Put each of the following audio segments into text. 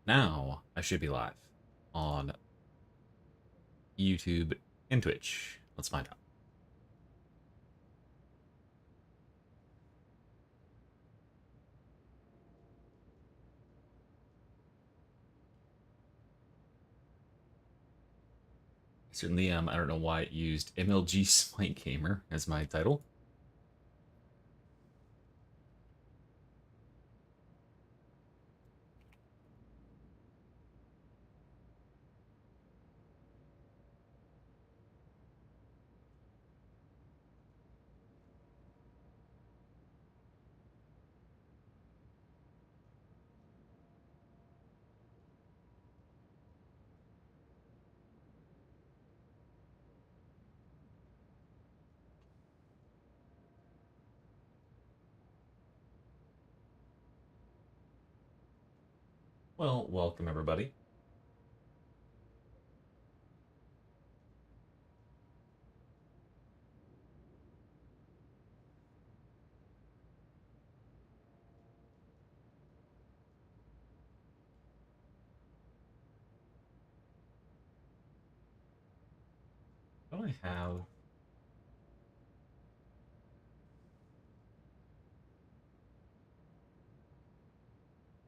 Now I should be live on YouTube and Twitch. Let's find out. Certainly, I don't know why it used MLG Smite Gamer as my title. Well, welcome everybody. What do I have?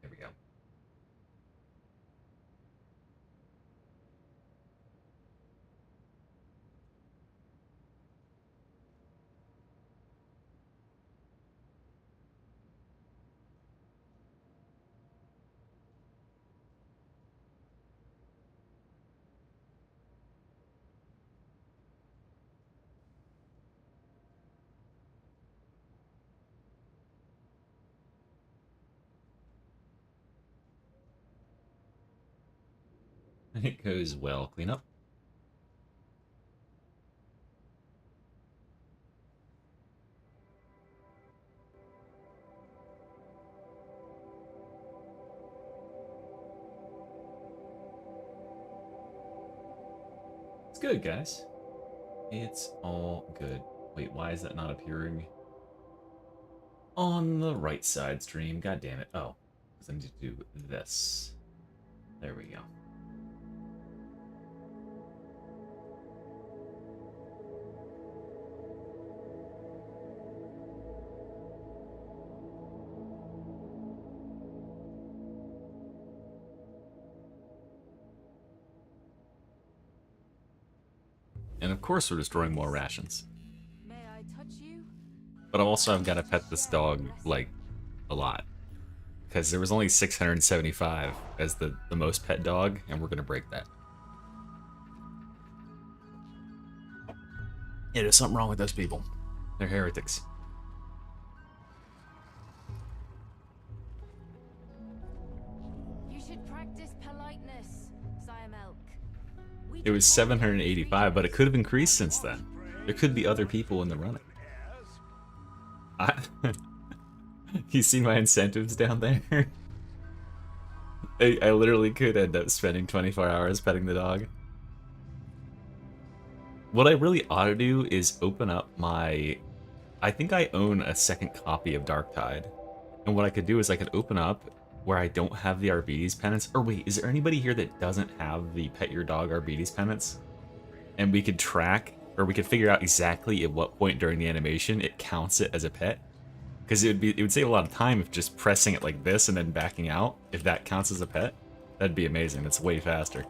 There we go. It goes well. Clean up. It's good, guys. It's all good. Wait, why is that not appearing on the right side stream? God damn it. Oh, because I need to do this. There we go. And of course we're destroying more rations. May I touch you? But also I've got to pet this dog, like, a lot. Because there was only 675 as the most pet dog, and we're going to break that. Yeah, there's something wrong with those people. They're heretics. You should practice politeness, Siam Elk. It was 785, but it could have increased since then. There could be other people in the running. You see my incentives down there? I literally could end up spending 24 hours petting the dog. What I really ought to do is open up my... I think I own a second copy of Darktide. And what I could do is I could open up where I don't have the Arbites penance. Or wait, is there anybody here that doesn't have the Pet Your Dog Arbites penance? And we could track, or we could figure out exactly at what point during the animation it counts it as a pet. Because it would save a lot of time if just pressing it like this and then backing out, if that counts as a pet. That'd be amazing. That's way faster.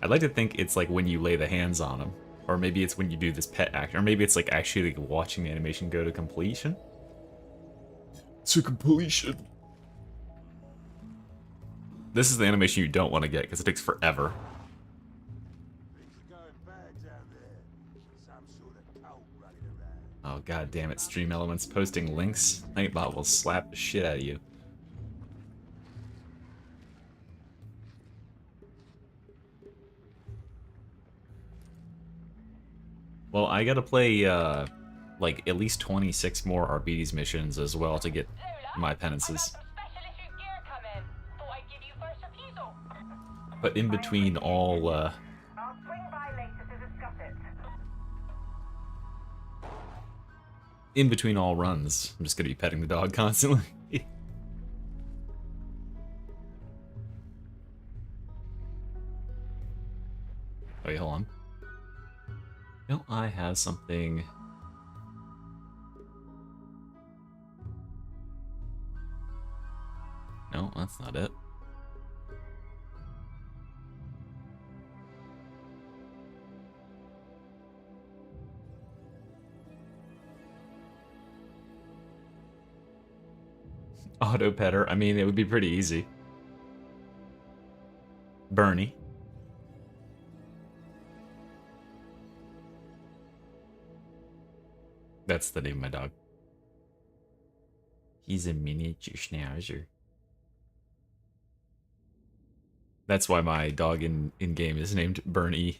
I'd like to think it's like when you lay the hands on them. Or maybe it's when you do this pet act. Or maybe it's like actually like watching the animation go to completion. To completion. This is the animation you don't want to get because it takes forever. Oh god damn it, Stream Elements posting links. Nightbot will slap the shit out of you. Well, I gotta play like at least 26 more Arbites missions as well to get my penances. But in between all in between all runs, I'm just gonna be petting the dog constantly. Wait, hold on. Don't I have something? No, that's not it. Auto petter. I mean, it would be pretty easy. Bernie. That's the name of my dog. He's a miniature schnauzer. That's why my dog in game is named Bernie.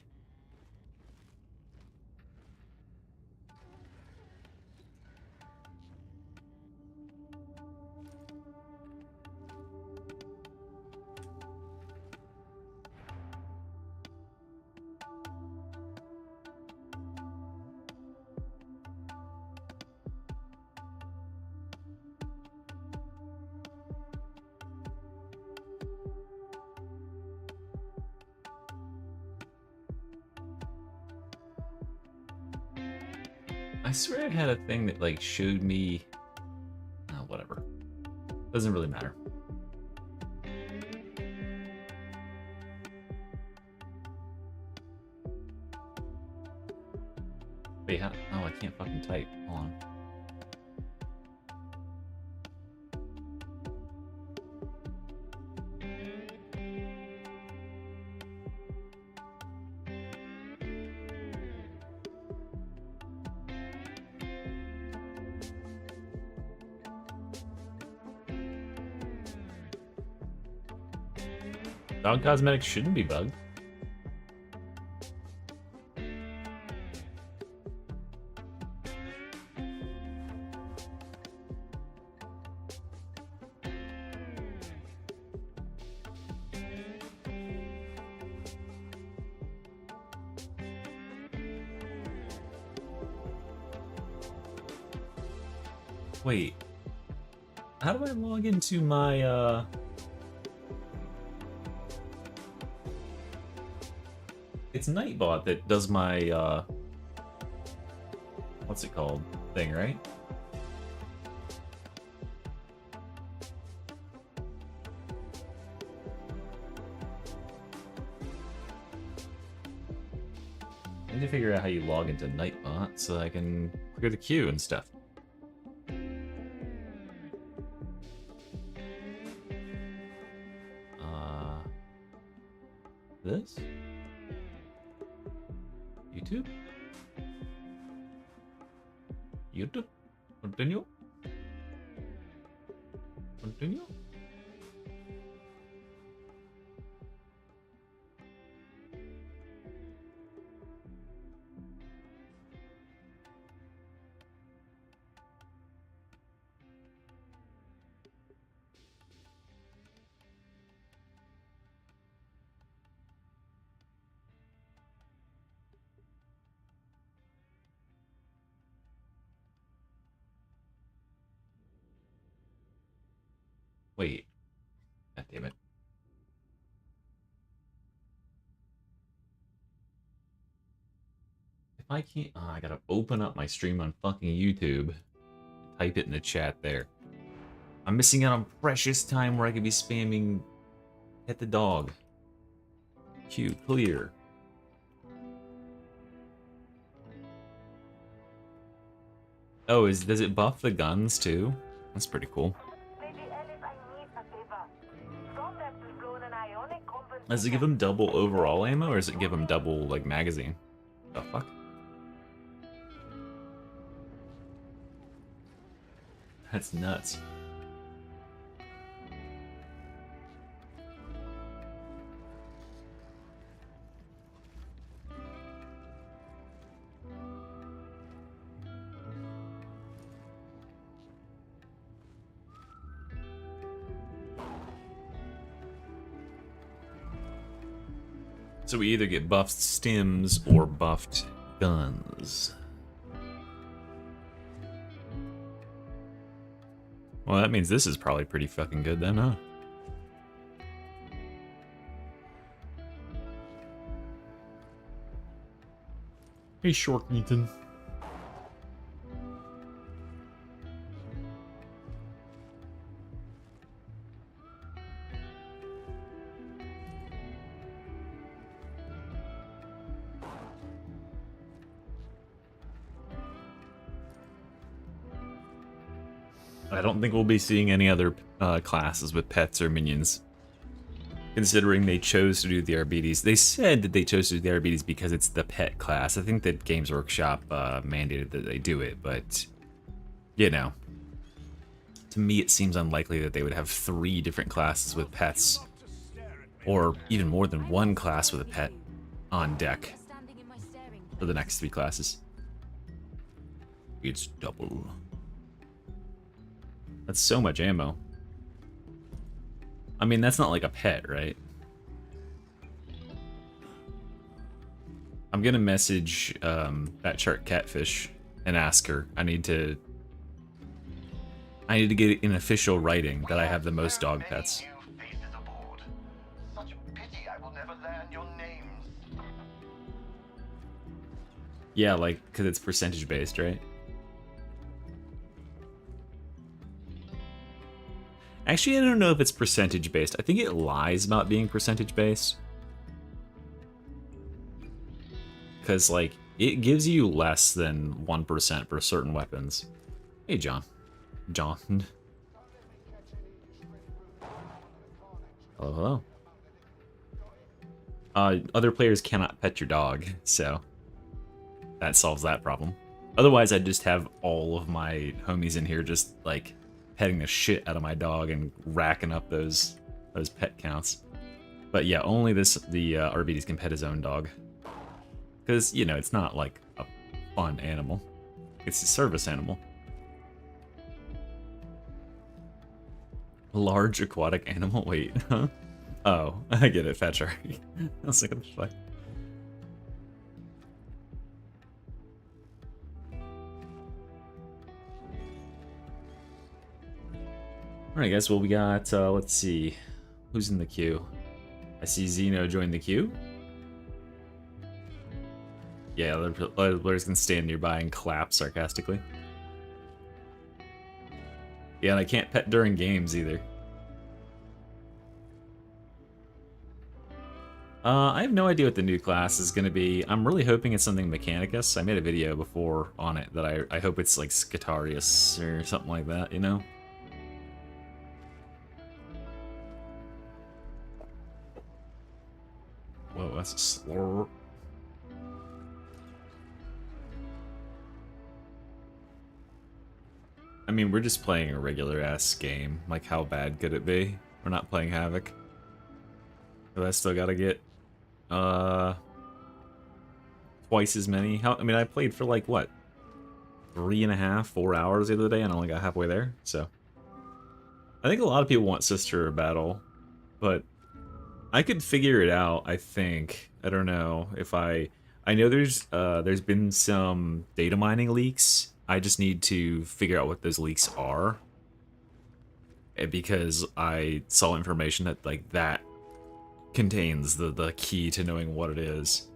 I swear I had a thing that like showed me. Oh, whatever. Doesn't really matter. Wait, how? Oh, I can't fucking type. Hold on. Dog cosmetics shouldn't be bugged. Wait. How do I log into my, It's Nightbot that does my, what's it called? Thing, right? I need to figure out how you log into Nightbot so I can clear the queue and stuff. This? YouTube? YouTube? Continue? Continue? Wait. God damn it. If I can't... Oh, I gotta open up my stream on fucking YouTube. Type it in the chat there. I'm missing out on precious time where I could be spamming... Hit the dog. Queue clear. Oh, does it buff the guns too? That's pretty cool. Does it give him double overall ammo, or does it give him double, like, magazine? The fuck? That's nuts. So we either get buffed stims or buffed guns. Well, that means this is probably pretty fucking good then, huh? Hey, Shorkington. I don't think we'll be seeing any other classes with pets or minions, considering they chose to do the Arbites. They said that they chose to do the Arbites because it's the pet class. I think that Games Workshop mandated that they do it, but, you know, to me it seems unlikely that they would have 3 different classes with pets, or even more than 1 class with a pet on deck for the next 3 classes. It's double. That's so much ammo. I mean, that's not like a pet, right? I'm gonna message that shark catfish and ask her. I need to get an official writing that I have the most dog pets. Yeah, like, because it's percentage based, right? Actually, I don't know if it's percentage based. I think it lies about being percentage based. Because, like, it gives you less than 1% for certain weapons. Hey, John. John. Hello, hello. Other players cannot pet your dog, so that solves that problem. Otherwise, I'd just have all of my homies in here just, like, petting the shit out of my dog and racking up those pet counts. But yeah, only the Arbites can pet his own dog. Because, you know, it's not like a fun animal. It's a service animal. Large aquatic animal? Wait, huh? Oh, I get it, fat shark. I was like, what the fuck? Alright guys, well we got, let's see, who's in the queue? I see Zeno join the queue. Yeah, other players can stand nearby and clap sarcastically. Yeah, and I can't pet during games either. I have no idea what the new class is going to be. I'm really hoping it's something Mechanicus. I made a video before on it that I hope it's like Scatarius or something like that, you know? Whoa, that's a slurp. I mean, we're just playing a regular-ass game. Like, how bad could it be? We're not playing Havoc. But I still gotta get, twice as many. I mean, I played for, like, what? 3.5, 4 hours the other day, and I only got halfway there, so. I think a lot of people want Sister Battle, but I could figure it out, I think. I don't know if I know there's been some data mining leaks. I just need to figure out what those leaks are. Because I saw information that, like, that contains the key to knowing what it is.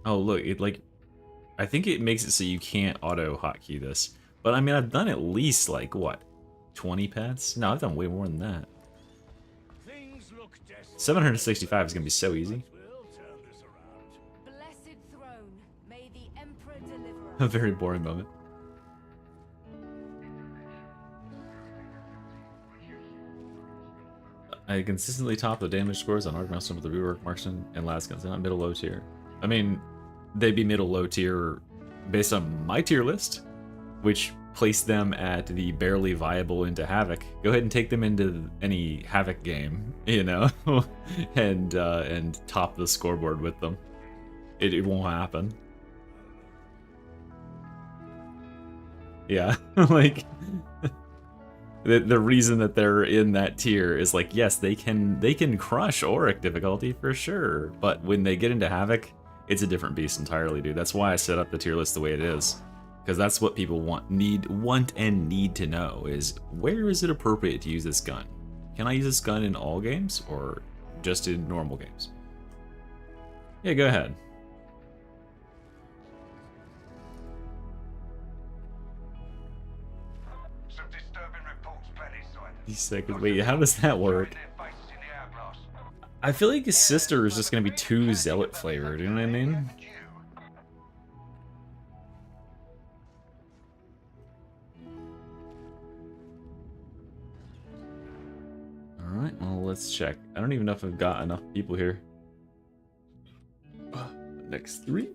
Oh, look, it, like, I think it makes it so you can't auto hotkey this. But, I mean, I've done at least, like, what? 20 pets? No, I've done way more than that. 765 is gonna be so easy. Blessed throne, may the Emperor deliver us. A very boring moment. I consistently top the damage scores on Arc Master with the rework marksman and last guns, not middle low tier. I mean, they'd be middle low tier based on my tier list, which placed them at the barely viable into Havoc. Go ahead and take them into any Havoc game, you know, and top the scoreboard with them. It won't happen. Yeah, like the reason that they're in that tier is like, yes, they can crush Auric difficulty for sure, but when they get into Havoc, it's a different beast entirely, dude. That's why I set up the tier list the way it is, because that's what people want and need to know is, where is it appropriate to use this gun? Can I use this gun in all games or just in normal games? Yeah, go ahead. 50 seconds. Wait, how does that work? I feel like his sister is just gonna be too zealot flavored, you know what I mean? Alright, well, let's check. I don't even know if I've got enough people here. Next 3?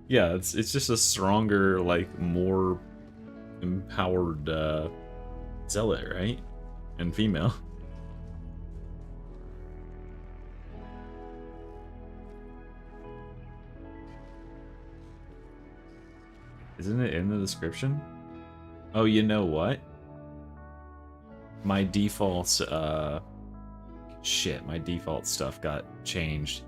Yeah, it's just a stronger, like, more empowered zealot, right? And female. Isn't it in the description? Oh, you know what? My default, shit, my default stuff got changed.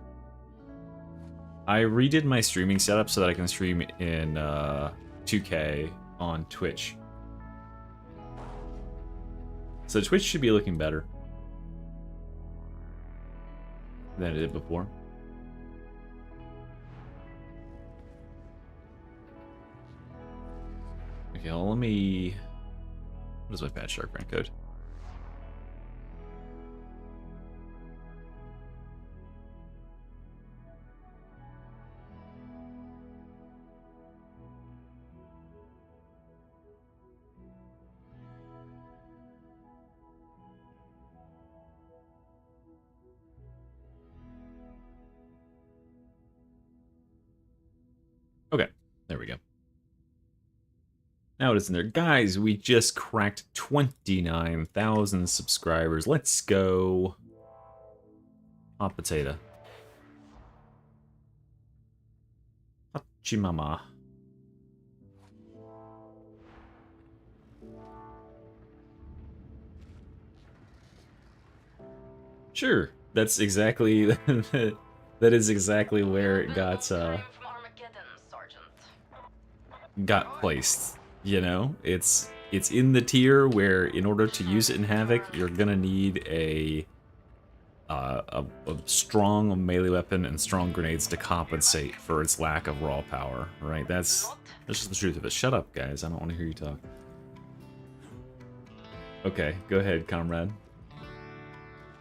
I redid my streaming setup so that I can stream in 2K on Twitch. So Twitch should be looking better than it did before. Okay, well, let me... What is my bad shark brand code? Okay, there we go. Now it is in there. Guys, we just cracked 29,000 subscribers. Let's go. Hot potato. Hachimama. Sure, that's exactly... that is exactly where it got placed. You know, it's in the tier where, in order to use it in Havoc, you're gonna need a strong melee weapon and strong grenades to compensate for its lack of raw power. Right? That's just the truth of it. Shut up, guys. I don't want to hear you talk. Okay, go ahead, comrade.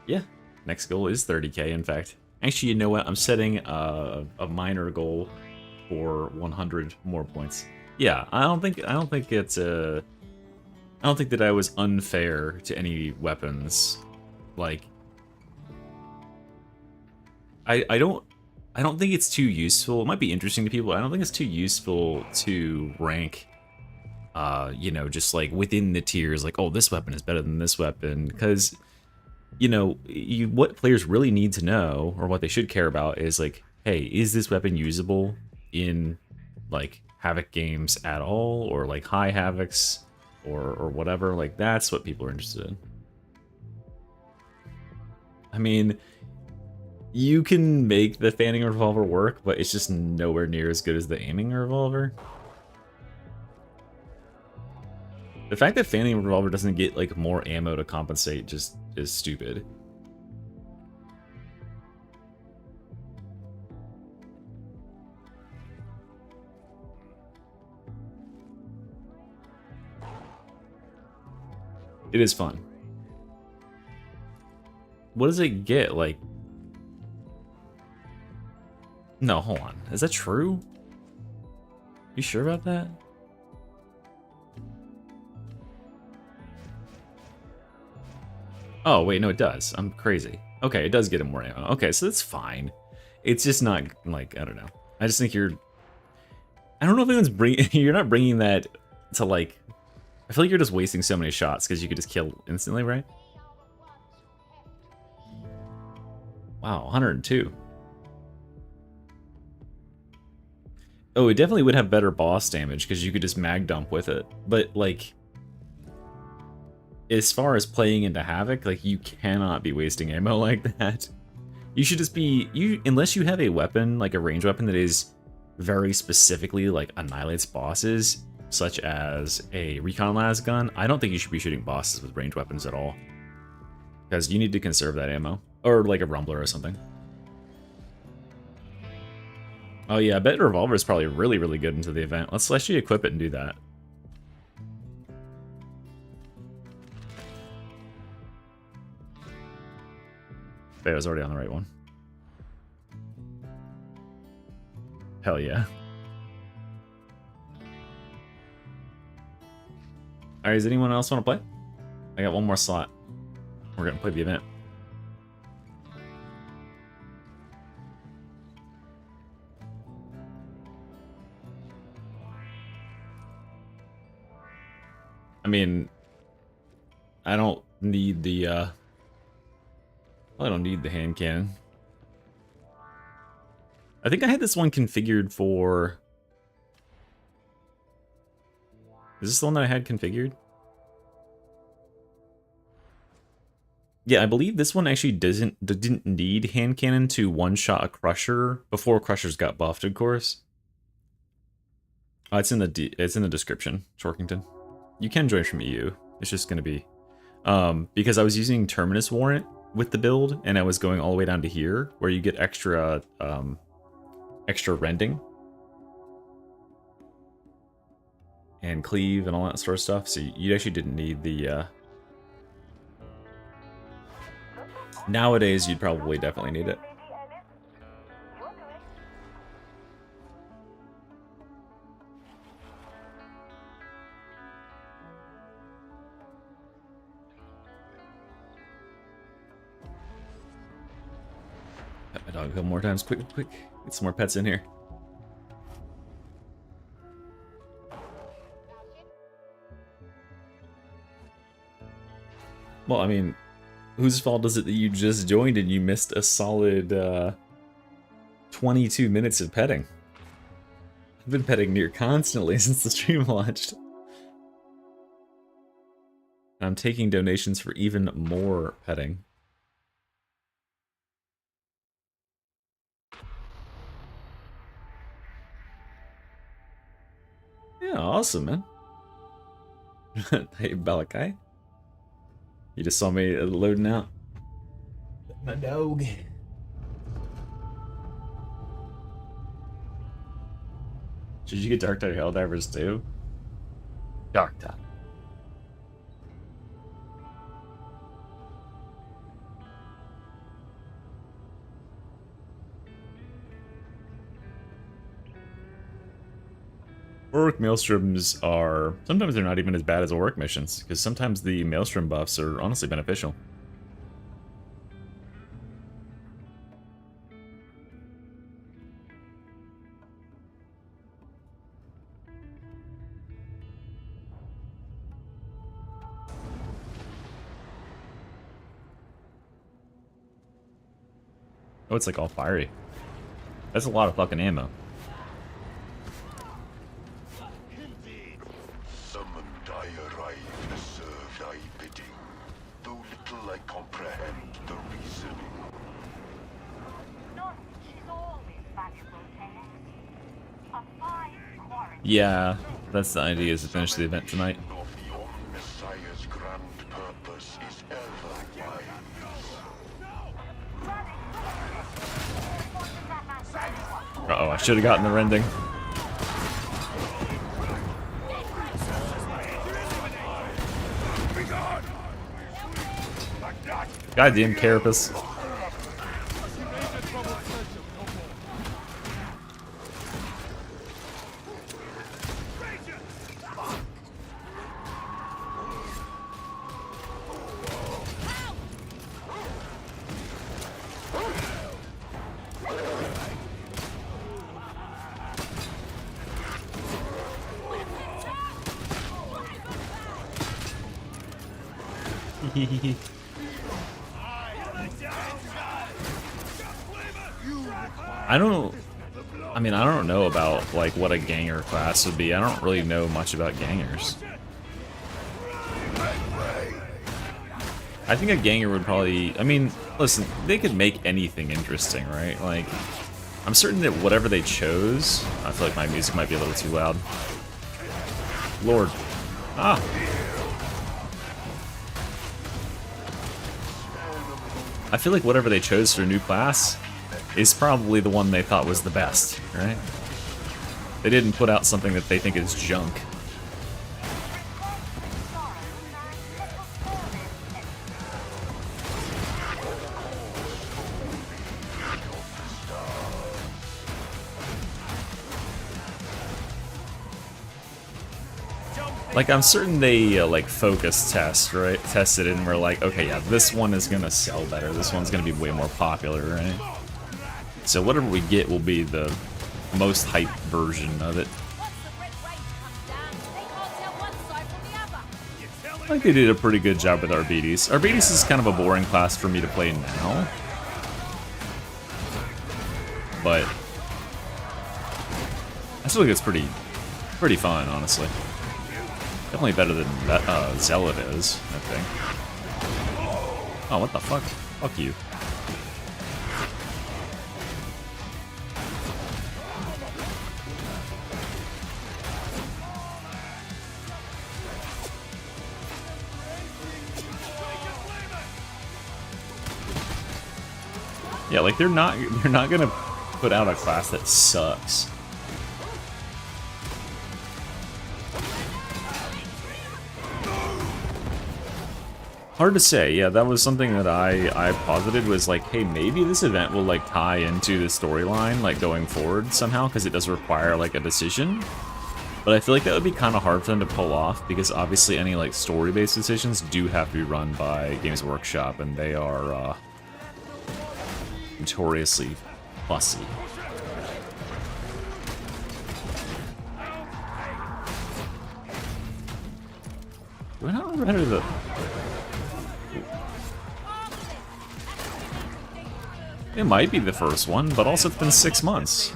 Yeah, next goal is 30k. In fact, actually, you know what? I'm setting a minor goal for 100 more points. Yeah, I don't think it's I don't think that I was unfair to any weapons. Like, I don't think it's too useful. It might be interesting to people. I don't think it's too useful to rank, you know, just like within the tiers. Like, oh, this weapon is better than this weapon, because, you know, what players really need to know, or what they should care about, is like, hey, is this weapon usable in like Havoc games at all, or like high Havocs, or whatever. Like, that's what people are interested in. I mean, you can make the fanning revolver work, but it's just nowhere near as good as the aiming revolver. The fact that fanning revolver doesn't get like more ammo to compensate just is stupid. It is fun. What does it get? Like... No, hold on. Is that true? You sure about that? Oh, wait, no, it does. I'm crazy. Okay, it does get him more ammo. Okay, so that's fine. It's just not, like, I don't know. I just think you're... I don't know if anyone's bringing... You're not bringing that to, like... I feel like you're just wasting so many shots because you could just kill instantly, right? Wow, 102. Oh, it definitely would have better boss damage because you could just mag dump with it. But, like, as far as playing into Havoc, like, you cannot be wasting ammo like that. You should just be... unless you have a weapon, like a range weapon that is very specifically, like, annihilates bosses, such as a recon las gun, I don't think you should be shooting bosses with ranged weapons at all. Because you need to conserve that ammo. Or like a rumbler or something. Oh yeah, I bet revolver is probably really, really good into the event. Let's actually equip it and do that. I was already on the right one. Hell yeah. Alright, does anyone else want to play? I got one more slot. We're gonna play the event. I mean, I don't need the, I don't need the hand cannon. I think I had this one configured for... Is this the one that I had configured? Yeah, I believe this one actually didn't need hand cannon to one-shot a Crusher before Crushers got buffed, of course. It's in the description, Shorkington. You can join from EU. It's just gonna be because I was using Terminus Warrant with the build, and I was going all the way down to here, where you get extra extra rending and cleave and all that sort of stuff. So you actually didn't need the. Nowadays, you'd probably definitely need it. Pet my dog a couple more times. Quick, quick. Get some more pets in here. Well, I mean, whose fault is it that you just joined and you missed a solid 22 minutes of petting? I've been petting near constantly since the stream launched. I'm taking donations for even more petting. Yeah, awesome, man. Hey, Balakai. You just saw me loading out. My dog. Should you get Dark Tide Helldivers too? Dark Tide. Orc Maelstroms are... Sometimes they're not even as bad as Orc missions, because sometimes the Maelstrom buffs are honestly beneficial. Oh, it's like all fiery. That's a lot of fucking ammo. Yeah, that's the idea, is to finish the event tonight. Uh-oh, I should have gotten the rending. Goddamn carapace. I don't know about like what a ganger class would be. I don't really know much about gangers. I think a ganger would probably, I mean, listen, they could make anything interesting, right? Like, I'm certain that whatever they chose, I feel like my music might be a little too loud. Lord. Ah. I feel like whatever they chose for a new class is probably the one they thought was the best, right? They didn't put out something that they think is junk. Like, I'm certain they, like, focus tested it and were like, okay, yeah, this one is gonna sell better, this one's gonna be way more popular, right? So whatever we get will be the most hyped version of it. I think they did a pretty good job with Arbites. Arbites is kind of a boring class for me to play now. But I still think it's pretty fun, honestly. Definitely better than that, Zealot is, I think. Oh, what the fuck? Fuck you. Yeah, like they're not gonna put out a class that sucks. Hard to say. Yeah, that was something that I posited was like, hey, maybe this event will like tie into the storyline like going forward somehow, because it does require like a decision. But I feel like that would be kind of hard for them to pull off, because obviously any like story-based decisions do have to be run by Games Workshop, and they are notoriously fussy. Do I not remember the... It might be the first one, but also it's been 6 months.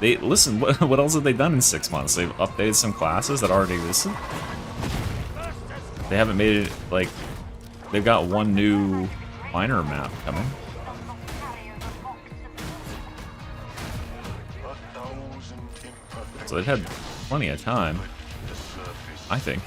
Listen, what else have they done in 6 months? They've updated some classes that already existed. They haven't made it, like, they've got one new minor map coming. So they've had plenty of time, I think.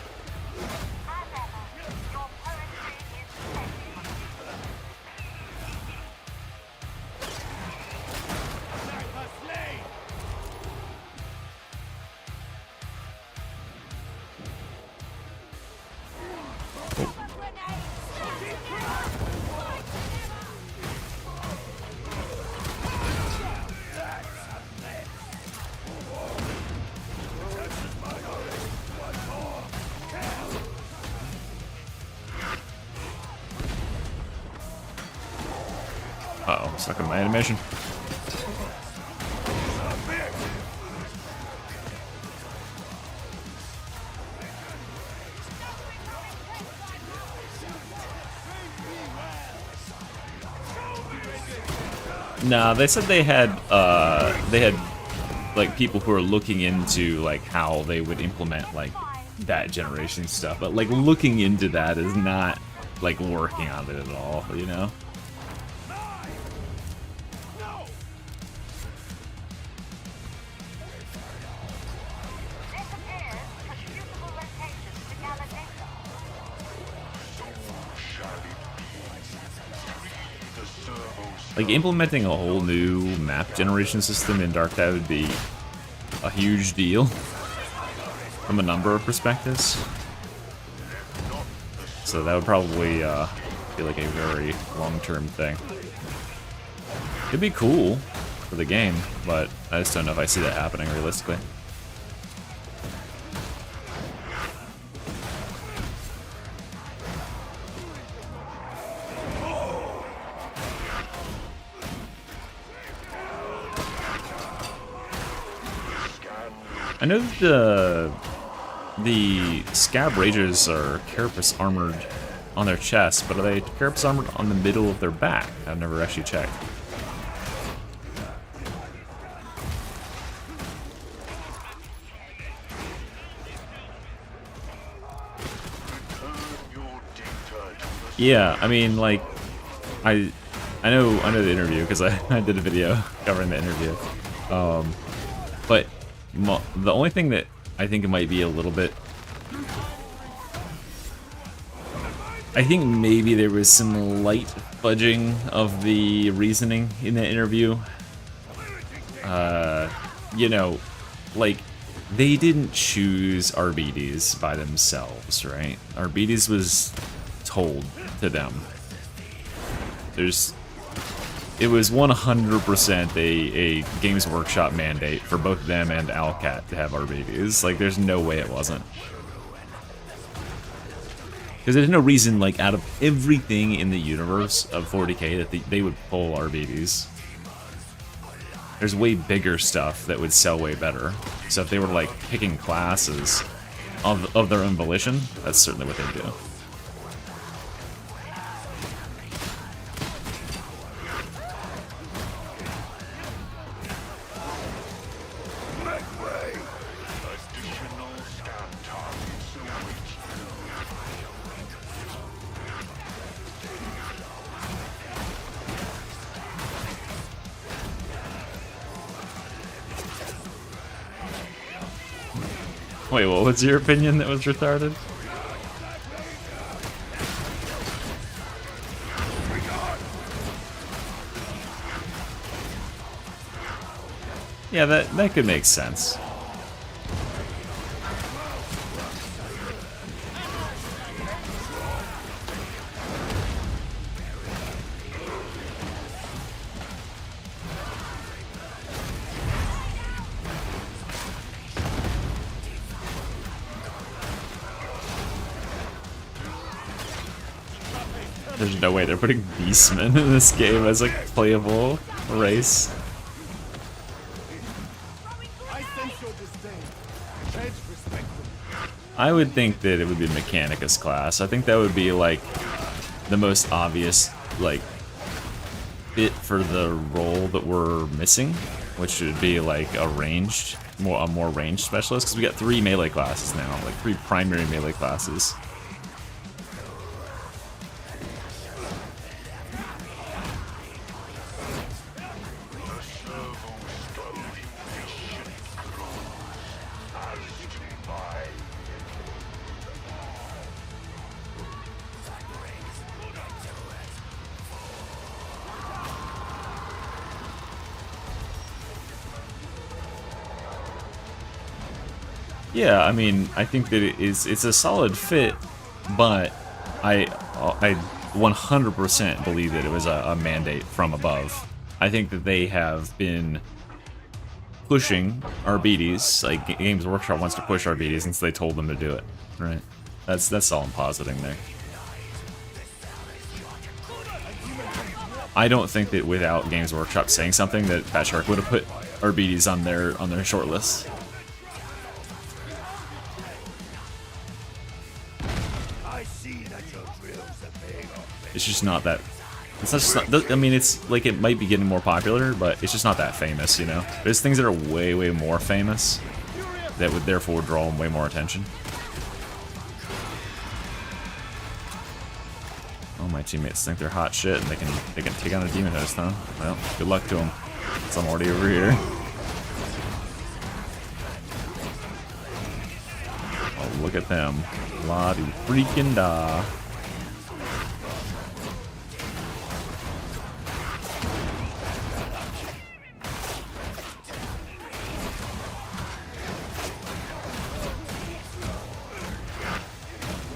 Uh-oh, stuck in my animation. Nah, they said they had like people who are looking into like how they would implement like that generation stuff, but like looking into that is not like working on it at all, you know? Like, implementing a whole new map generation system in Darktide would be a huge deal from a number of perspectives. So that would probably be like a very long-term thing. It'd be cool for the game, but I just don't know if I see that happening realistically. I know the Scab Ragers are Carapace armored on their chest, but are they Carapace armored on the middle of their back? I've never actually checked. Yeah, I mean, like, I know the interview because I did a video covering the interview, but the only thing that I think it might be a little bit I think maybe there was some light fudging of the reasoning in that interview. You know, like, they didn't choose Arbites by themselves, right? Arbites was told to them. It was 100% a Games Workshop mandate for both them and Alcat to have Arbites. Like, there's no way it wasn't. Because there's no reason, like, out of everything in the universe of 40k that they would pull Arbites. There's way bigger stuff that would sell way better. So if they were, like, picking classes of their own volition, that's certainly what they do. Wait, what was your opinion that was retarded? Yeah, that could make sense. There's no way they're putting Beastmen in this game as a playable race. I would think that it would be Mechanicus class. I think that would be like the most obvious like fit for the role that we're missing, which would be like a more ranged specialist, because we got 3 melee classes now, like 3 primary melee classes. Yeah, I mean, I think that it's a solid fit, but I 100% believe that it was a mandate from above. I think that they have been pushing Arbites, like Games Workshop wants to push Arbites since they told them to do it, right? That's all I'm positing there. I don't think that without Games Workshop saying something that Fat Shark would have put Arbites on their short list. It's just not that. It's just not. I mean, it's like it might be getting more popular, but it's just not that famous, you know. There's things that are way more famous that would therefore draw way more attention. Oh, my teammates think they're hot shit and they can take on a demon host, huh? Well, good luck to them. So I'm already over here. Oh, look at them. La-di freaking da.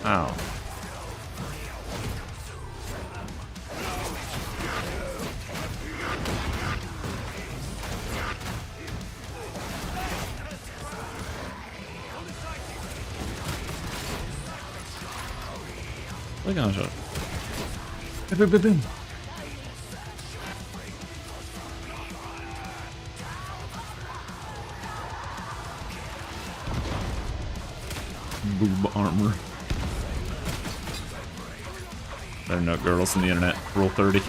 Ow. Look at that. Boom, boom, boom. Boob armor. Better know girls on the internet. Rule 30.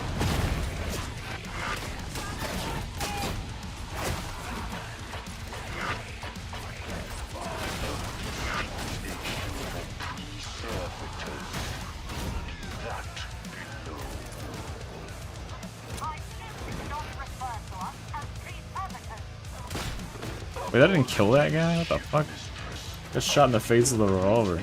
Wait, that didn't kill that guy? What the fuck? Got shot in the face with a revolver.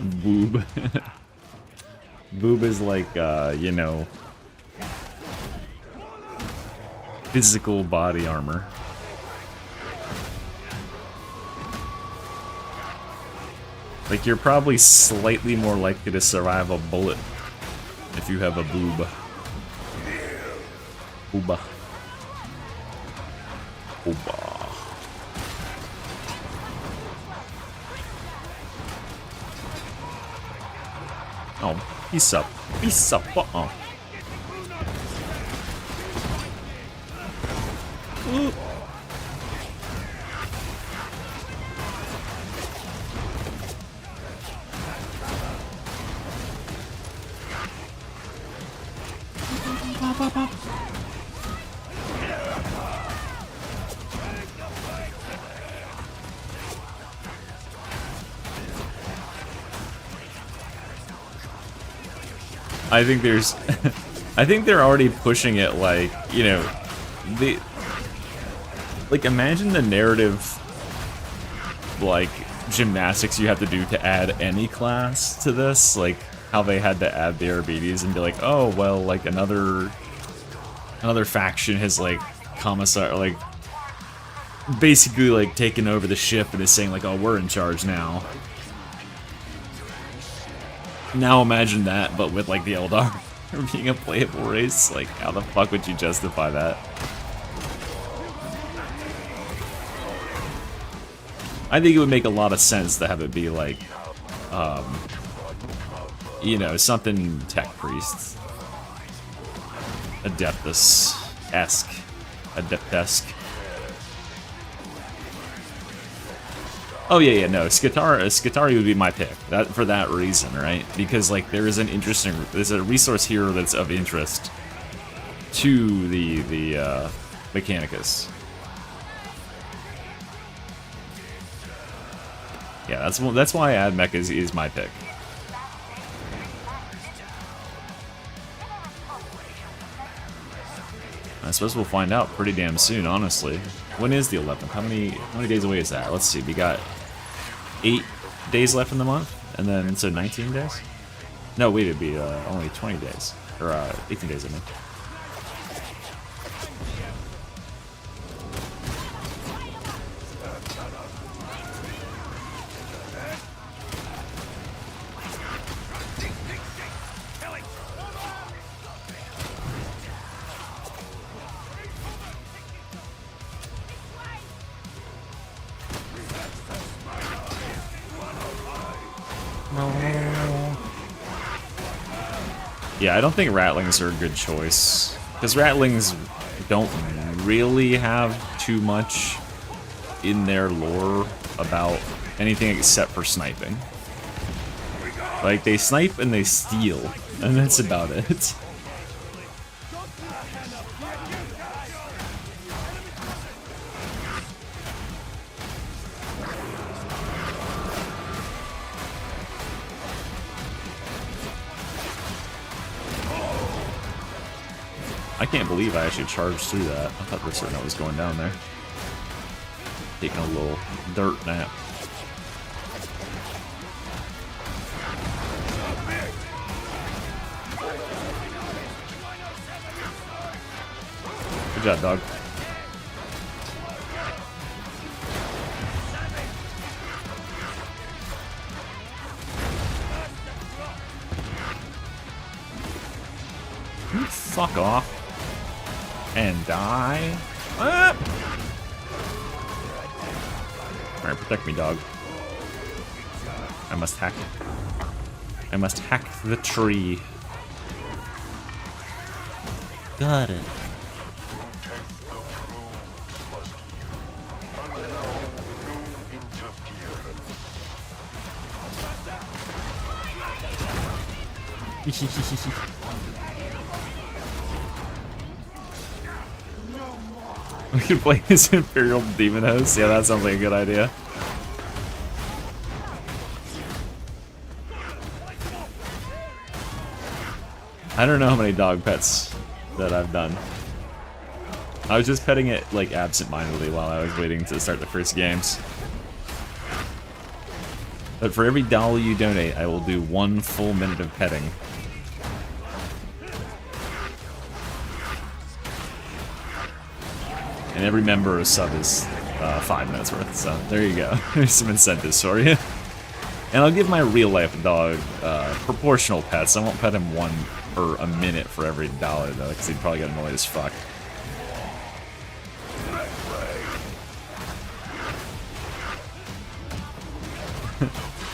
Boob. Boob is like, you know, physical body armor. Like, you're probably slightly more likely to survive a bullet if you have a boob. Booba. Booba. Oh, peace up. Peace up. Uh-uh. Ooh. I think there's I think they're already pushing it, like, you know, like, imagine the narrative, like, gymnastics you have to do to add any class to this, like how they had to add the Arbites and be like, oh well, like another faction has like commissar, like basically like taken over the ship and is saying like, oh, we're in charge now. Now imagine that, but with like the Eldar being a playable race. Like, how the fuck would you justify that? I think it would make a lot of sense to have it be like, you know, something tech priests, Adeptus-esque, Adeptesque. Oh yeah, no, Skitari would be my pick. That for that reason, right? Because like there's a resource here that's of interest to the Mechanicus. Yeah, that's why AdMech is my pick. I suppose we'll find out pretty damn soon, honestly. When is the 11th? How many days away is that? Let's see. We got 8 days left in the month, and then so 19 days. No, wait, it'd be only 20 days or 18 days. I mean. Yeah, I don't think Rattlings are a good choice, because Rattlings don't really have too much in their lore about anything except for sniping. Like, they snipe and they steal, and that's about it. I can't believe I actually charged through that. I thought for certain I was going down there. Taking a little dirt nap. Good job, dog. Fuck off. And die. Ah! Alright, protect me, dog. I must hack the tree. Got it. We could play this Imperial Demon Host. Yeah, that sounds like a good idea. I don't know how many dog pets that I've done. I was just petting it like absent-mindedly while I was waiting to start the first games. But for every dollar you donate, I will do 1 full minute of petting. And every member of sub is 5 minutes worth, so there you go. There's some incentives for you. And I'll give my real life dog proportional pets. I won't pet him 1 per a minute for every dollar though, because he'd probably get annoyed as fuck.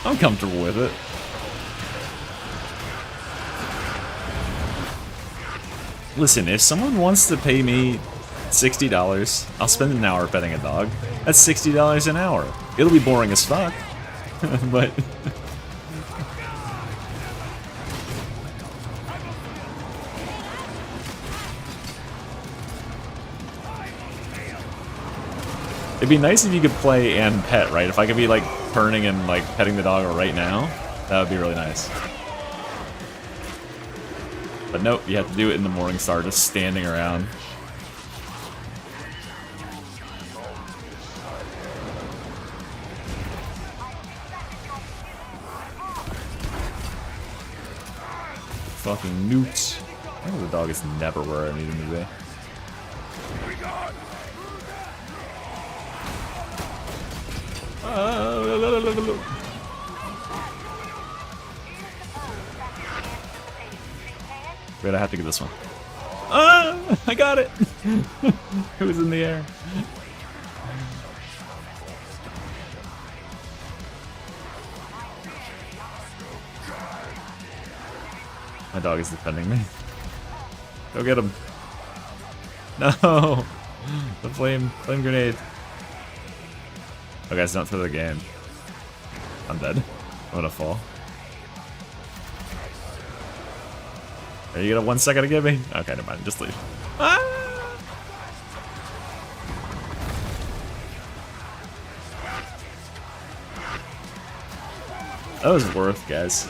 I'm comfortable with it. Listen, if someone wants to pay me $60, I'll spend an hour petting a dog. That's $60 an hour. It'll be boring as fuck, but... It'd be nice if you could play and pet, right? If I could be, like, turning and, like, petting the dog right now, that would be really nice. But nope, you have to do it in the Morning Star, just standing around. Fucking newts. I know the dog is never where I need him to be. Wait, I have to get this one. Ah! I got it! It was in the air. My dog is defending me. Go get him. No! The flame grenade. Oh guys, don't throw the game. I'm dead. I'm gonna fall. Are you gonna 1 second to give me? Okay, never mind, just leave. Ah! That was worth, guys.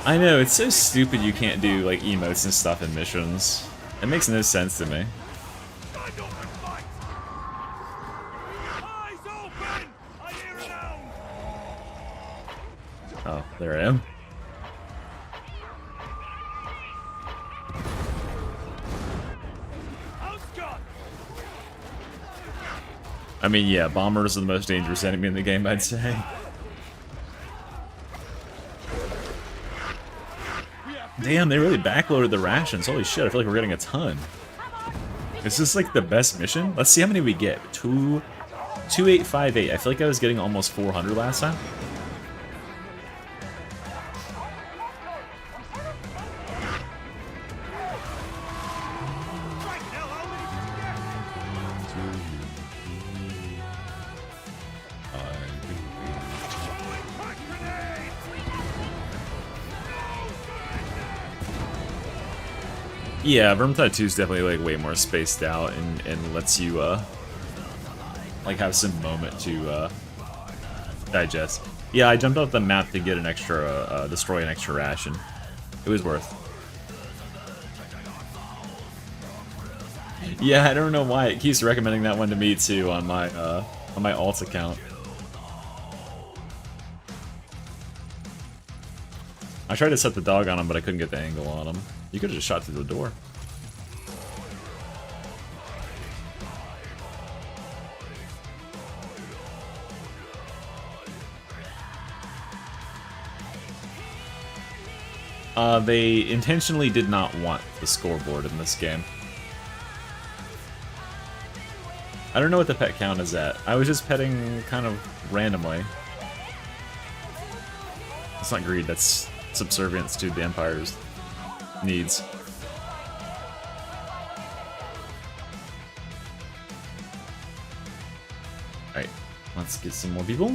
I know, it's so stupid you can't do like emotes and stuff in missions. It makes no sense to me. Oh, there I am. I mean, yeah, bombers are the most dangerous enemy in the game, I'd say. Damn, they really backloaded the rations. Holy shit, I feel like we're getting a ton. Is this like the best mission? Let's see how many we get. 2858. I feel like I was getting almost 400 last time. Yeah, Vermintide 2 is definitely like way more spaced out and lets you like have some moment to digest. Yeah, I jumped off the map to get an extra destroy an extra ration. It was worth. Yeah, I don't know why it keeps recommending that one to me too on my alt account. I tried to set the dog on him, but I couldn't get the angle on him. You could have just shot through the door. They intentionally did not want the scoreboard in this game. I don't know what the pet count is at. I was just petting kind of randomly. That's not greed, that's subservience to the Empire's needs. Alright, let's get some more people.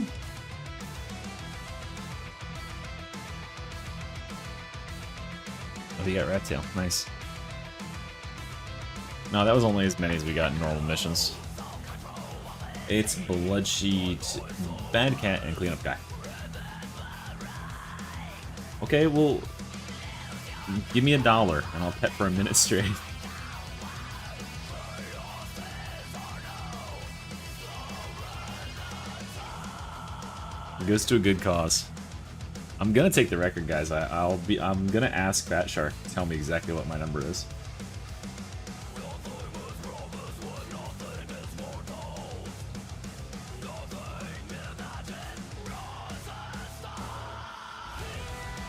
Oh, we got Rat Tail. Nice. No, that was only as many as we got in normal missions. It's Bloodsheet, Bad Cat, and Cleanup Guy. Okay, well, give me $1 and I'll pet for a minute straight. It goes to a good cause. I'm gonna take the record, guys. I'm gonna ask Fat Shark to tell me exactly what my number is.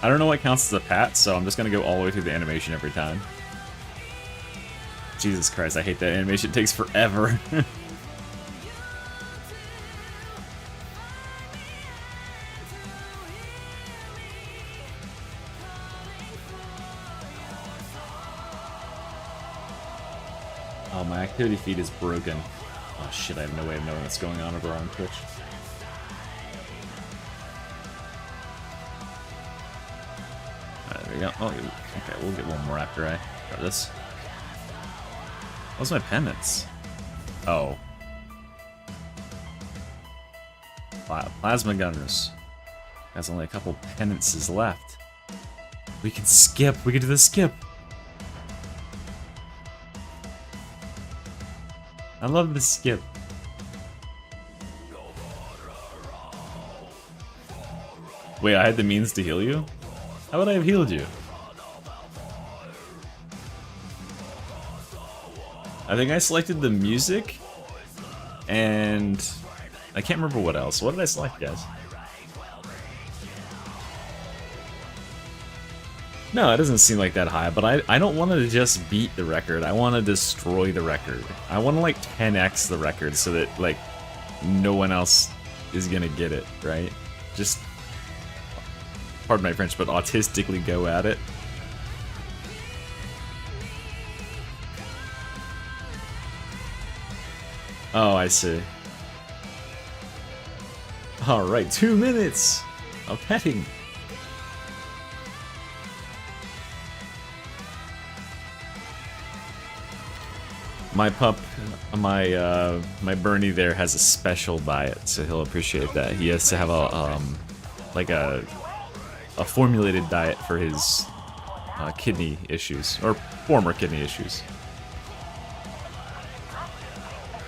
I don't know what counts as a pat, so I'm just gonna go all the way through the animation every time. Jesus Christ, I hate that animation. It takes forever. Oh, my activity feed is broken. Oh shit, I have no way of knowing what's going on over on Twitch. Alright, there we go. Oh, okay, we'll get one more after I try this. What's my penance? Oh. Plasma gunners. Has only a couple penances left. We can skip. We can do the skip. I love the skip. Wait, I had the means to heal you? How would I have healed you? I think I selected the music, and I can't remember what else. What did I select, guys? No, it doesn't seem like that high, but I don't want to just beat the record. I want to destroy the record. I want to like 10x the record so that like no one else is gonna get it, right? Just, pardon my French, but autistically go at it. Oh, I see. Alright, 2 minutes of petting. My pup, my Bernie there has a special diet, so he'll appreciate that. He has to have a, like a formulated diet for his kidney issues, or former kidney issues.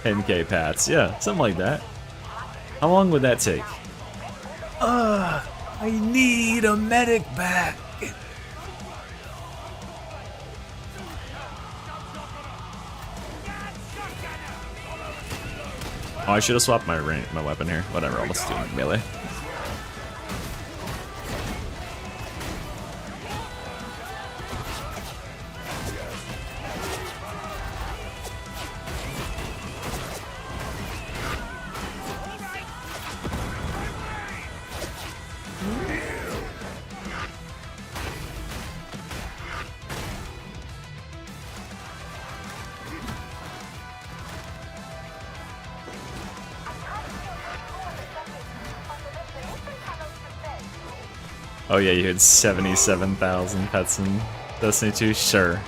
10k pats, yeah, something like that. How long would that take? I need a medic back. Oh, I should have swapped my weapon here. Whatever, I'll just do melee. Oh yeah, you had 77,000 pets in Destiny 2? Sure.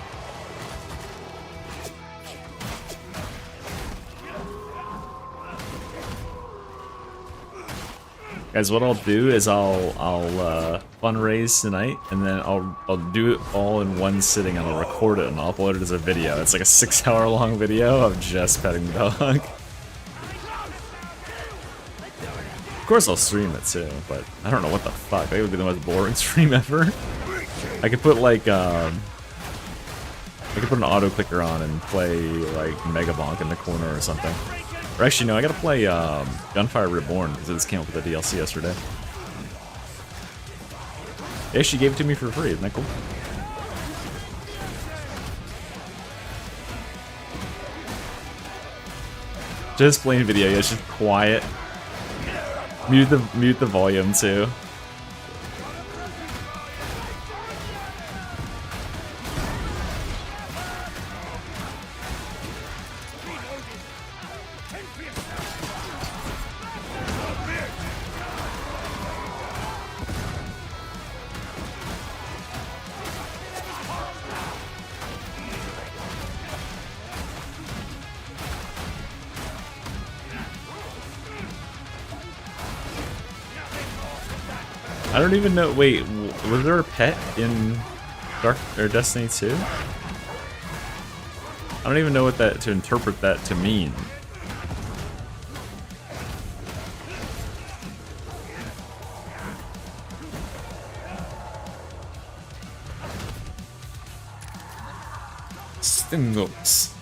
Guys, what I'll do is I'll fundraise tonight, and then I'll do it all in one sitting, and I'll record it and I'll upload it as a video. It's like a 6-hour long video of just petting the dog. Of course I'll stream it too, but I don't know what the fuck. That would be the most boring stream ever. I could put like I could put an auto clicker on and play like Mega Bonk in the corner or something. Or actually no, I gotta play Gunfire Reborn because it just came up with the DLC yesterday. Yeah, she gave it to me for free, isn't that cool? Just playing video, yeah, it's just quiet. Mute the volume too. I don't even know. Wait, was there a pet in Destiny 2? I don't even know what that to interpret that to mean. Stenrox.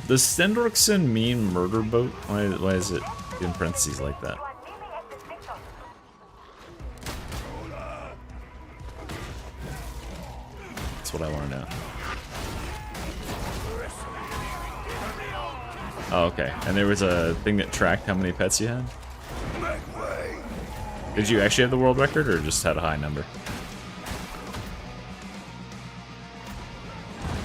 Does Stenroxen mean murder boat? Why is it in parentheses like that? That's what I want to know. Oh, okay. And there was a thing that tracked how many pets you had? Did you actually have the world record, or just had a high number?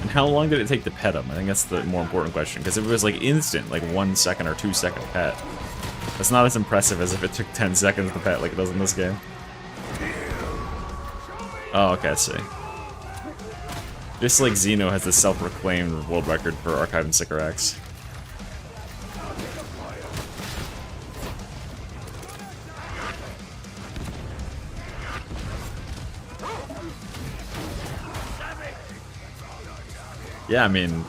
And how long did it take to pet them? I think that's the more important question, because if it was like instant, like 1 second or 2 second pet, that's not as impressive as if it took 10 seconds to pet like it does in this game. Oh, okay, I see. Just like Xeno has the self-proclaimed world record for Archive and Sycorax. Yeah, I mean,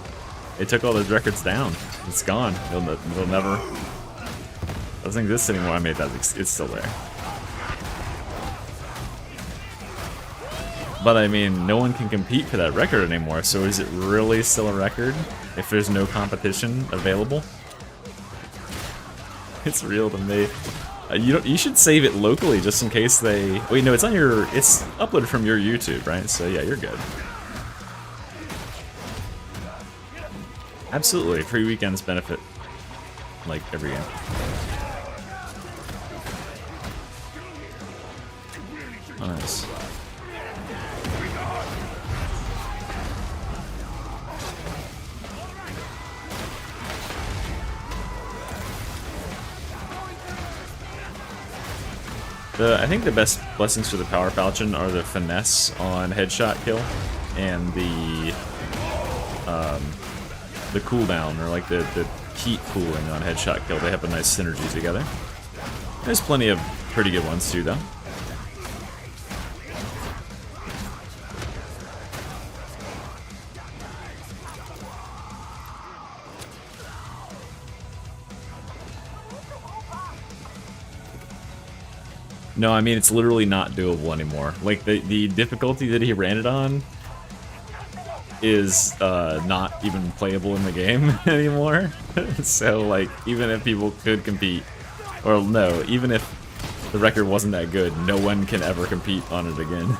they took all those records down. It's gone. They'll never... It doesn't exist anymore. I mean, it's still there. But I mean, no one can compete for that record anymore, so is it really still a record if there's no competition available? It's real to me. You should save it locally just in case they... Wait, no, it's on your... It's uploaded from your YouTube, right? So yeah, you're good. Absolutely, free weekends benefit, like, every game. Oh, nice. I think the best blessings for the Power Falchion are the finesse on headshot kill, and the cooldown, or like the heat cooling on headshot kill. They have a nice synergy together. There's plenty of pretty good ones too, though. No, I mean, it's literally not doable anymore. Like, the difficulty that he ran it on is not even playable in the game anymore. So, like, even if people could compete, or no, even if the record wasn't that good, no one can ever compete on it again.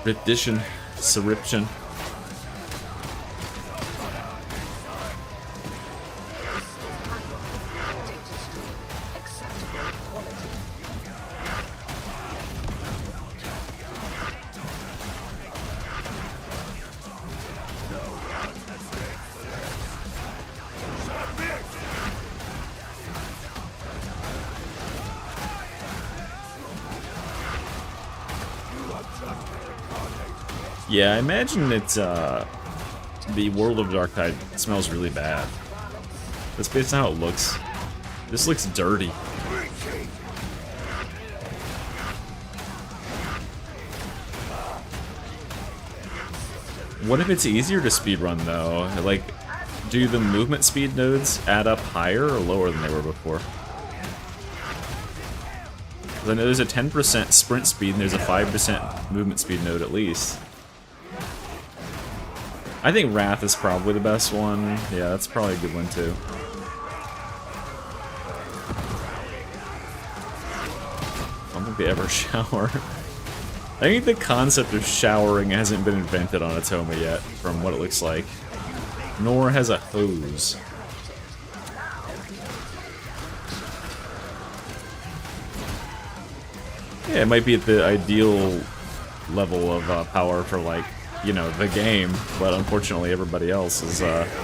Rendition, Surription. Yeah, I imagine it's, the World of Darktide smells really bad. That's based on how it looks. This looks dirty. What if it's easier to speedrun, though? Like, do the movement speed nodes add up higher or lower than they were before? I know there's a 10% sprint speed and there's a 5% movement speed node at least. I think Wrath is probably the best one. Yeah, that's probably a good one too. I don't think they ever shower. I think the concept of showering hasn't been invented on Atoma yet, from what it looks like. Nor has a hose. Yeah, it might be at the ideal level of power for, like, you know, the game, but unfortunately everybody else has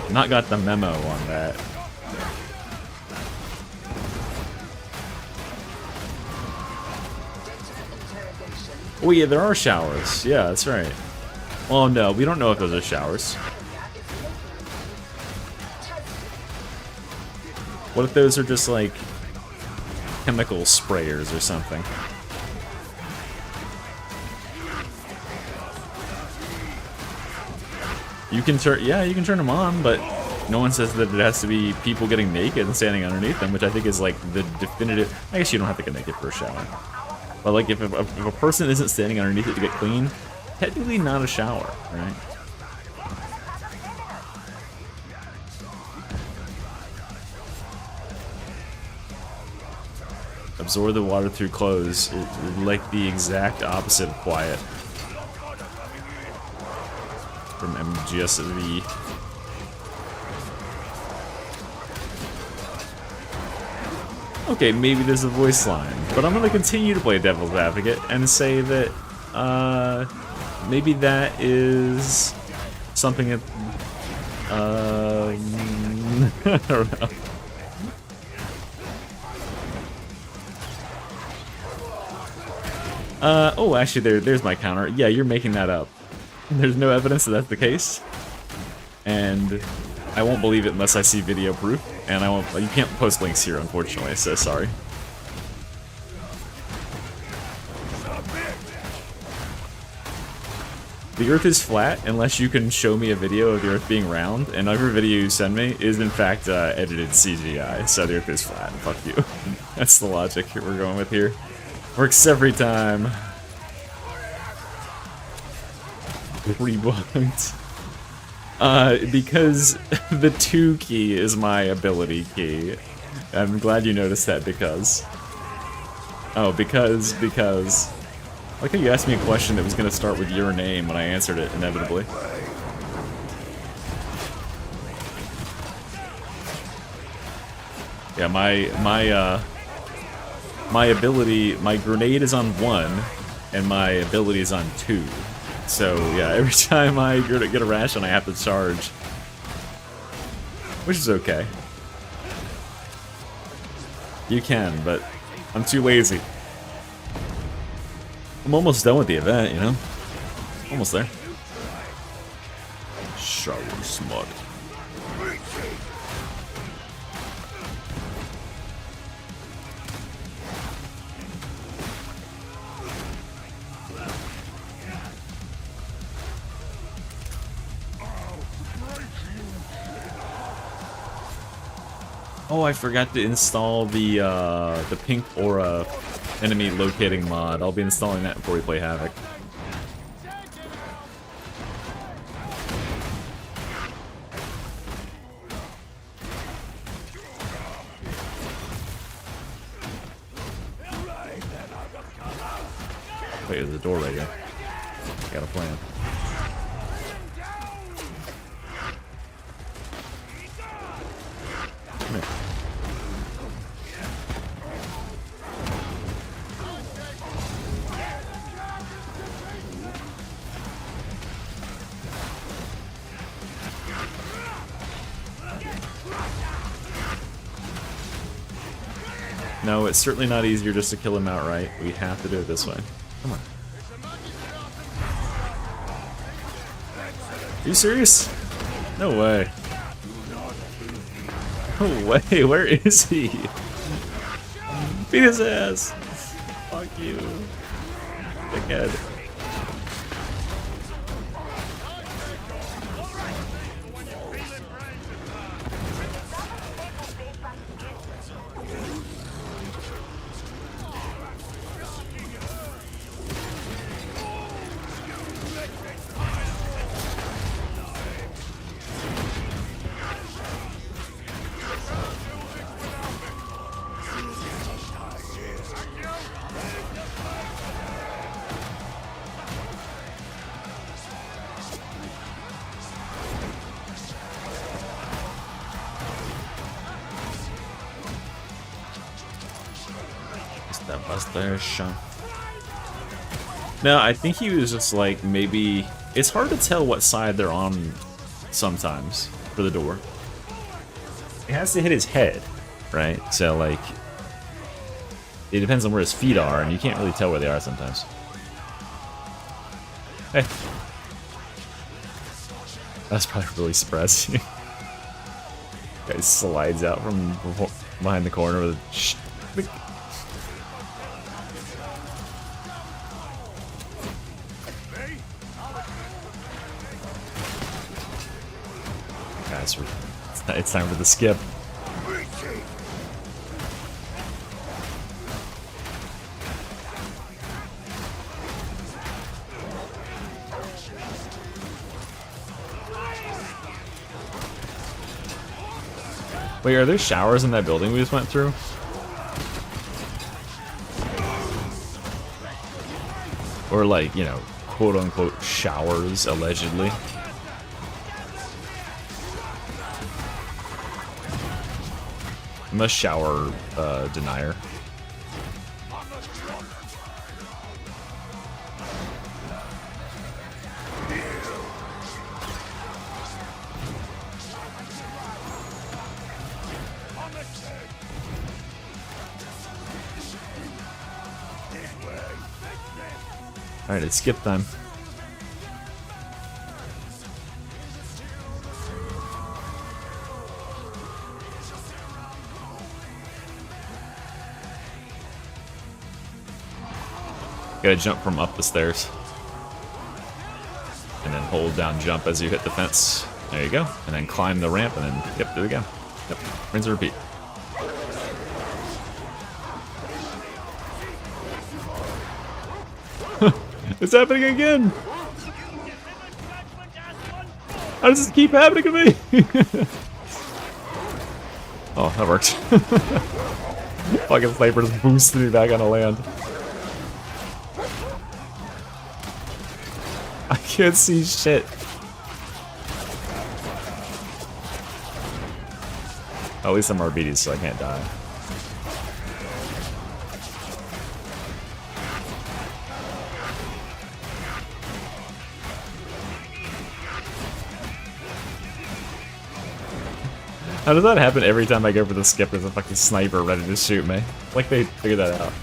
not got the memo on that. Oh yeah, there are showers. Yeah, that's right. Oh no, we don't know if those are showers. What if those are just like chemical sprayers or something? You can turn, yeah, you can turn them on, but no one says that it has to be people getting naked and standing underneath them, which I think is like the definitive. I guess you don't have to get naked for a shower, but like if a person isn't standing underneath it to get clean, technically not a shower, right? Absorb the water through clothes, like the exact opposite of quiet. From MGSV. Okay, maybe there's a voice line, but I'm gonna continue to play devil's advocate and say that maybe that is something that I don't know. Oh, actually, there's my counter. Yeah, you're making that up. There's no evidence that that's the case, and I won't believe it unless I see video proof. And I won't. You can't post links here, unfortunately. So sorry. The Earth is flat unless you can show me a video of the Earth being round, and every video you send me is in fact edited CGI. So the Earth is flat. Fuck you. That's the logic we're going with here. Works every time. Rebunked. Because the 2 key is my ability key. I'm glad you noticed that because. Oh, because. Like how you asked me a question that was going to start with your name when I answered it, inevitably. Yeah, my ability, my grenade is on 1, and my ability is on 2. So, yeah, every time I get a ration, I have to charge. Which is okay. You can, but I'm too lazy. I'm almost done with the event, you know? Almost there. Shower smut. Oh, I forgot to install the pink aura enemy locating mod. I'll be installing that before we play Havoc. Wait, there's a door right here. Got a plan. Come here. No, it's certainly not easier just to kill him outright. We have to do it this way. Come on. Are you serious? No way. No way, where is he? Beat his ass! Fuck you. Dickhead. That was there, Sean. No, I think he was just like, maybe... It's hard to tell what side they're on sometimes for the door. It has to hit his head, right? So, like... It depends on where his feet are, and you can't really tell where they are sometimes. Hey. That's probably really surprising. Guy slides out from behind the corner with a... guess it's time for the skip. Wait, are there showers in that building we just went through? Or like, you know, quote-unquote showers, allegedly. I'm a shower denier. Alright, it's skip time. Gotta jump from up the stairs. And then hold down jump as you hit the fence. There you go. And then climb the ramp and then, yep, do it again. Yep, rinse and repeat. It's happening again! How does this keep happening to me? Oh, that worked. Fucking sniper just boosted me back on the land. I can't see shit. At least I'm RBD, so I can't die. How does that happen every time I go for the skip? There's a fucking sniper ready to shoot me. Like they figured that out.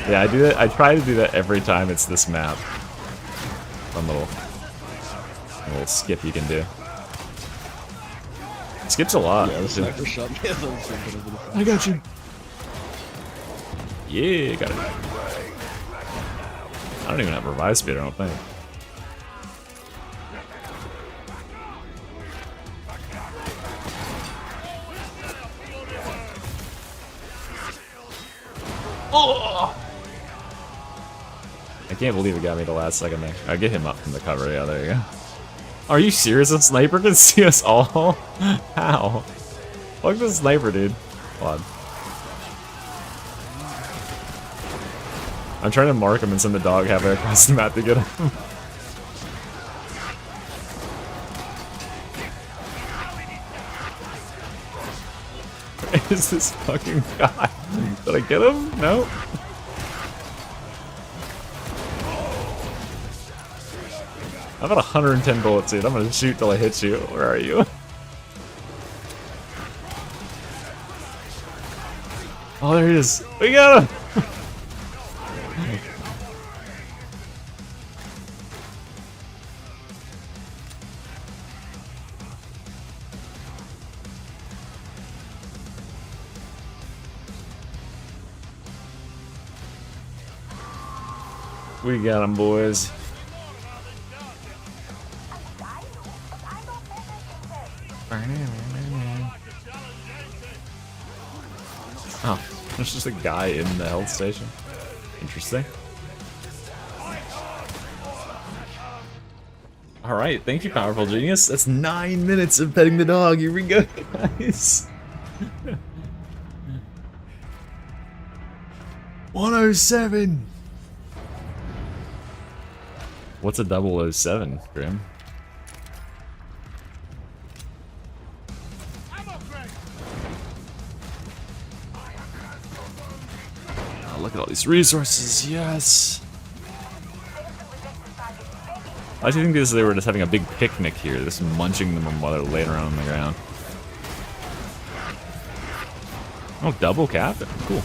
Yeah, I do that. I try to do that every time it's this map. One little skip you can do. Skips a lot. Yeah, the sniper shot me. I got you. Yeah, got it. I don't even have revive speed, I don't think. Oh! I can't believe it got me the last second there. I'll get him up from the cover. Yeah, there you go. Are you serious? A sniper can see us all? How? Fuck the sniper, dude. Hold on. I'm trying to mark him and send the dog halfway across the map to get him. Where is this fucking guy? Did I get him? No. I've got 110 bullets, dude. I'm gonna shoot till I hit you. Where are you? Oh, there he is. We got him! We got him, boys. Oh, there's just a guy in the health station. Interesting. Alright, thank you, Powerful Genius. That's 9 minutes of petting the dog. Here we go, guys. 107! What's a 007, Grim? Oh, look at all these resources, yes! I actually think they were just having a big picnic here, just munching them while they're laying around on the ground. Oh, double cap? Cool.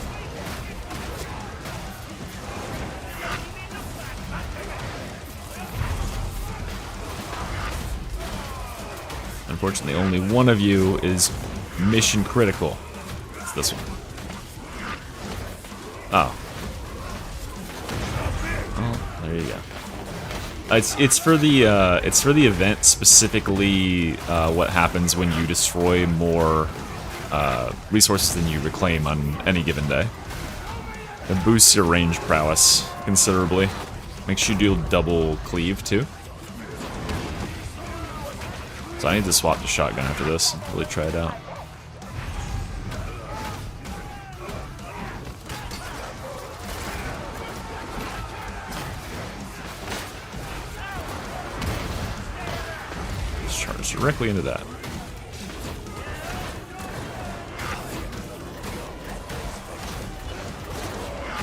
Unfortunately, only one of you is mission critical. It's this one. Oh. you go. It's for the event specifically. What happens when you destroy more resources than you reclaim on any given day? It boosts your range prowess considerably. Makes you do double cleave too. So I need to swap to shotgun after this and really try it out. Just charge directly into that.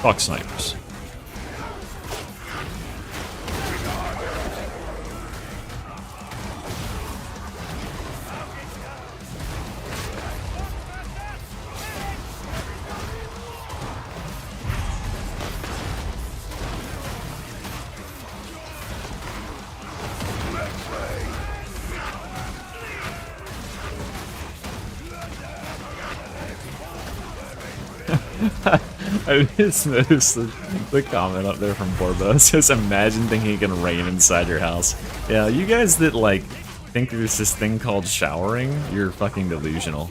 Fuck snipers. I just noticed the comment up there from Borbo. It says, imagine thinking you can rain inside your house. Yeah, you guys that, like, think there's this thing called showering, you're fucking delusional.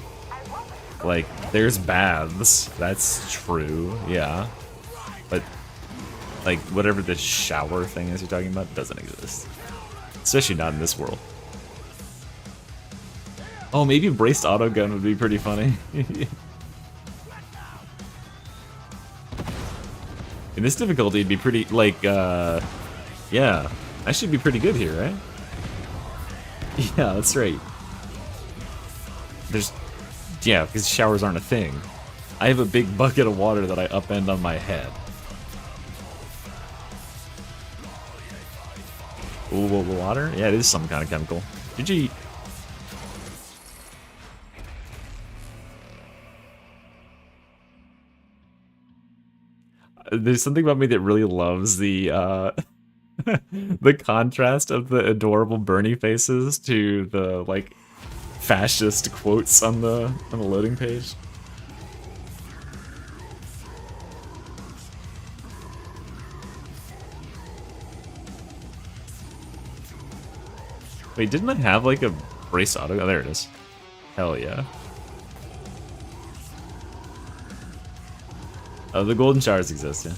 Like, there's baths. That's true, yeah. But, like, whatever this shower thing is you're talking about doesn't exist. Especially not in this world. Oh, maybe braced autogun would be pretty funny. In this difficulty, it'd be pretty, like, yeah. I should be pretty good here, right? Yeah, that's right. There's, yeah, because showers aren't a thing. I have a big bucket of water that I upend on my head. Ooh, water? Yeah, it is some kind of chemical. GG. There's something about me that really loves the the contrast of the adorable Bernie faces to the like fascist quotes on the loading page. Wait, didn't I have like a brace auto? Oh, there it is. Hell yeah. Oh, the golden showers exist, yeah.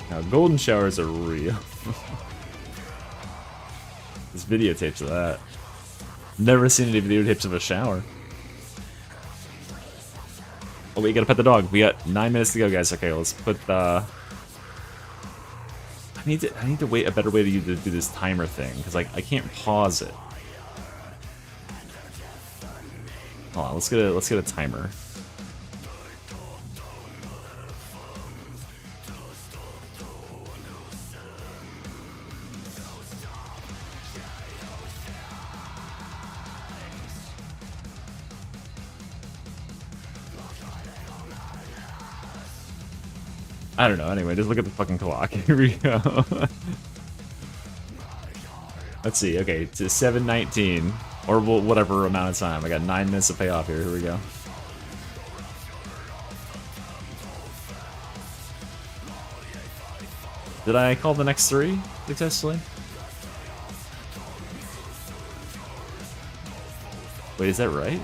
Now, golden showers are real. There's videotapes of that. Never seen any videotapes of a shower. Oh, wait, you gotta pet the dog. We got 9 minutes to go, guys. Okay, let's put I need to wait a better way to do this timer thing, because like I can't pause it. Hold on, let's get a timer. I don't know, anyway, just look at the fucking clock. Here we go. Let's see, okay, it's 7:19. Or whatever amount of time. I got 9 minutes to pay off here. Here we go. Did I call the next 3 successfully? Wait, is that right?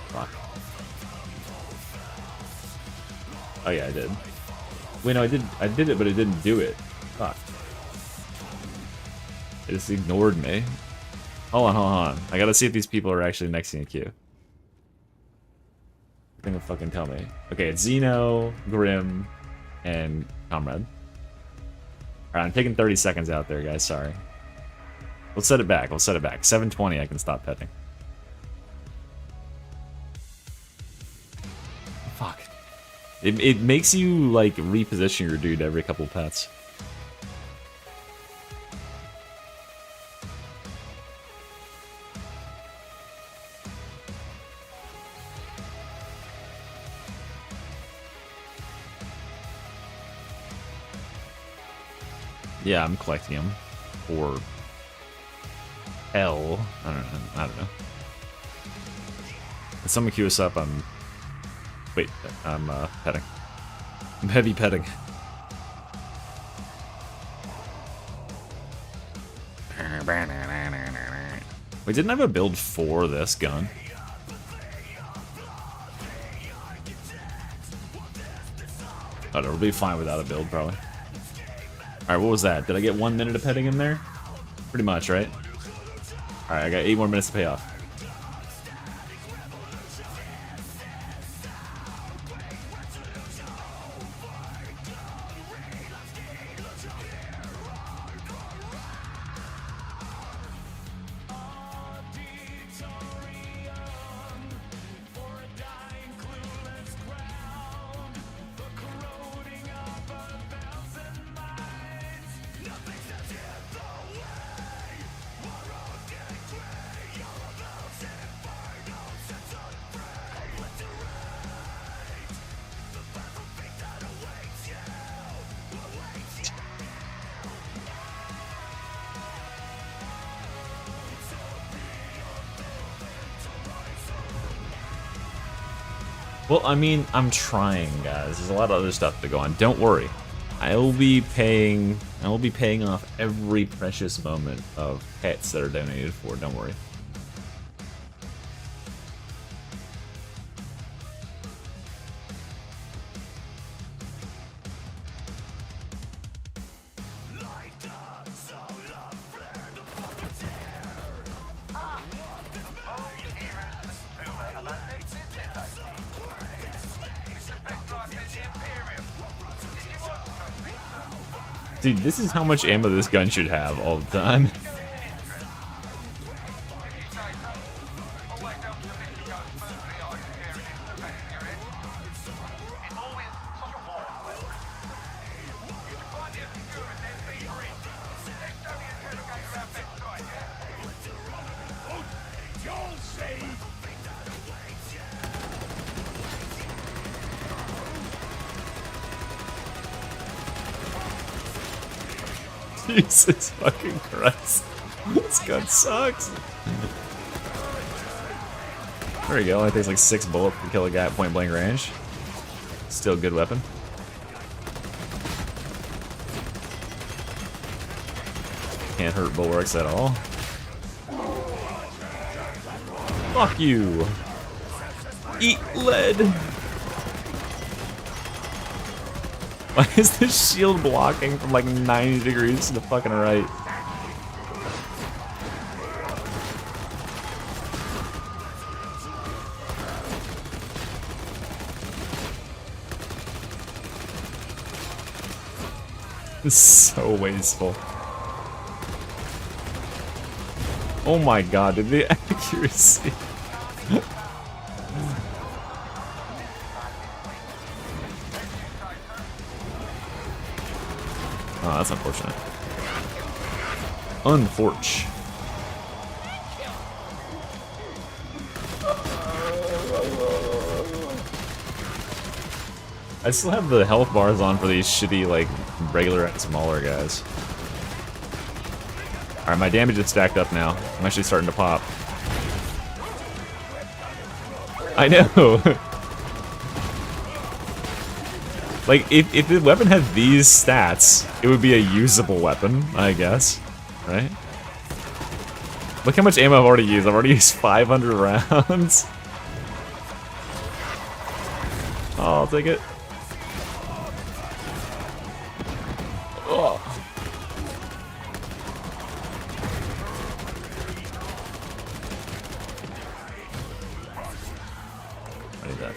Fuck. Oh yeah, I did. Wait, no, I did it, but it didn't do it. Fuck. It just ignored me. Hold on. I gotta see if these people are actually next in the queue. I think will fucking tell me. Okay, it's Zeno, Grim, and Comrade. Alright, I'm taking 30 seconds out there, guys. Sorry. We'll set it back. 7:20, I can stop petting. Fuck. It makes you, like, reposition your dude every couple pets. Yeah, I'm collecting them for hell. I don't know. If someone queue us up, I'm Wait, I'm petting. I'm heavy petting. Wait, didn't I have a build for this gun? Oh, it'll be fine without a build, probably. Alright, what was that? Did I get 1 minute of petting in there? Pretty much, right? Alright, I got 8 more minutes to pay off. Well, I mean, I'm trying, guys. There's a lot of other stuff to go on. Don't worry. I will be paying off every precious moment of pets that are donated for. Don't worry. Dude, this is how much ammo this gun should have all the time. Jesus fucking Christ. This gun sucks. There we go, only takes like 6 bullets to kill a guy at point blank range. Still a good weapon. Can't hurt bulwarks at all. Fuck you. Eat lead. Why is this shield blocking from like 90 degrees to the fucking right? This is so wasteful. Oh my god, did the accuracy. Oh, that's unfortunate. Unfortunate. I still have the health bars on for these shitty, like, regular and smaller guys. Alright, my damage is stacked up now. I'm actually starting to pop. I know! Like, if the weapon had these stats, it would be a usable weapon, I guess. Right? Look how much ammo I've already used. I've already used 500 rounds. Oh, I'll take it. Oh. I need that.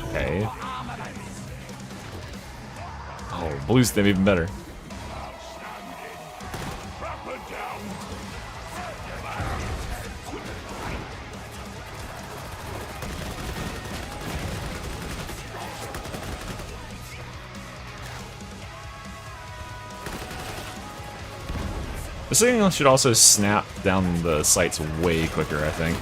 Okay. Oh, blue stem even better. This thing should also snap down the sights way quicker, I think.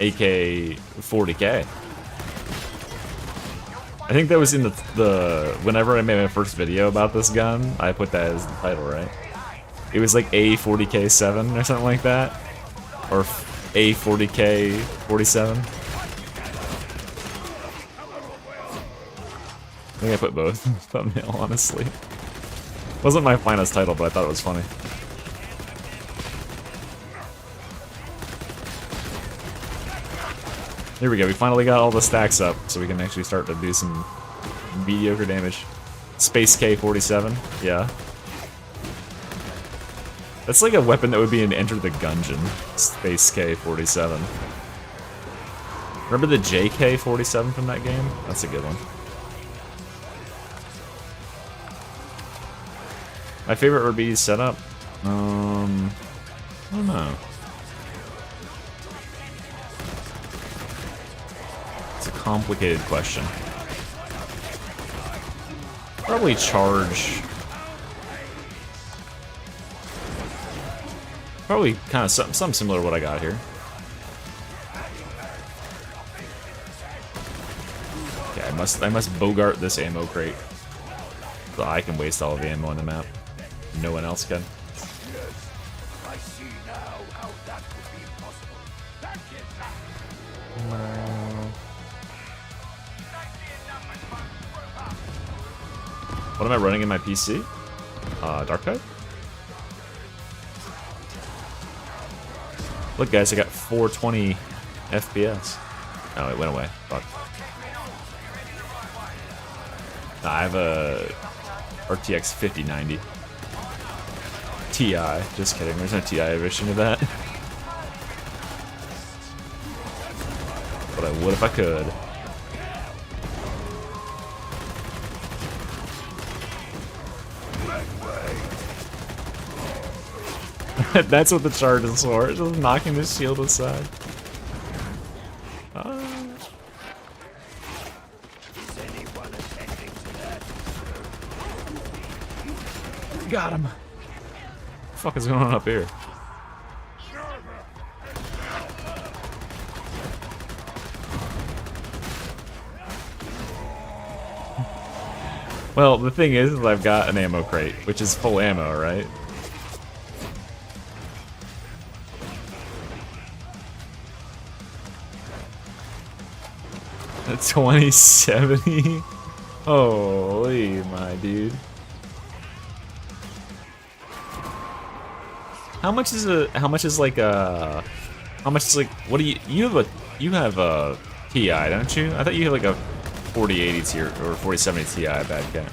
AK 40K. I think that was in the whenever I made my first video about this gun, I put that as the title, right? It was like A40K7 or something like that. Or A40K47. I think I put both thumbnail, honestly. Wasn't my finest title, but I thought it was funny. Here we go, we finally got all the stacks up, so we can actually start to do some mediocre damage. Space K47, yeah. That's like a weapon that would be in Enter the Gungeon. Space K47. Remember the JK47 from that game? That's a good one. My favorite RB setup? I don't know. It's a complicated question. Probably charge. Probably kind of something similar to what I got here. Okay, I must bogart this ammo crate, so I can waste all of the ammo on the map. No one else can. What am I running in my PC? Darktide? Look guys, I got 420 FPS. Oh, it went away. Fuck. Nah, I have a RTX 5090 Ti. Just kidding, there's no Ti version of that. But I would if I could. That's what the charge is for, it's just knocking the shield aside. Got him. What the fuck is going on up here? Well, the thing is I've got an ammo crate, which is full ammo, right? A 2070? Holy my dude. How much is like what do you have a TI, don't you? I thought you had like a 4080 Ti or 4070 Ti bad guy.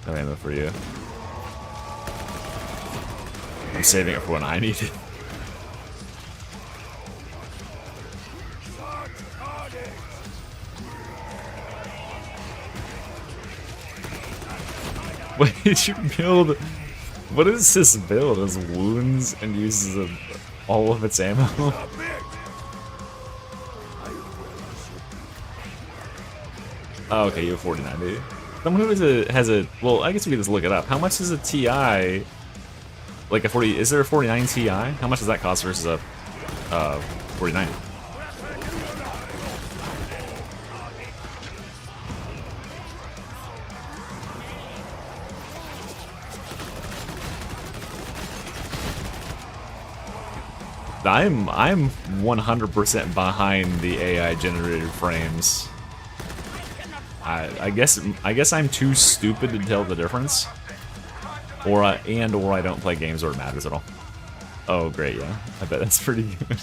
No ammo for you. I'm saving it for when I need it. Wait, you build... What is this build? It has wounds and uses all of its ammo? Oh, okay, you have 4090. Someone who has a... Well, I guess we could just look it up. How much is a TI... Like a 40... Is there a 49 Ti? How much does that cost versus a 4090? I'm 100% behind the AI generated frames. I guess I'm too stupid to tell the difference, or I don't play games where it matters at all. Oh great, yeah, I bet that's pretty good.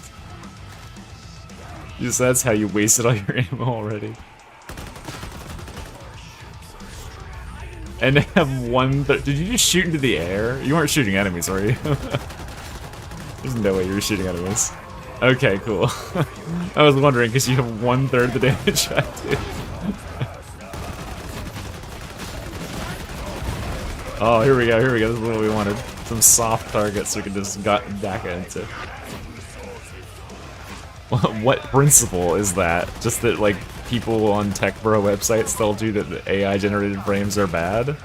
Just that's how you wasted all your ammo already. And have one. Did you just shoot into the air? You weren't shooting enemies, were you? There's no way you were shooting enemies. Okay, cool. I was wondering because you have 1/3 the damage I do. Oh, here we go, here we go. This is what we wanted. Some soft targets we can just back into. What principle is that? Just that, like, people on Tech Bro websites told you that the AI generated frames are bad?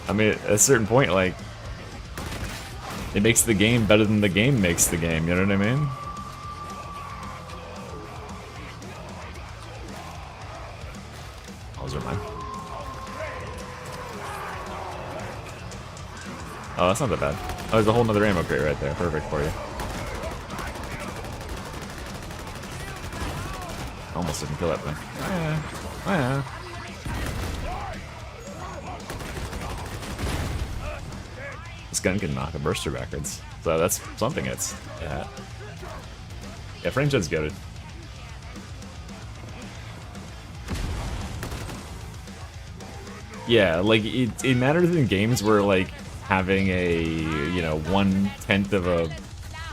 I mean, at a certain point, like, it makes the game better than the game makes the game, you know what I mean? Those are mine. Oh, that's not that bad. Oh, there's a whole nother ammo crate right there. Perfect for you. Almost didn't kill that thing. This gun can knock a burster backwards. So that's something it's at. Yeah, frame gen's goated. Yeah, like it matters in games where like having a, you know, 1/10 of a,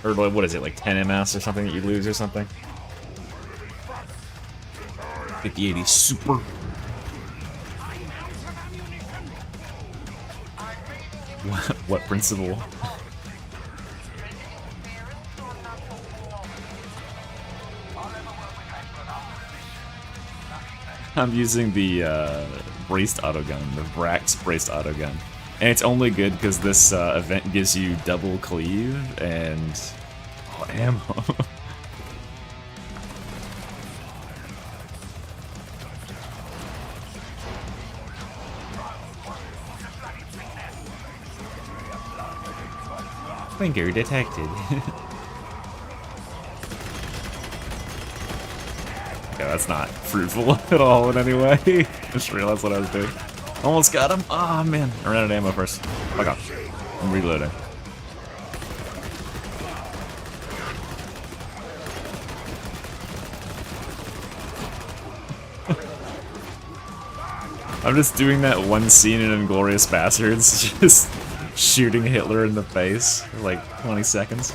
or what is it, like 10 MS or something that you lose or something. 5080 super. What principle? I'm using the braced autogun, the Brax braced autogun. And it's only good because this event gives you double cleave and ammo. Finger detected. Yeah, that's not fruitful at all in any way. Just realized what I was doing. Almost got him. Oh man, I ran out of ammo first. Fuck off. I'm reloading. I'm just doing that one scene in Inglourious Bastards, just shooting Hitler in the face for like 20 seconds.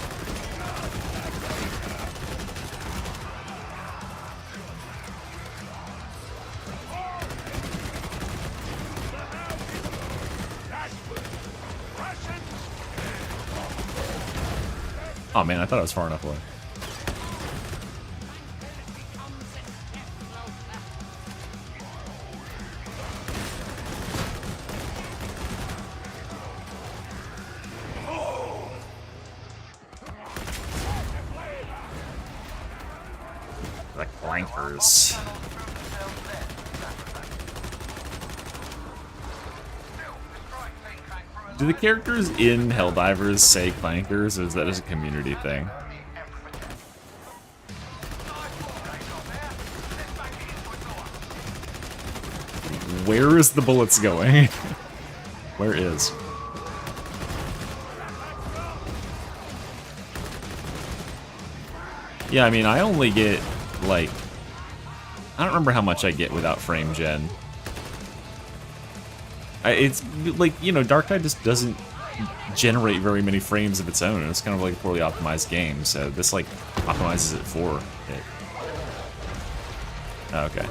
Oh man, I thought I was far enough away. The clankers. Do the characters in Helldivers say clankers, or is that just a community thing? Where is the bullets going? Where is? Yeah, I mean, I only get, like... I don't remember how much I get without frame gen. It's like, you know, Darktide just doesn't generate very many frames of its own, and it's kind of like a poorly optimized game, so this, like, optimizes it for it. Okay.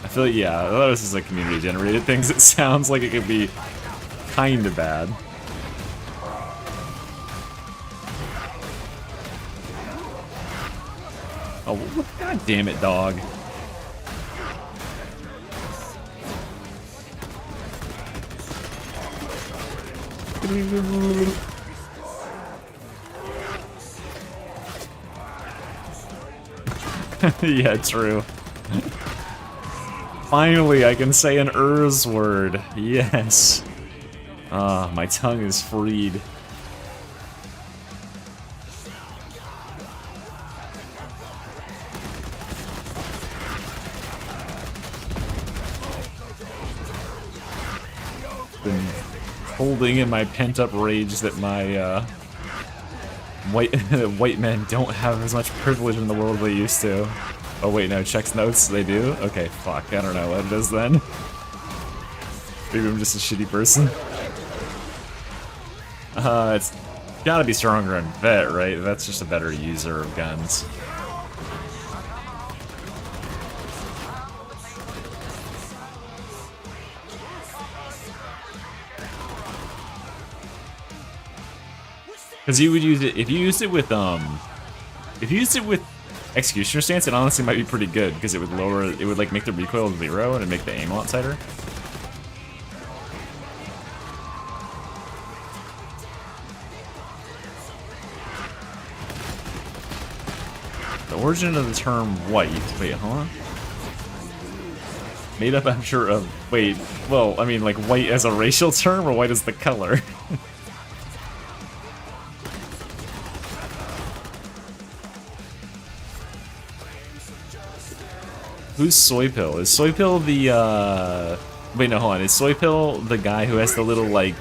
I feel like, yeah, a lot of this is like community-generated things. It sounds like it could be kind of bad. Oh, god damn it, dog. Yeah, true. Finally, I can say an Urs word. Yes. Ah, my tongue is freed. Been holding in my pent-up rage that my white men don't have as much privilege in the world as they used to. Oh wait, no, checks notes, they do? Okay, fuck, I don't know what it is then. Maybe I'm just a shitty person. It's gotta be stronger in vet, right? That's just a better user of guns. Because you would use it, if you used it with Executioner Stance, it honestly might be pretty good, because it would lower, it would like make the recoil 0 and it'd make the aim a lot tighter. The origin of the term white, wait, hold on. Made up after a... Wait, well, I mean, like, white as a racial term, or white as the color? Who's Soypill? Is Soypill the, Wait, no, hold on. Is Soypill the guy who has the little, like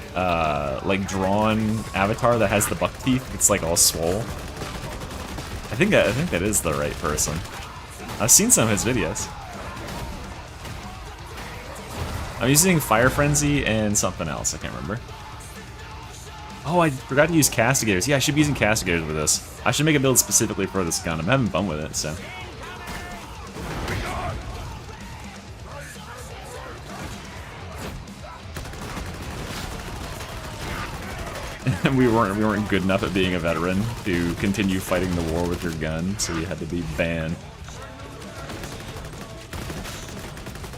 drawn avatar that has the buck teeth? It's, like, all swole? I think that is the right person. I've seen some of his videos. I'm using Fire Frenzy and something else. I can't remember. Oh, I forgot to use Castigators. Yeah, I should be using Castigators with this. I should make a build specifically for this gun. I'm having fun with it, so... we weren't good enough at being a veteran to continue fighting the war with your gun, so you had to be banned.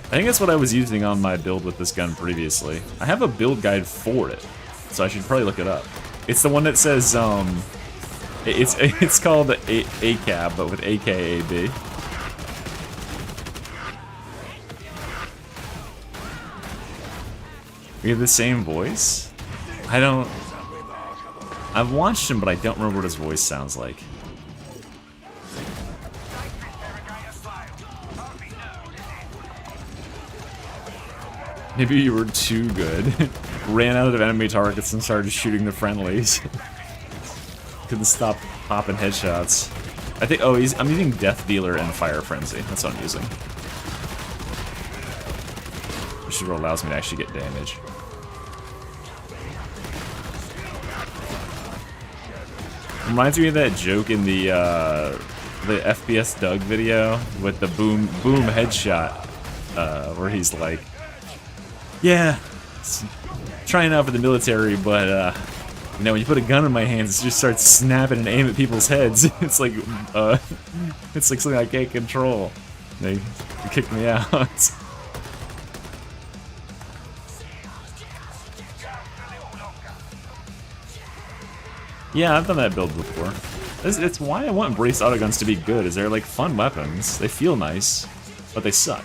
I think that's what I was using on my build with this gun previously. I have a build guide for it, so I should probably look it up. It's the one that says it's called ACAB, but with AKAB. We have the same voice? I've watched him, but I don't remember what his voice sounds like. Maybe you were too good. Ran out of enemy targets and started shooting the friendlies. Couldn't stop popping headshots. I think, oh, I'm using Death Dealer and Fire Frenzy. That's what I'm using. Which is what allows me to actually get damage. Reminds me of that joke in the FPS Doug video with the boom headshot, where he's like, yeah, trying out for the military, but you know, when you put a gun in my hands, it just starts snapping and aim at people's heads. It's like something I can't control. They kicked me out. Yeah, I've done that build before. It's why I want braced autoguns to be good, is they're like fun weapons. They feel nice, but they suck.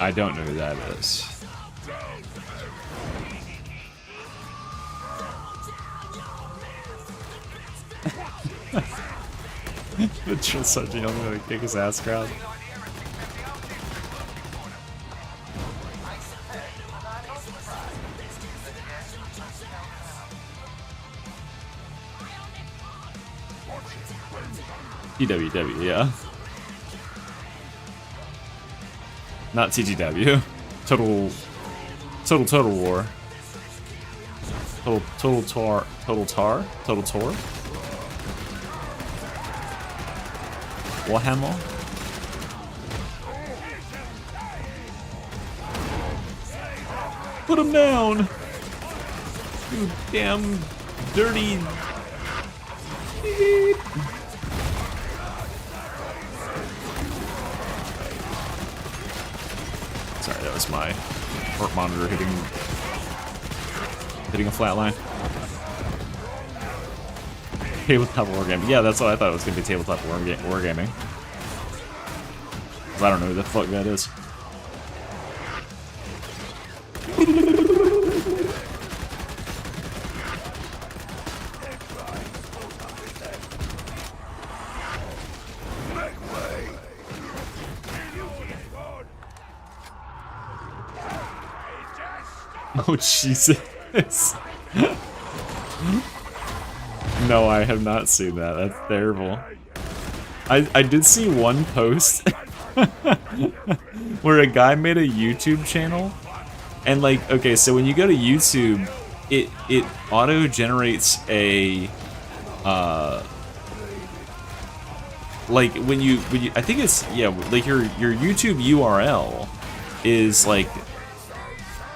I don't know who that is. The Trill Sergeant only gonna kick his ass crowd. TWW, yeah. Not TGW. Total War. Total Tor? Warhammer? Put him down! You damn dirty... Sorry, that was my heart monitor hitting a flat line. Tabletop wargaming. Yeah, that's what I thought it was going to be, tabletop wargaming. I don't know who the fuck that is. Oh, Jesus. No, I have not seen that. That's terrible. I did see one post where a guy made a YouTube channel, and like, okay, so when you go to YouTube, it auto generates a like when you I think it's, yeah, like your YouTube URL is like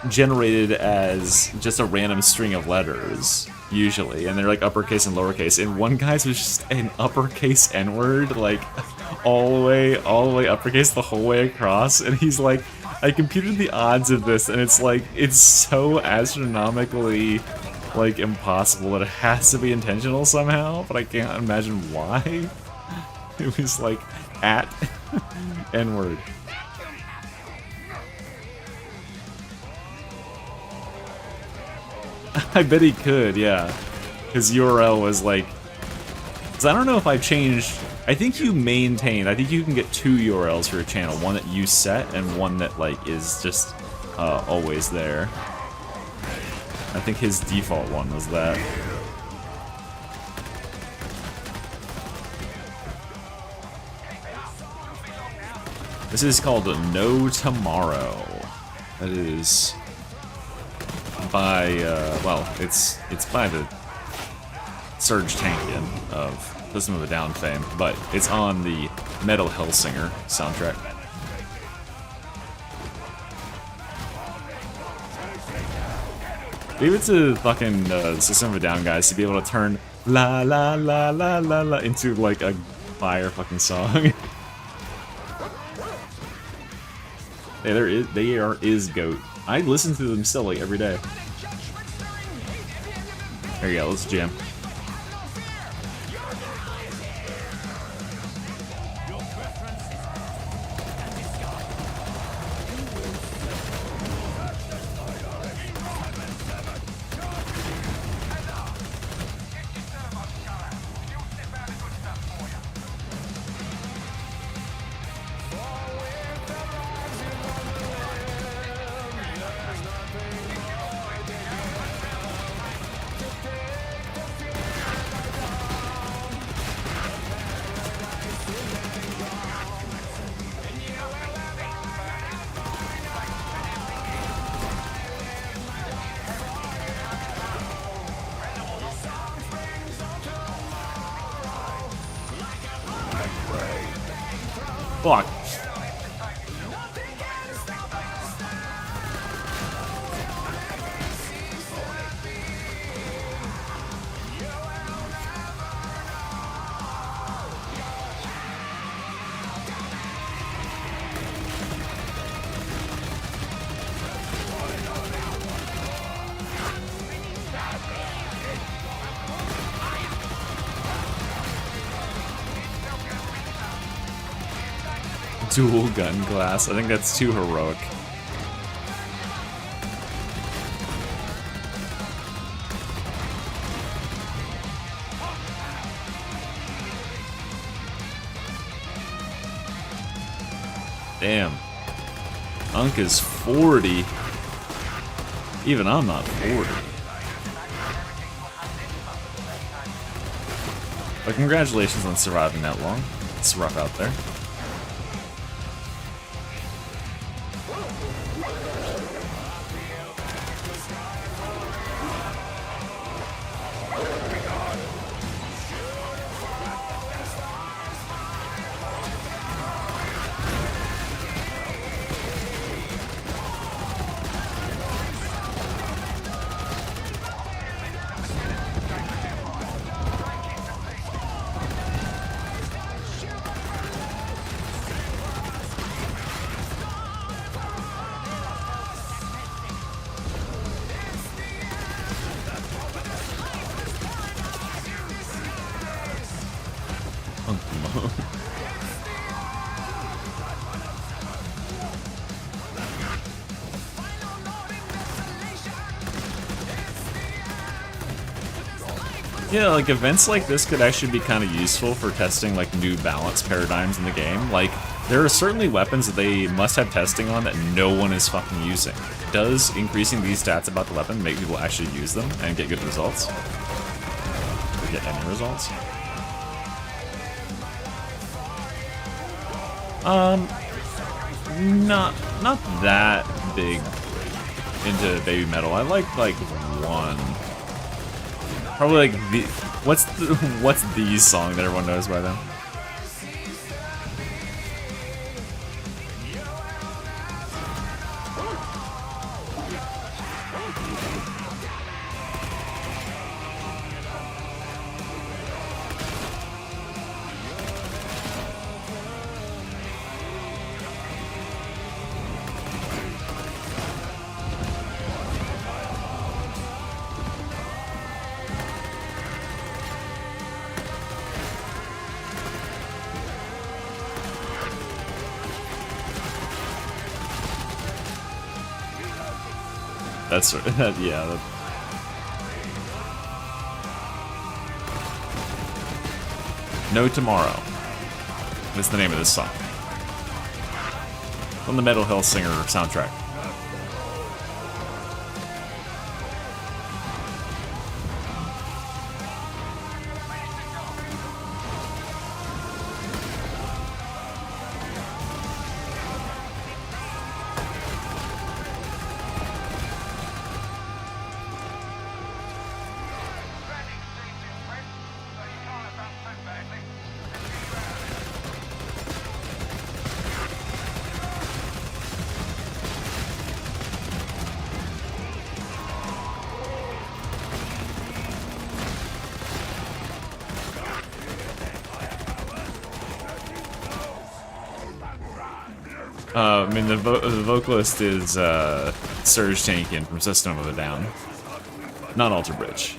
generated as just a random string of letters. usually, and they're like uppercase and lowercase, and one guy's was just an uppercase N-word, like all the way uppercase the whole way across, and he's like, I computed the odds of this, and it's like, it's so astronomically like impossible that it has to be intentional somehow, but I can't imagine why. It was like at N-word. I bet he could, yeah. His URL was like... Because I don't know if I changed... I think you maintain... I think you can get 2 URLs for your channel. One that you set, and one that, like, is just always there. I think his default one was that. This is called No Tomorrow. That is... by, well, it's by the Serge Tankian of System of a Down fame, but it's on the Metal Hellsinger soundtrack. Leave it to fucking System of a Down guys to be able to turn la la la la la la into like a fire fucking song. Hey, they is GOAT. I listen to them still like every day. There you go, let's jam. Fuck. Dual gun glass. I think that's too heroic. Damn. Unk is 40. Even I'm not 40. But congratulations on surviving that long. It's rough out there. Yeah, like events like this could actually be kind of useful for testing like new balance paradigms in the game. Like, there are certainly weapons that they must have testing on that no one is fucking using. Does increasing these stats about the weapon make people actually use them and get good results? Or get any results? Not that big into baby metal. I like one. Probably like the what's the song that everyone knows by them? That's yeah. No Tomorrow. That's the name of this song. From the Metal Hellsinger soundtrack. I mean, the vocalist is Serge Tankian from System of a Down, not Alter Bridge.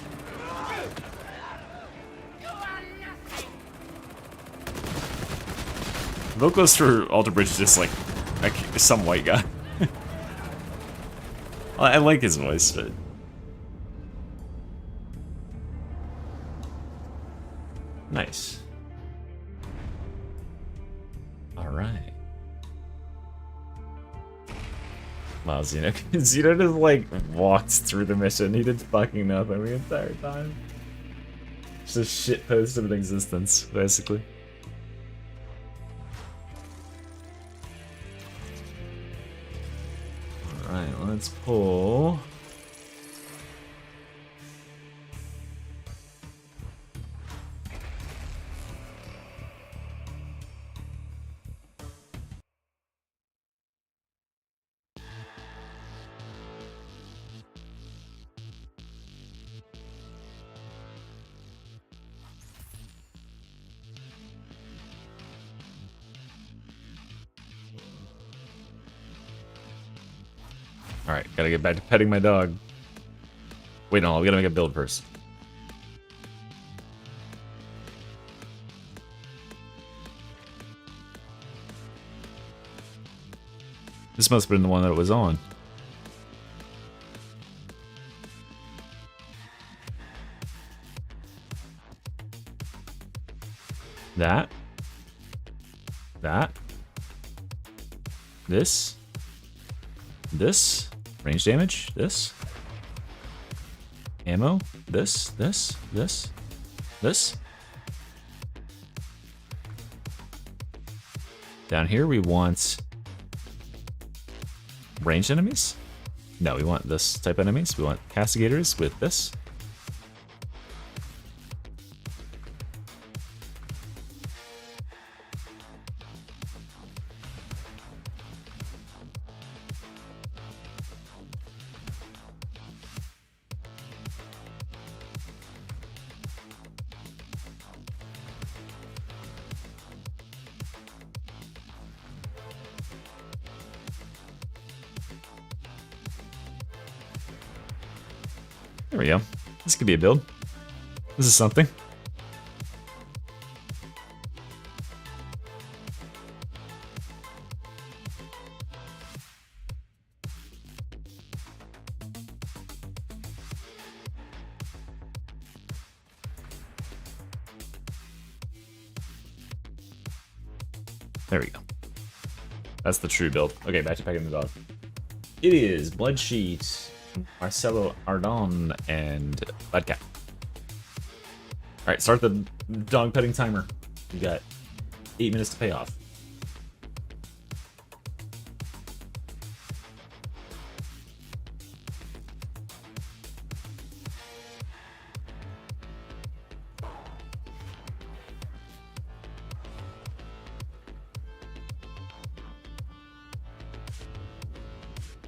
Vocalist for Alter Bridge is just like some white guy. I like his voice, but nice. All right. Wow, Xeno. Xeno just like walked through the mission. He did fucking nothing the entire time. Just a shit post of an existence, basically. Alright, let's pull. Alright, gotta get back to petting my dog. Wait, no, we gotta make a build first. This must have been the one that it was on. That. This. Range damage. This. Ammo. This. Down here we want ranged enemies? No, we want this type of enemies. We want castigators with this. There we go. This could be a build. This is something. There we go. That's the true build. Okay, back to pecking the dog. It is Bloodsheet, Marcelo Ardon, and Badcat. Alright, start the dog petting timer. You got 8 minutes to pay off.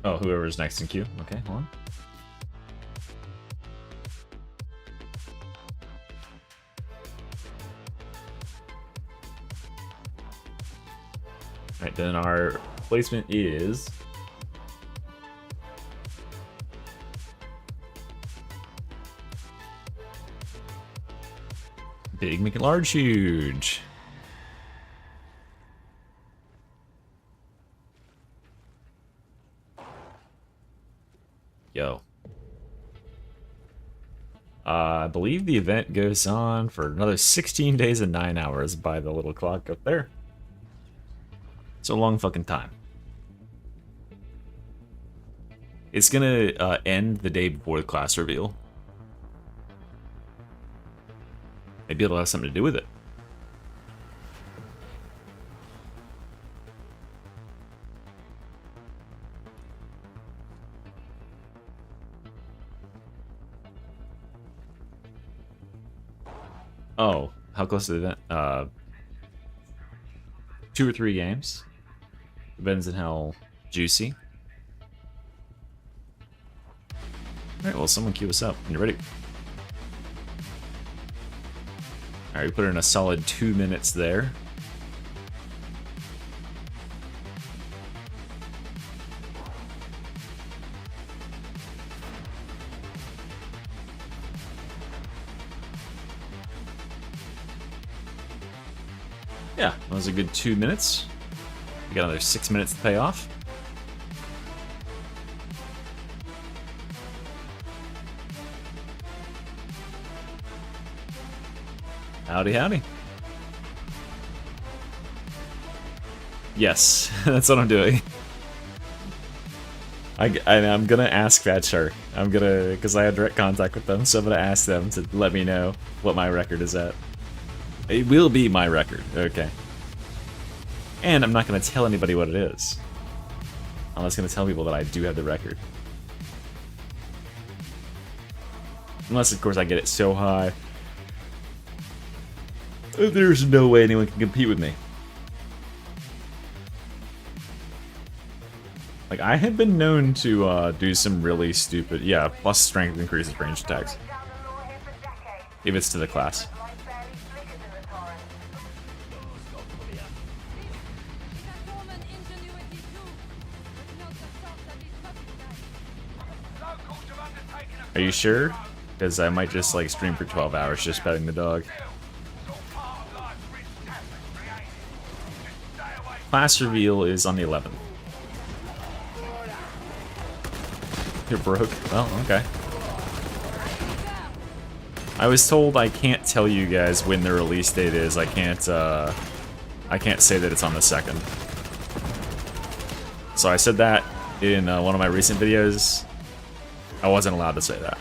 Oh, whoever's next in queue. Okay, hold on. Alright, then our placement is... big, make it large, huge. Yo. I believe the event goes on for another 16 days and 9 hours by the little clock up there. It's a long fucking time. It's gonna end the day before the class reveal. Maybe it'll have something to do with it. Oh, how close to the event? 2 or 3 games. Depends on how juicy. Alright, well, someone queue us up when you're ready. Alright, we put in a solid 2 minutes there. Yeah, that was a good 2 minutes. We got another 6 minutes to pay off. Howdy, howdy. Yes, that's what I'm doing. I'm gonna ask Fat Shark. Because I had direct contact with them, so I'm gonna ask them to let me know what my record is at. It will be my record, okay. And I'm not gonna tell anybody what it is. I'm just gonna tell people that I do have the record. Unless, of course, I get it so high, there's no way anyone can compete with me. Like, I have been known to do some really stupid... Yeah, plus strength increases range attacks. If it's to the class. Are you sure? Because I might just, like, stream for 12 hours just petting the dog. Class reveal is on the 11th. You're broke? Well, okay. I was told I can't tell you guys when the release date is. I can't say that it's on the 2nd. So I said that in one of my recent videos. I wasn't allowed to say that.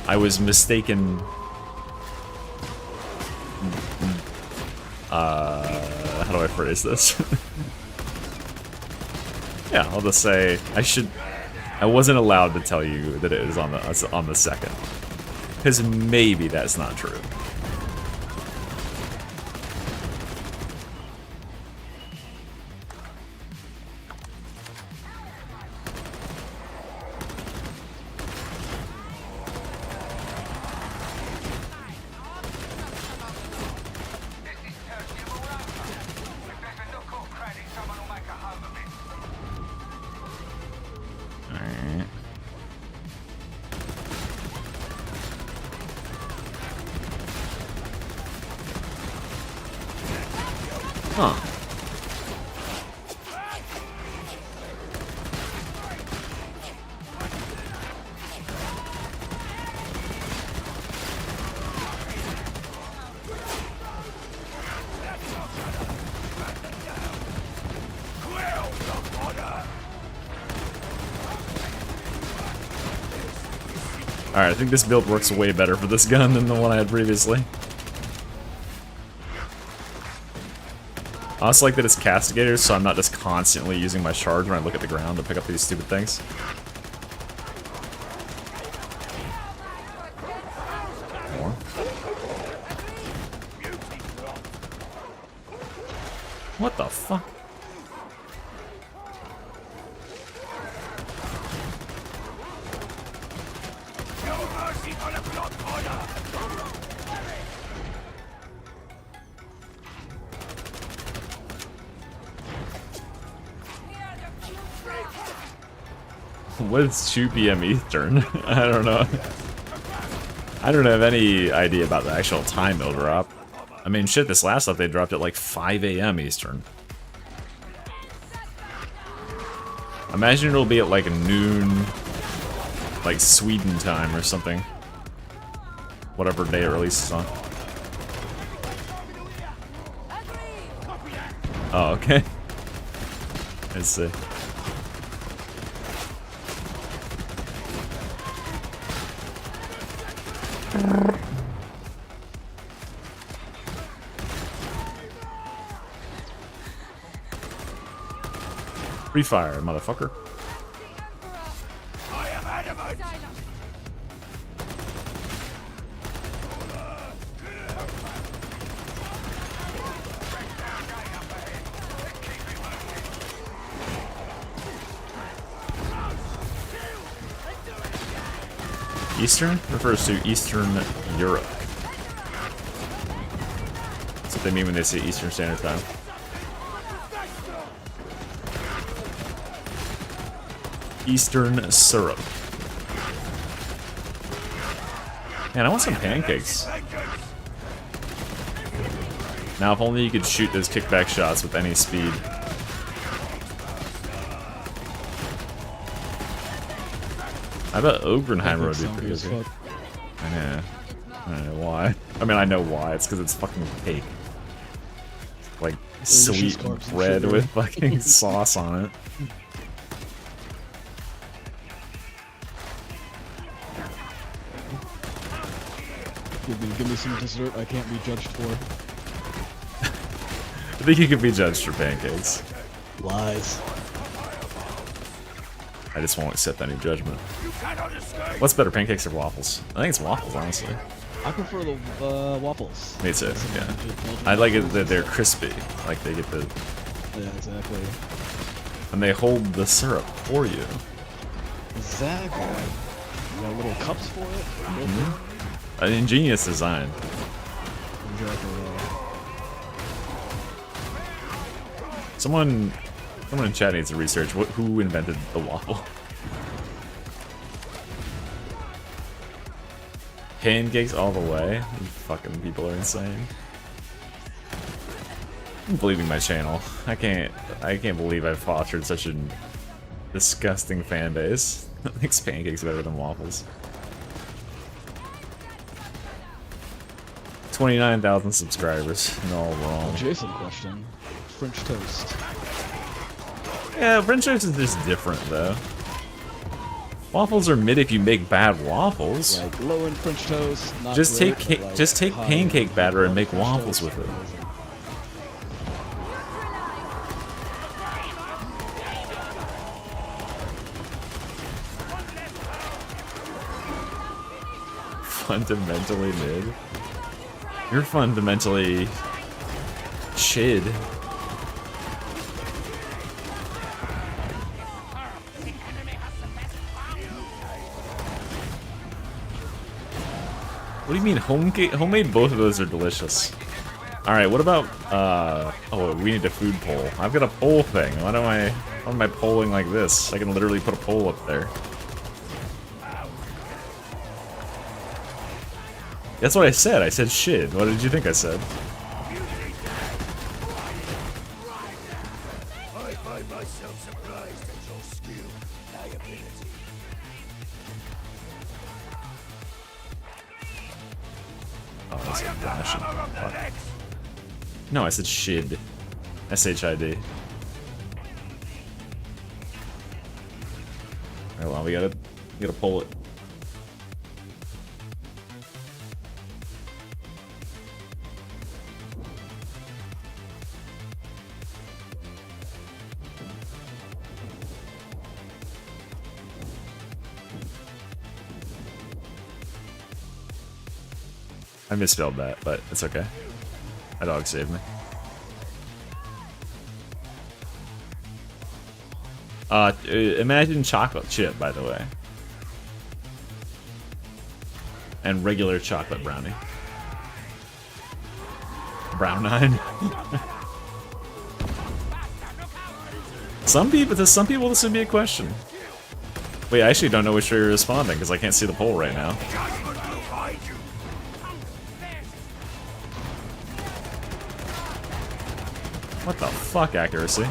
I was mistaken. How do I phrase this? Yeah, I'll just say I wasn't allowed to tell you that it was on the 2nd, because maybe that's not true. Huh. Alright, I think this build works way better for this gun than the one I had previously. I also like that it's castigators, so I'm not just constantly using my charge when I look at the ground to pick up these stupid things. More. What the fuck? What is 2 p.m. Eastern? I don't know. I don't have any idea about the actual time they'll drop. I mean, shit, this last stuff they dropped at like 5 a.m. Eastern. Imagine it'll be at like noon, like Sweden time or something. Whatever day it releases on. Oh, okay. I see. Free fire, motherfucker. Eastern refers to Eastern Europe. That's what they mean when they say Eastern Standard Time. Eastern syrup. Man, I want some pancakes. Now, if only you could shoot those kickback shots with any speed. I bet Ogrenheimer would be pretty good. Yeah. I don't know why. I mean, I know why. It's because it's fucking cake. Like, sweet bread with fucking sauce on it. Give me some dessert I can't be judged for. I think you could be judged for pancakes. Lies. I just won't accept any judgment. What's better, pancakes or waffles? I think it's waffles, honestly. I prefer the waffles. Me too, yeah. I like it that they're crispy. Like they get the... Yeah, exactly. And they hold the syrup for you. Exactly. You got little cups for it. Mm-hmm. An ingenious design. Exactly. Someone in chat needs to research who invented the waffle. Pancakes all the way? You fucking people are insane. I'm believing my channel. I can't believe I've fostered such a disgusting fan base that thinks pancakes better than waffles. 29,000 subscribers, and all wrong. Jason question. French toast. Yeah, French toast is just different though. Waffles are mid if you make bad waffles. Like low end French toast. Not Just great, take but, like, just take high pancake end batter and make French waffles toast. with it. Fundamentally mid. You're fundamentally chid. What do you mean homemade? Both of those are delicious. All right, what about oh, we need a food poll. I've got a poll thing. Why am I polling like this? I can literally put a poll up there. That's what I said. I said shit. What did you think I said? I find myself surprised at your skill, liability. Oh, that's a dashing. Fuck. No, I said shid. S-H-I-D. Alright, well, we gotta pull it. I misspelled that, but it's okay. My dog saved me. Imagine chocolate chip, by the way. And regular chocolate brownie. Brown 9. To some people this would be a question. Wait, I actually don't know which way you're responding, because I can't see the poll right now. What the fuck, accuracy?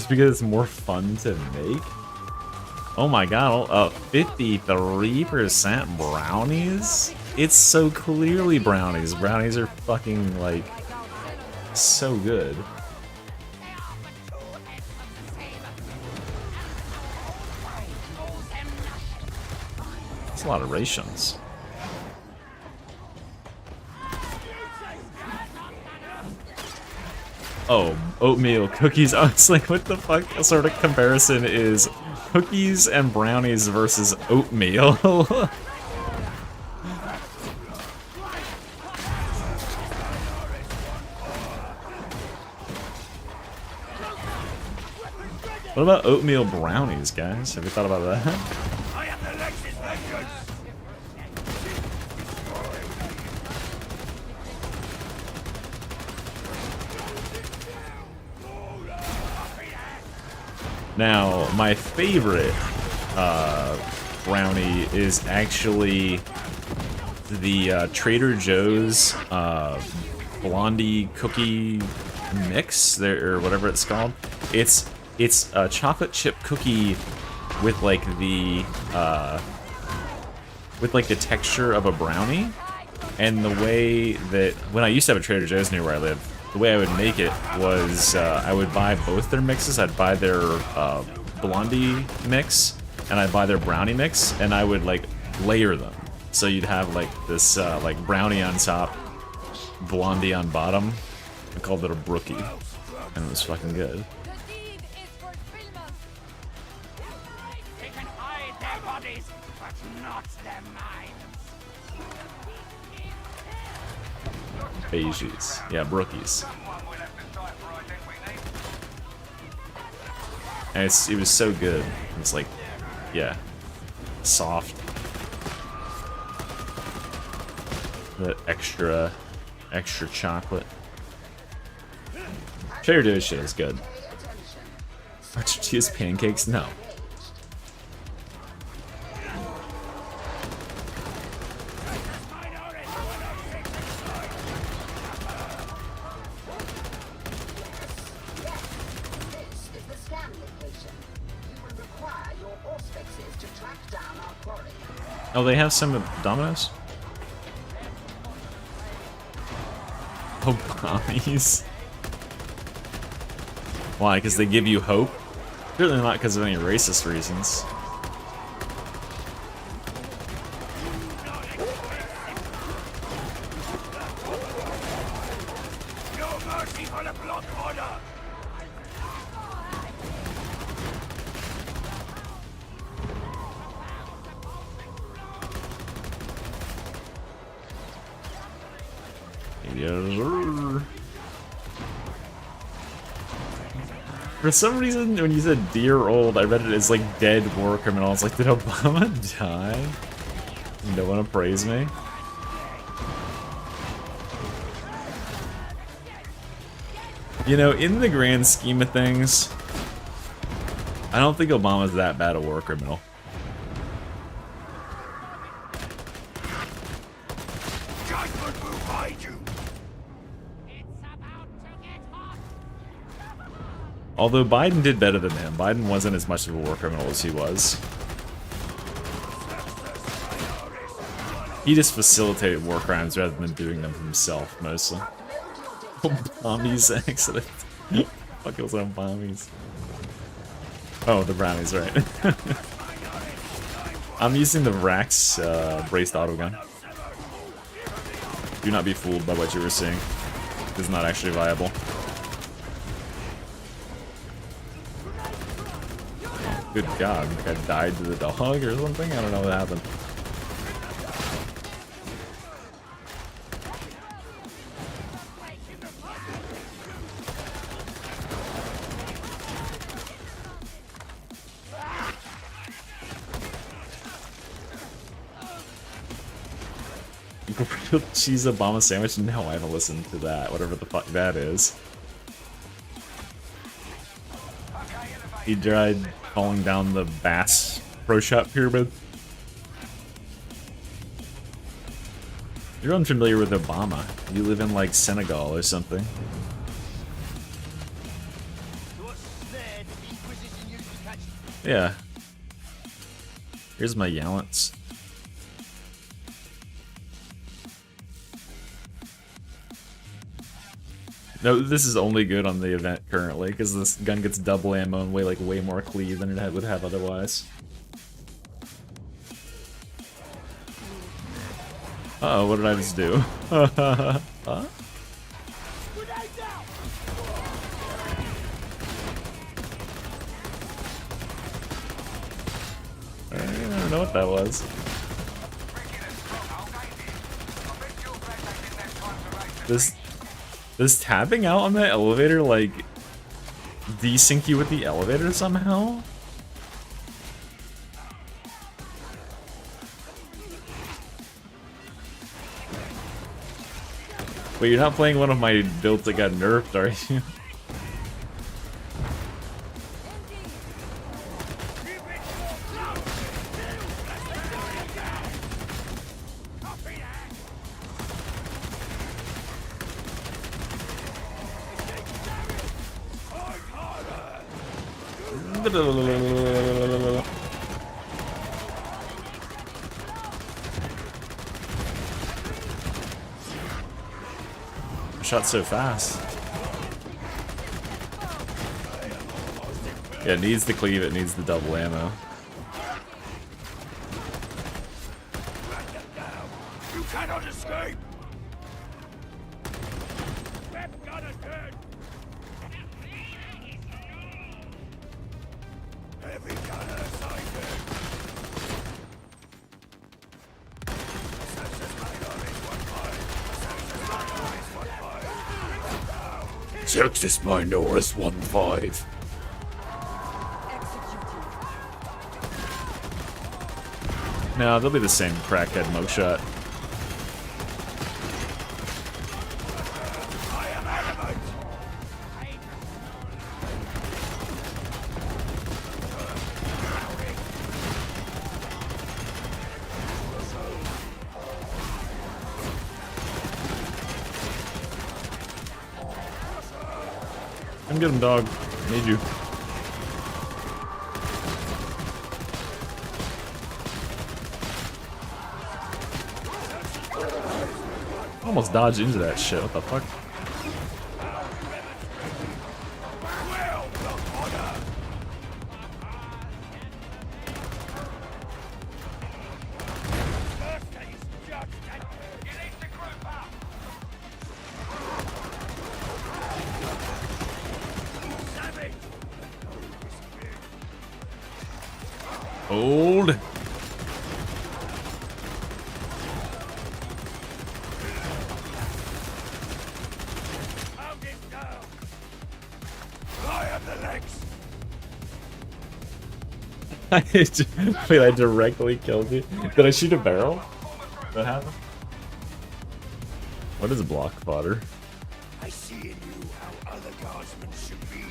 Just because it's more fun to make? Oh my god, 53% brownies? It's so clearly brownies. Brownies are fucking, like, so good. That's a lot of rations. Oh, oatmeal cookies. I was like, what the fuck sort of comparison is cookies and brownies versus oatmeal? What about oatmeal brownies, guys? Have you thought about that? I am the Lex's vengeance! Now, my favorite brownie is actually the Trader Joe's Blondie cookie mix, there or whatever it's called. It's a chocolate chip cookie with like the texture of a brownie, and the way that when I used to have a Trader Joe's near where I live, the way I would make it was I would buy both their mixes. I'd buy their Blondie mix and I'd buy their brownie mix, and I would like layer them. So you'd have like this like brownie on top, Blondie on bottom. I called it a brookie, and it was fucking good. The deed is fulfillment. They can hide their bodies, but not their minds. Beiges. Yeah, brookies. And it was so good. It's like, yeah, soft. The extra chocolate. Trader Joe's shit is good. Are tortillas pancakes? No. Oh, they have some at Domino's? Oh, bombies. Why? Because they give you hope? Certainly not because of any racist reasons. No mercy for the blood order! Yes, sir. For some reason, when you said dear old, I read it as like dead war criminals. Like, did Obama die? You don't want to praise me? You know, in the grand scheme of things, I don't think Obama's that bad a war criminal. Judgment will find you! Although Biden did better than him. Biden wasn't as much of a war criminal as he was. He just facilitated war crimes rather than doing them himself, mostly. Bombies accident. Fuck was on bombies. Oh, the brownies, right. I'm using the Rax braced autogun. Do not be fooled by what you were seeing. It is not actually viable. Oh, good god, like I died to the dog or something? I don't know what happened. Grilled cheese Obama sandwich? No, I haven't listened to that. Whatever the fuck that is. He tried falling down the Bass Pro Shop pyramid. You're unfamiliar with Obama. You live in like Senegal or something. What's said Yeah. Here's my Yallants. No, this is only good on the event currently, because this gun gets double ammo and way more cleave than it would have otherwise. Uh oh, what did I just do? Huh? I don't know what that was. Does tapping out on that elevator, like, desync you with the elevator somehow? Wait, you're not playing one of my builds that got nerfed, are you? Shot so fast. Yeah, it needs the cleave, it needs the double ammo. You cannot escape. That gun is dead. Heavy gunner sighted. Texas Minoris 1-5. No, they'll be the same crackhead mugshot. I am adamant. Come get him, dog. Need you. Almost dodged into that shit. What the fuck? Hold. Wait, I directly killed you? Did I shoot a barrel? What happened? What is block fodder? I see in you how other guardsmen should be.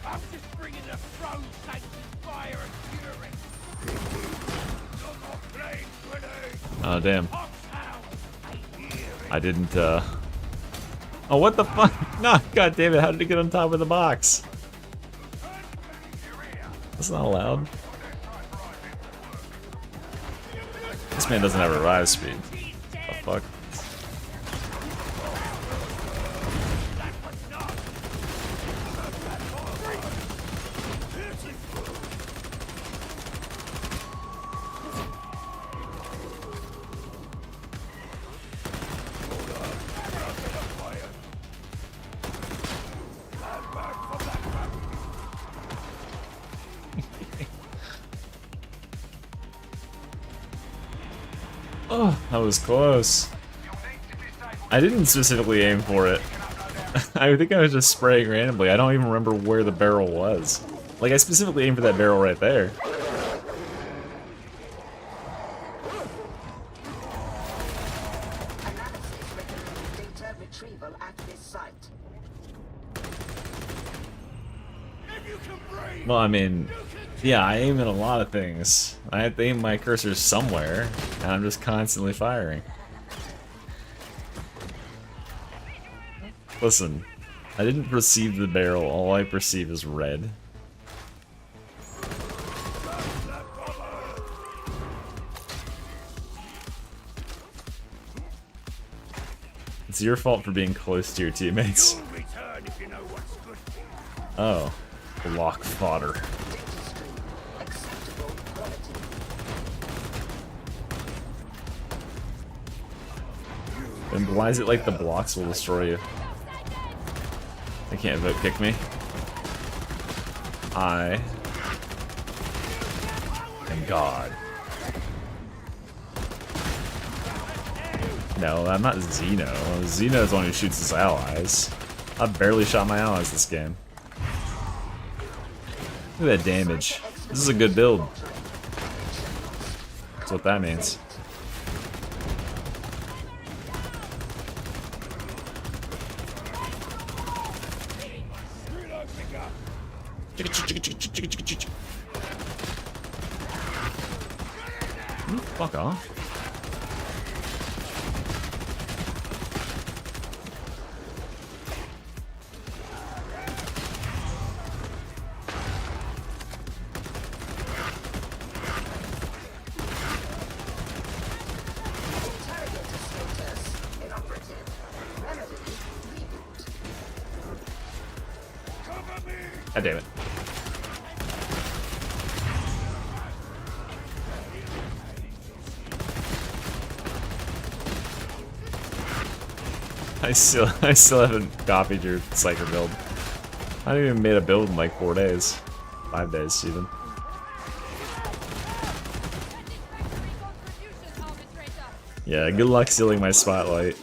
After bringing the throne sanctioned fire and fury. No more flame grenades. Oh, damn. Foxhound. I hear it. I didn't, Oh, what the fuck? No, god damn it, how did it get on top of the box? That's not allowed. This man doesn't have a rise speed. The fuck? Oh, that was close. I didn't specifically aim for it. I think I was just spraying randomly. I don't even remember where the barrel was. Like, I specifically aimed for that barrel right there. Data retrieval at this site. Well, I mean, yeah, I aim at a lot of things. I have to aim my cursor somewhere, and I'm just constantly firing. Listen, I didn't perceive the barrel, all I perceive is red. It's your fault for being close to your teammates. You'll return if you know what's good for you. Oh. Block fodder. Data stream. Acceptable quality. Then why is it like the blocks will destroy you? They can't vote kick me. I am God. No, I'm not Xeno. Xeno's the one who shoots his allies. I barely shot my allies this game. Look at that damage. This is a good build. That's what that means. Fuck off. Interrogator status. Inoperative. Remedy. Reboot. Cover me! God damn it. I still haven't copied your Psyker build. I haven't even made a build in like 4 days. 5 days even. Yeah, good luck stealing my spotlight.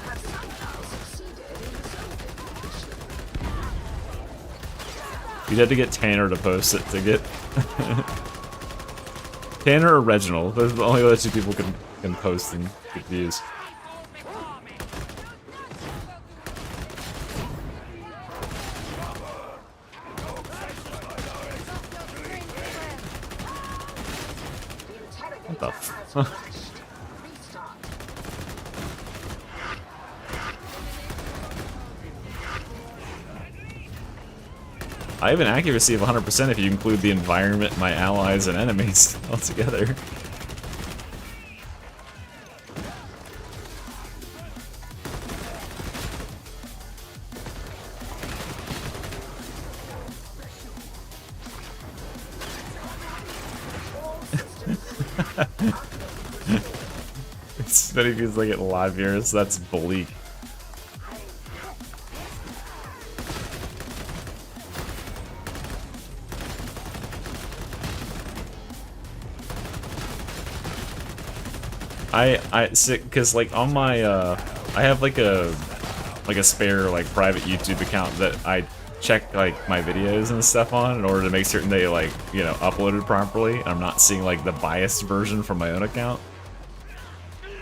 Has somehow succeeded in resolving the issue. You'd have to get Tanner to post it to get Tanner or Reginald. Those are the only other two people can post and get views. The the interrogator f- has crashed. Restart. I have an accuracy of 100% if you include the environment, my allies, and enemies all together. It's funny because I get live viewers, that's bleak. Cause like on my I have like a spare like private YouTube account that I check like my videos and stuff on in order to make certain they like, you know, uploaded properly. I'm not seeing like the biased version from my own account.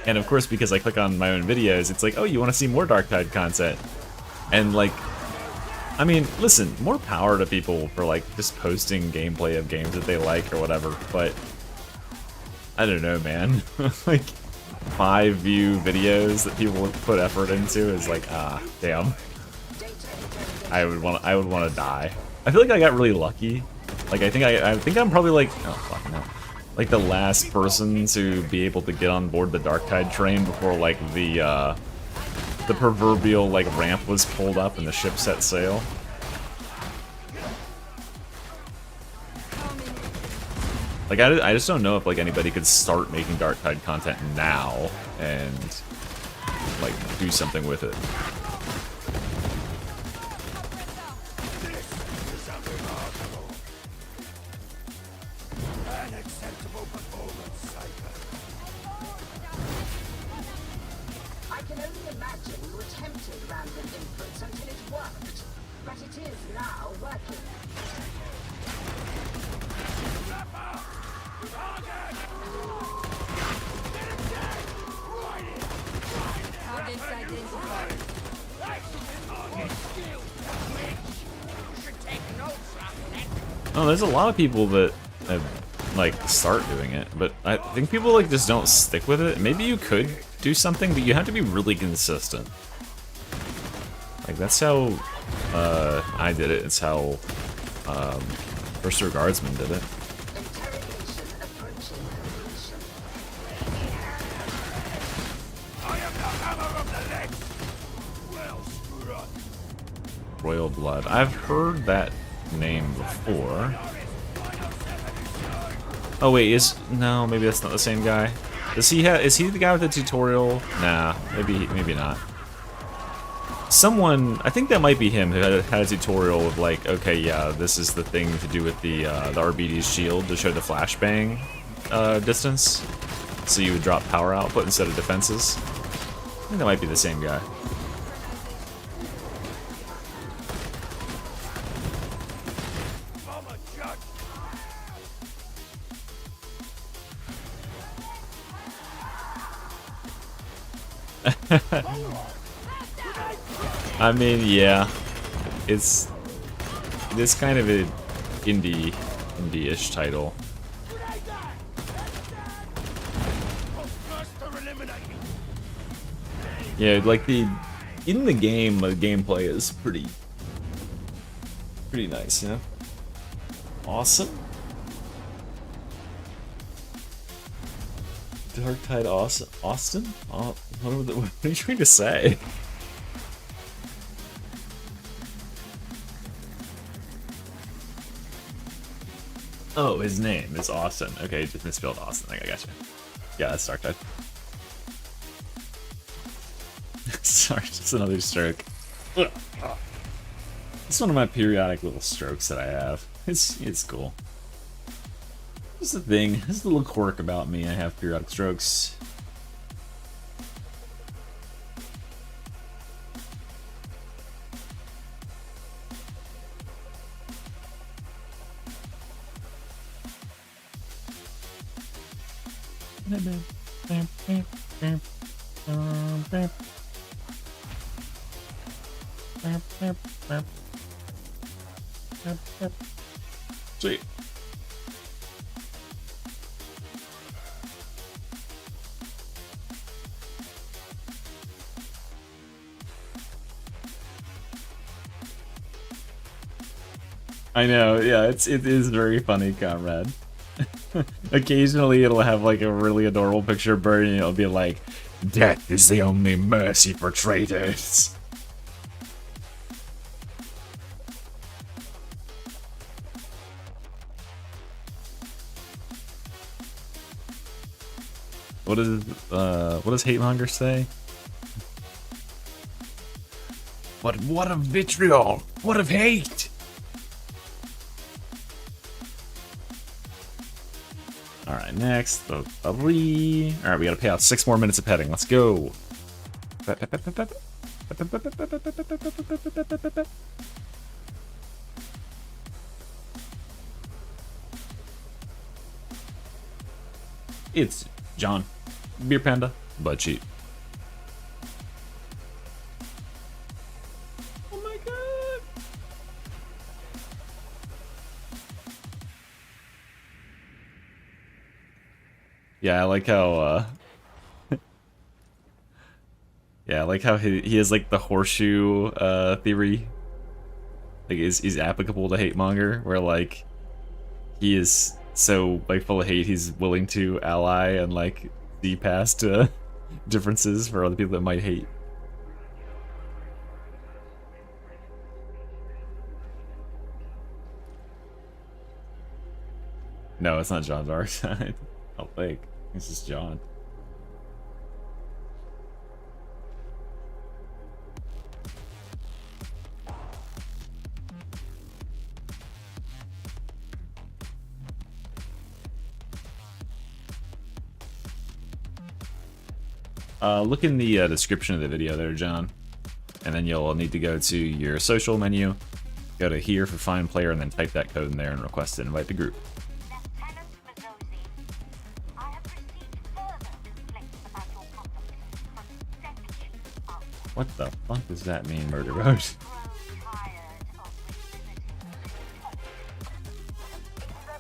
And of course, because I click on my own videos, it's like, oh, you want to see more Darktide content. And like, I mean, listen, more power to people for like just posting gameplay of games that they like or whatever, but I don't know, man. Like 5 view videos that people put effort into is like, ah, damn. I would want to die. I feel like I got really lucky. Like I think I'm probably like, oh fuck no, like the last person to be able to get on board the Darktide train before like the proverbial like ramp was pulled up and the ship set sail. Like I just don't know if like anybody could start making Darktide content now and like do something with it. Unacceptable performance, Psyker. I can only imagine you attempted random inputs until it worked, but it is now working. Targets identified. Oh, there's a lot of people that like start doing it, but I think people like just don't stick with it. Maybe you could do something, but you have to be really consistent. Like that's how I did it. It's how First Guardsman did it. Interrogation Royal Blood. I've heard that name before. Oh wait, no, maybe that's not the same guy. Is he the guy with the tutorial? Nah, maybe not. Someone, I think that might be him, who had a tutorial with like, okay, yeah, this is the thing to do with the RBD's shield to show the flashbang distance. So you would drop power output instead of defenses. I think that might be the same guy. I mean, yeah, it's this kind of an indie-ish title. Yeah, like in the game, the gameplay is pretty nice, you know. Awesome. Darktide Austin? What are you trying to say? Oh, his name is Austin. Okay, just misspelled Austin. I gotcha. Yeah, that's Darktide. Sorry, just another stroke. It's one of my periodic little strokes that I have. It's cool. This is the thing. This is a little quirk about me. I have periodic strokes. Sweet. I know, yeah, it is very funny, comrade. Occasionally it'll have like a really adorable picture of Bird and it'll be like, "Death is the only mercy for traitors." What does Hate Monger say? What of vitriol? What of hate? Alright, next, the 3. Alright, we gotta pay out 6 more minutes of petting. Let's go. It's John. Beer Panda. Butt cheat. Oh my god. Yeah, I like how, yeah, I like how he has, like, the horseshoe, theory. Like, is applicable to Hate Monger, where, like, he is so, like, full of hate, he's willing to ally and, like, see past, differences for other people that might hate. No, it's not John Darkside. I don't think. This is John. Look in the description of the video there, John. And then you'll need to go to your social menu, go to here for find player, and then type that code in there and request to invite the group. What the fuck does that mean, Murder Road?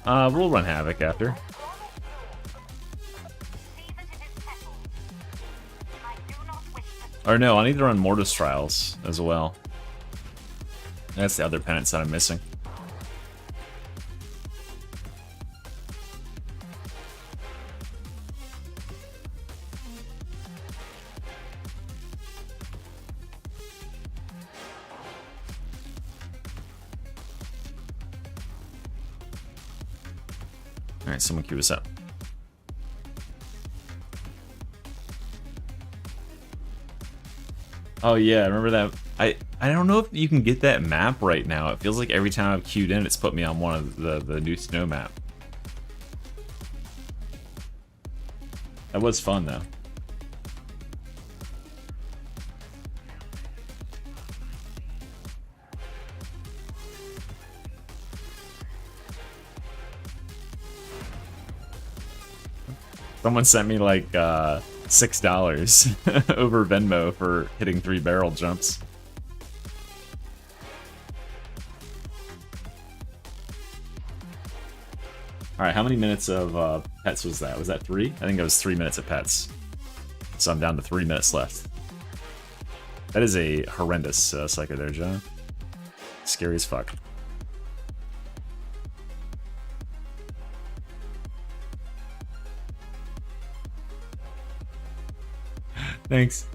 We'll run Havoc after. Or no, I need to run Mortis Trials as well. That's the other penance that I'm missing. Alright, someone queue us up. Oh yeah, I remember that. I don't know if you can get that map right now. It feels like every time I've queued in, it's put me on one of the new snow map. That was fun though. Someone sent me like $6 over Venmo for hitting 3 barrel jumps. Alright, how many minutes of pets was that? Was that 3? I think it was 3 minutes of pets. So I'm down to 3 minutes left. That is a horrendous psycho there, John. Scary as fuck. Thanks.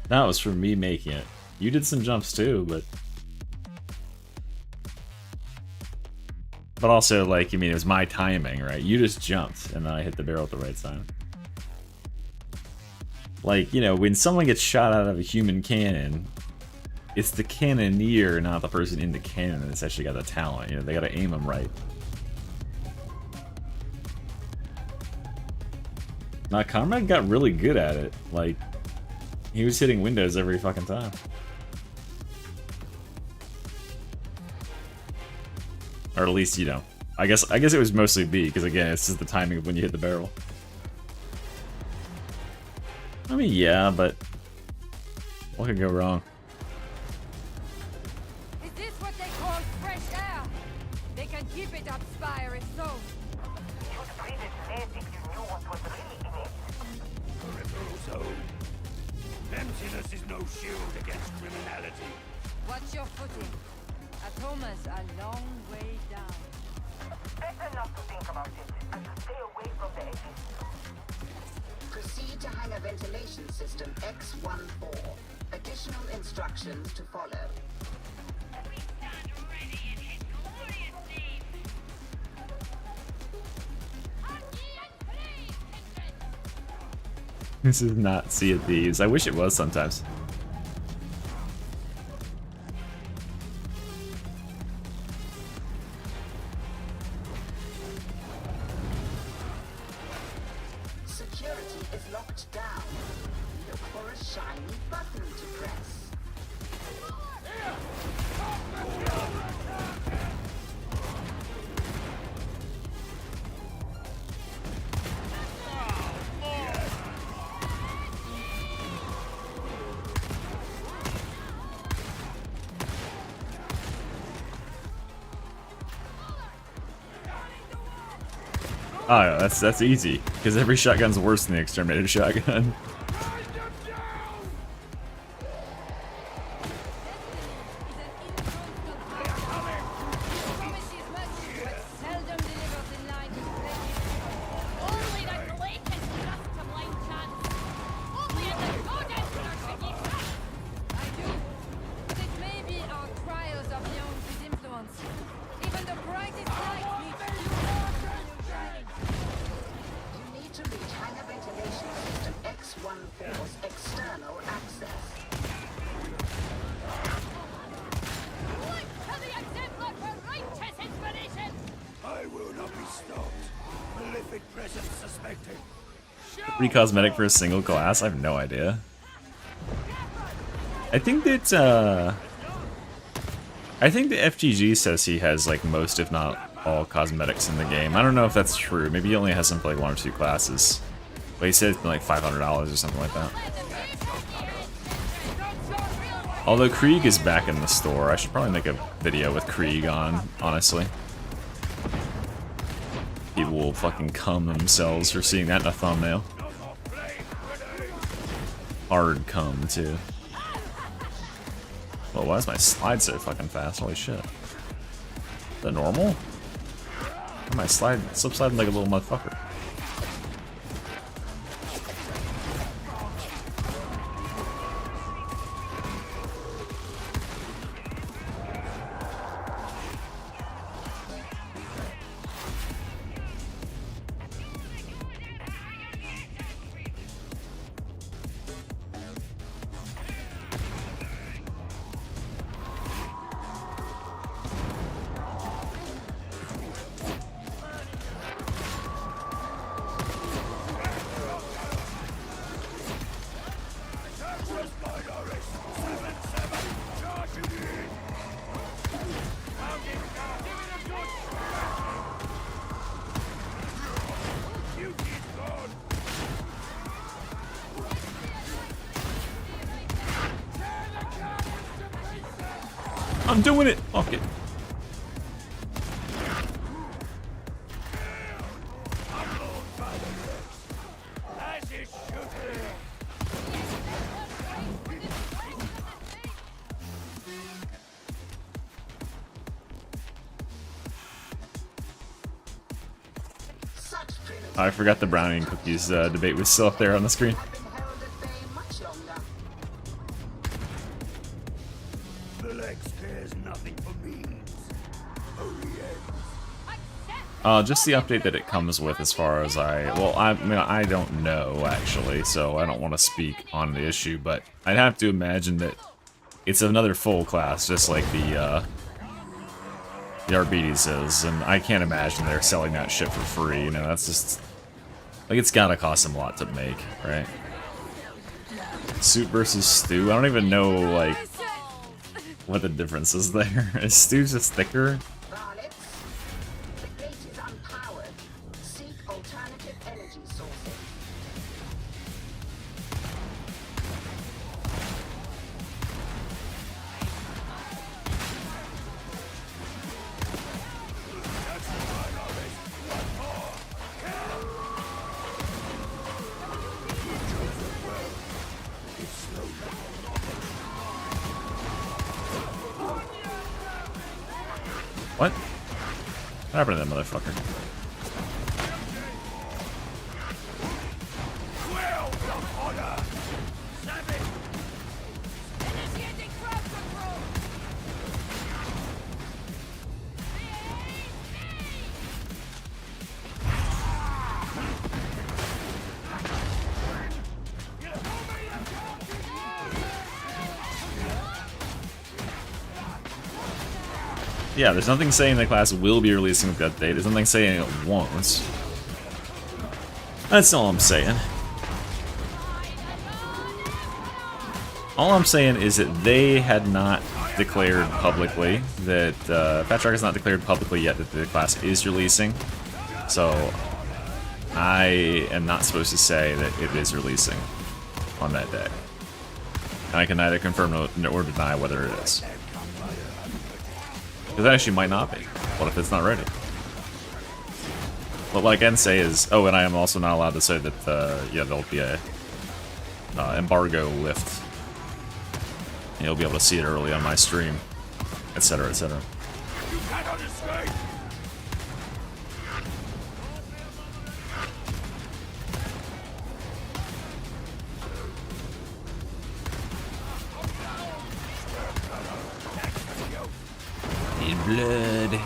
That was from me making it. You did some jumps too, but also, like, I mean, it was my timing, right? You just jumped, and then I hit the barrel at the right time. Like, you know, when someone gets shot out of a human cannon, it's the cannoneer, not the person in the cannon that's actually got the talent. You know, they gotta aim them right. Now, Comrade got really good at it. Like, he was hitting windows every fucking time. Or at least, you know, I guess it was mostly B, because again, it's just the timing of when you hit the barrel. I mean, yeah, but what could go wrong? Is this what they call fresh air? They can keep it up, Spire, if so. You'd breathe it less if you knew what was really in it. Peripheral zone. Emptiness is no shield against criminality. Watch your footing. Atomas a long way down. Better not to think about it, and to stay away from the edges. Proceed to hangar ventilation system X14. Additional instructions to follow. We stand ready in his glorious name. This is not Sea of Thieves. I wish it was sometimes. Security is locked down. Look for a shiny button to press. Oh, yeah, that's easy, because every shotgun's worse than the exterminator shotgun. External access. I will not be stopped. Malefic presence suspected. Free cosmetic for a single class? I have no idea. I think that FGG says he has like most, if not all, cosmetics in the game. I don't know if that's true. Maybe he only has them for like 1 or 2 classes. But he said it's been like $500 or something like that. Although Krieg is back in the store, I should probably make a video with Krieg on, honestly. People will fucking cum themselves for seeing that in a thumbnail. Hard cum, too. Well, why is my slide so fucking fast? Holy shit. Is that normal? Why am I slip sliding like a little motherfucker? I'm doing it! Fuck it. As it should be. Such primitive I forgot the brownie and cookies debate was still up there on the screen. have been held at bay much longer. The legs cares nothing for means. Only ends. Just the update that it comes with as far as I mean, I don't know, actually, so I don't want to speak on the issue, but I'd have to imagine that it's another full class, just like the Arbites is, and I can't imagine they're selling that shit for free, you know, that's just... Like, it's gotta cost them a lot to make, right? Suit versus stew? I don't even know, like, what the difference is there. Is stew just thicker? Varlets, the gate is unpowered. Seek alternative energy sources. What? What happened to that motherfucker? Well, the honor. Savage. Initiating crowd control! Yeah, there's nothing saying the class will be releasing with that date. There's nothing saying it won't. That's all I'm saying. All I'm saying is that they had not declared publicly that Fat Shark has not declared publicly yet that the class is releasing. So I am not supposed to say that it is releasing on that day. And I can neither confirm or deny whether it is. Because that actually might not be. What if it's not ready? But what I can say is, oh, and I am also not allowed to say that, yeah, there'll be a embargo lift. And you'll be able to see it early on my stream, etc., etc. You cannot escape. Need blood.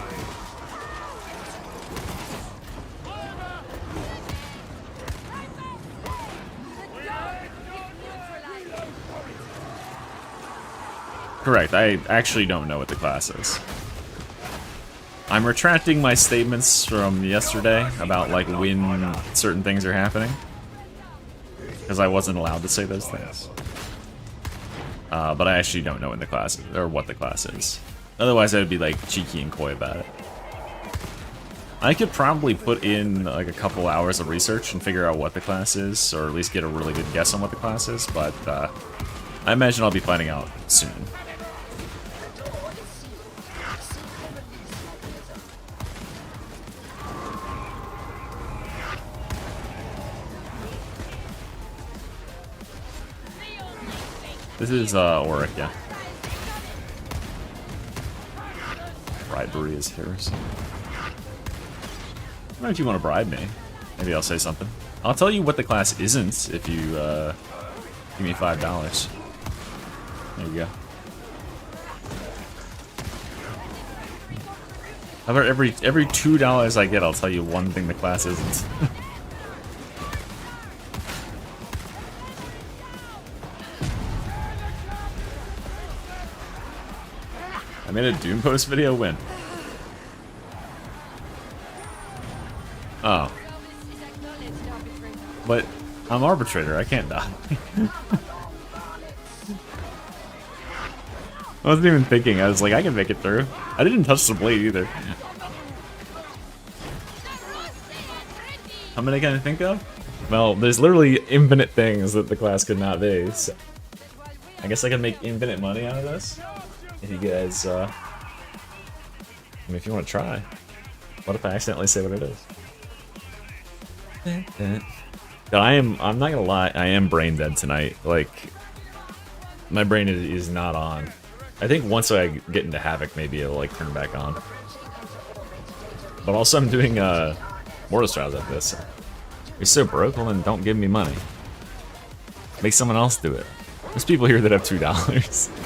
Correct, I actually don't know what the class is. I'm retracting my statements from yesterday about, like, when certain things are happening. Because I wasn't allowed to say those things. But I actually don't know when the class is, or what the class is. Otherwise I would be, like, cheeky and coy about it. I could probably put in, like, a couple hours of research and figure out what the class is, or at least get a really good guess on what the class is, but, I imagine I'll be finding out soon. The door is sealed. Seek the release mechanism. This is, Auric, yeah. Bribery is heresy. I don't know if you want to bribe me. Maybe I'll say something. I'll tell you what the class isn't if you give me $5. There you go. How about every $2 I get, I'll tell you one thing the class isn't. I made a Doom Post video when? Oh. But I'm arbitrator, I can't die. I wasn't even thinking, I was like, I can make it through. I didn't touch the blade either. How many can I think of? Well, there's literally infinite things that the class could not be, so I guess I can make infinite money out of this. If you guys, I mean, if you want to try. What if I accidentally say what it is? But I'm not gonna lie, I am brain dead tonight. Like, my brain is not on. I think once I get into Havoc, maybe it'll like turn back on. But also I'm doing Mortal Trials at this. You're so broke, well then don't give me money. Make someone else do it. There's people here that have $2.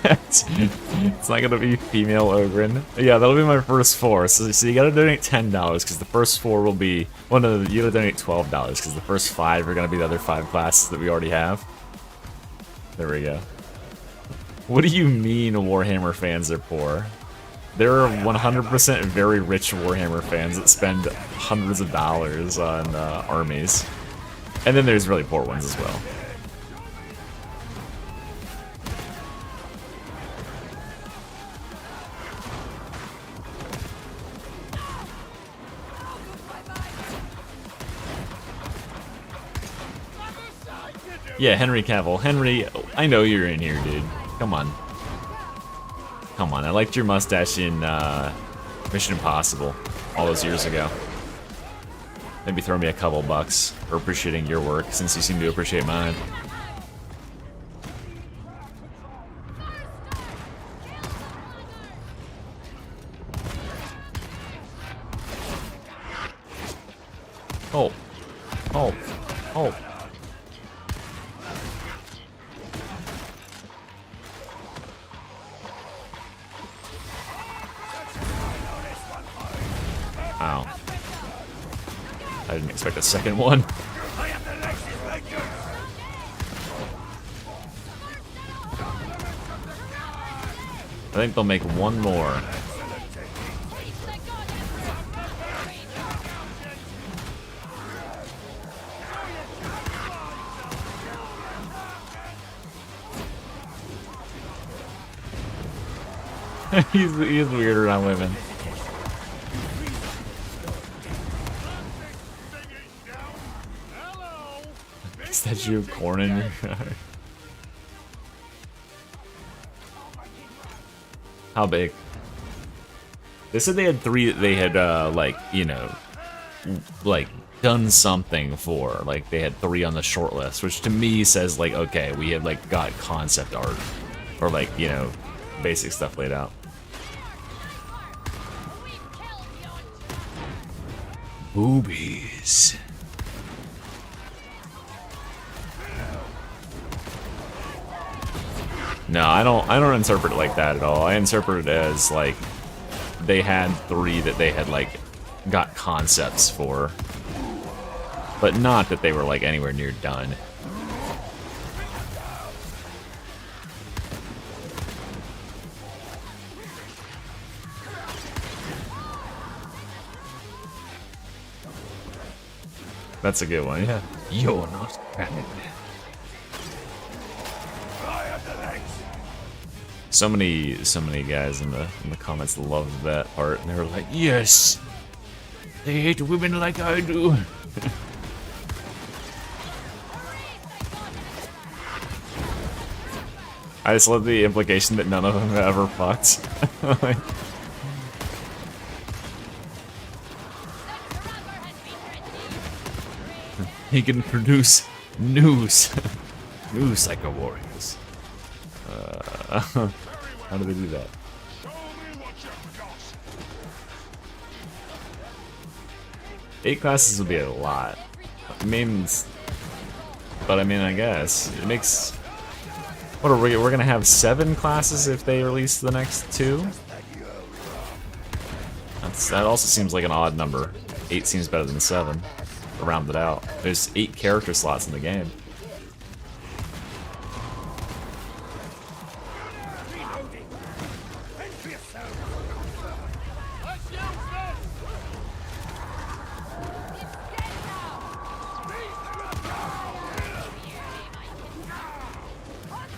Yeah, it's not gonna be female Ogren. Yeah, that'll be my first 4. So you gotta donate $10 because the first 4 will be. Well, no, you gotta donate $12 because the first 5 are gonna be the other 5 classes that we already have. There we go. What do you mean Warhammer fans are poor? There are 100% very rich Warhammer fans that spend hundreds of dollars on armies, and then there's really poor ones as well. Yeah, Henry Cavill. Henry, I know you're in here, dude. Come on. Come on, I liked your mustache in Mission Impossible all those years ago. Maybe throw me a couple bucks for appreciating your work, since you seem to appreciate mine. Oh. Oh. Oh. Ow. I didn't expect a second one. I think they'll make one more. he's weird around women. Statue of corn in your yard. How big? They said they had 3 that they had, like, you know, like, done something for. Like, they had 3 on the short list, which to me says, like, okay, we had, like, got concept art. Or, like, you know, basic stuff laid out. Boobies. No, I don't interpret it like that at all. I interpret it as, like, they had 3 that they had, like, got concepts for. But not that they were, like, anywhere near done. That's a good one, yeah. You're not bad. So many guys in the comments loved that part, and they were like, "Yes, they hate women like I do." I just love the implication that none of them have ever fucked. Like, He can produce news. New Psycho Warriors. How do they do that? Show me what you've got. 8 classes would be a lot. It means, but I mean, I guess it makes. What are we? We're gonna have 7 classes if they release the next 2. That also seems like an odd number. 8 seems better than 7. To round it out. There's 8 character slots in the game.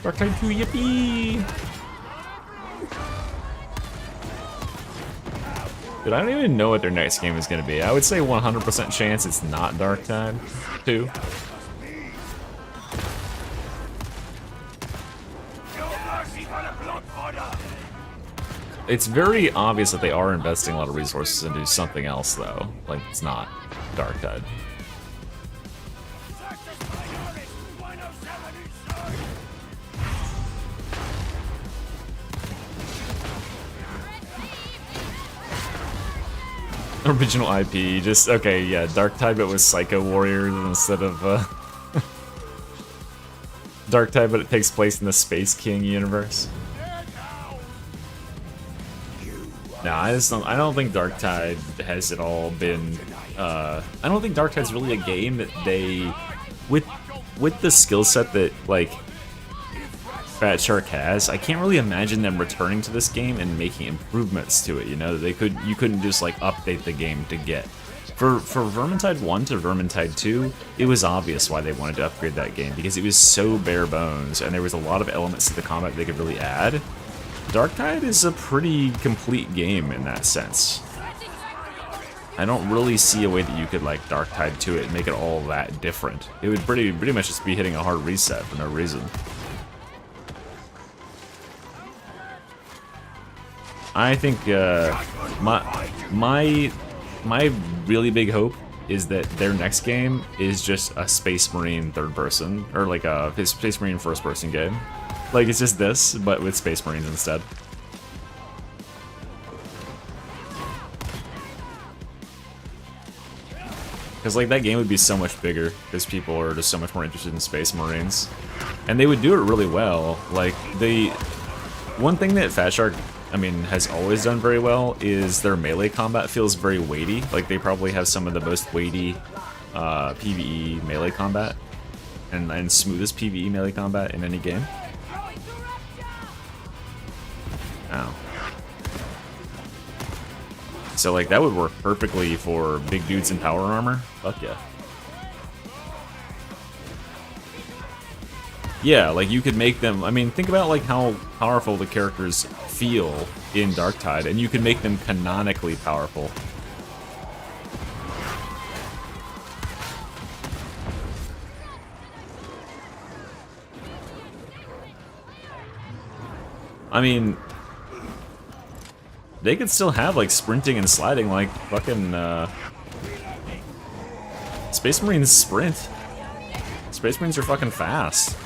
Dark Tide 2, yippee! Dude, I don't even know what their next game is going to be. I would say 100% chance it's not Dark Tide 2. It's very obvious that they are investing a lot of resources into something else, though. Like, it's not Dark Tide. Original IP, just, okay, yeah, Dark Tide, but with Psycho Warriors instead of, Dark Tide, but it takes place in the Space King universe. No, I don't think Dark Tide has at all been, I don't think Dark Tide's really a game that they, with the skill set that, like, Fat Shark has, I can't really imagine them returning to this game and making improvements to it, you know? You couldn't just, like, update the game to get. For Vermintide 1 to Vermintide 2, it was obvious why they wanted to upgrade that game, because it was so bare bones, and there was a lot of elements to the combat they could really add. Dark Tide is a pretty complete game in that sense. I don't really see a way that you could, like, Dark Tide to it and make it all that different. It would pretty much just be hitting a hard reset for no reason. I think my really big hope is that their next game is just a Space Marine third person, or like a Space Marine first person game. Like, it's just this, but with Space Marines instead. Because, like, that game would be so much bigger, because people are just so much more interested in Space Marines. And they would do it really well. Like, one thing that Fat Shark, I mean, has always done very well is their melee combat feels very weighty. Like, they probably have some of the most weighty PvE melee combat and smoothest PvE melee combat in any game. Ow. So, like, that would work perfectly for big dudes in power armor. Fuck yeah. Yeah, like, you could make them, I mean, think about, like, how powerful the characters feel in Dark Tide, and you can make them canonically powerful. I mean, they could still have, like, sprinting and sliding like fucking, Space Marines sprint. Space Marines are fucking fast.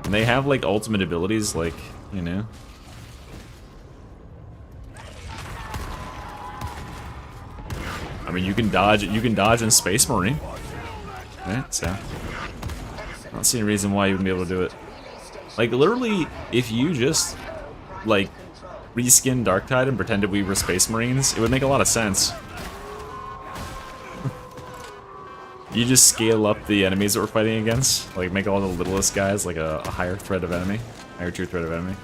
And they have, like, ultimate abilities, like, you know. I mean, you can dodge in Space Marine. Right, so I don't see any reason why you wouldn't be able to do it. Like, literally, if you just, like, reskin Dark Tide and pretended we were Space Marines, it would make a lot of sense. You just scale up the enemies that we're fighting against, like make all the littlest guys like a higher threat of enemy, higher tier threat of enemy.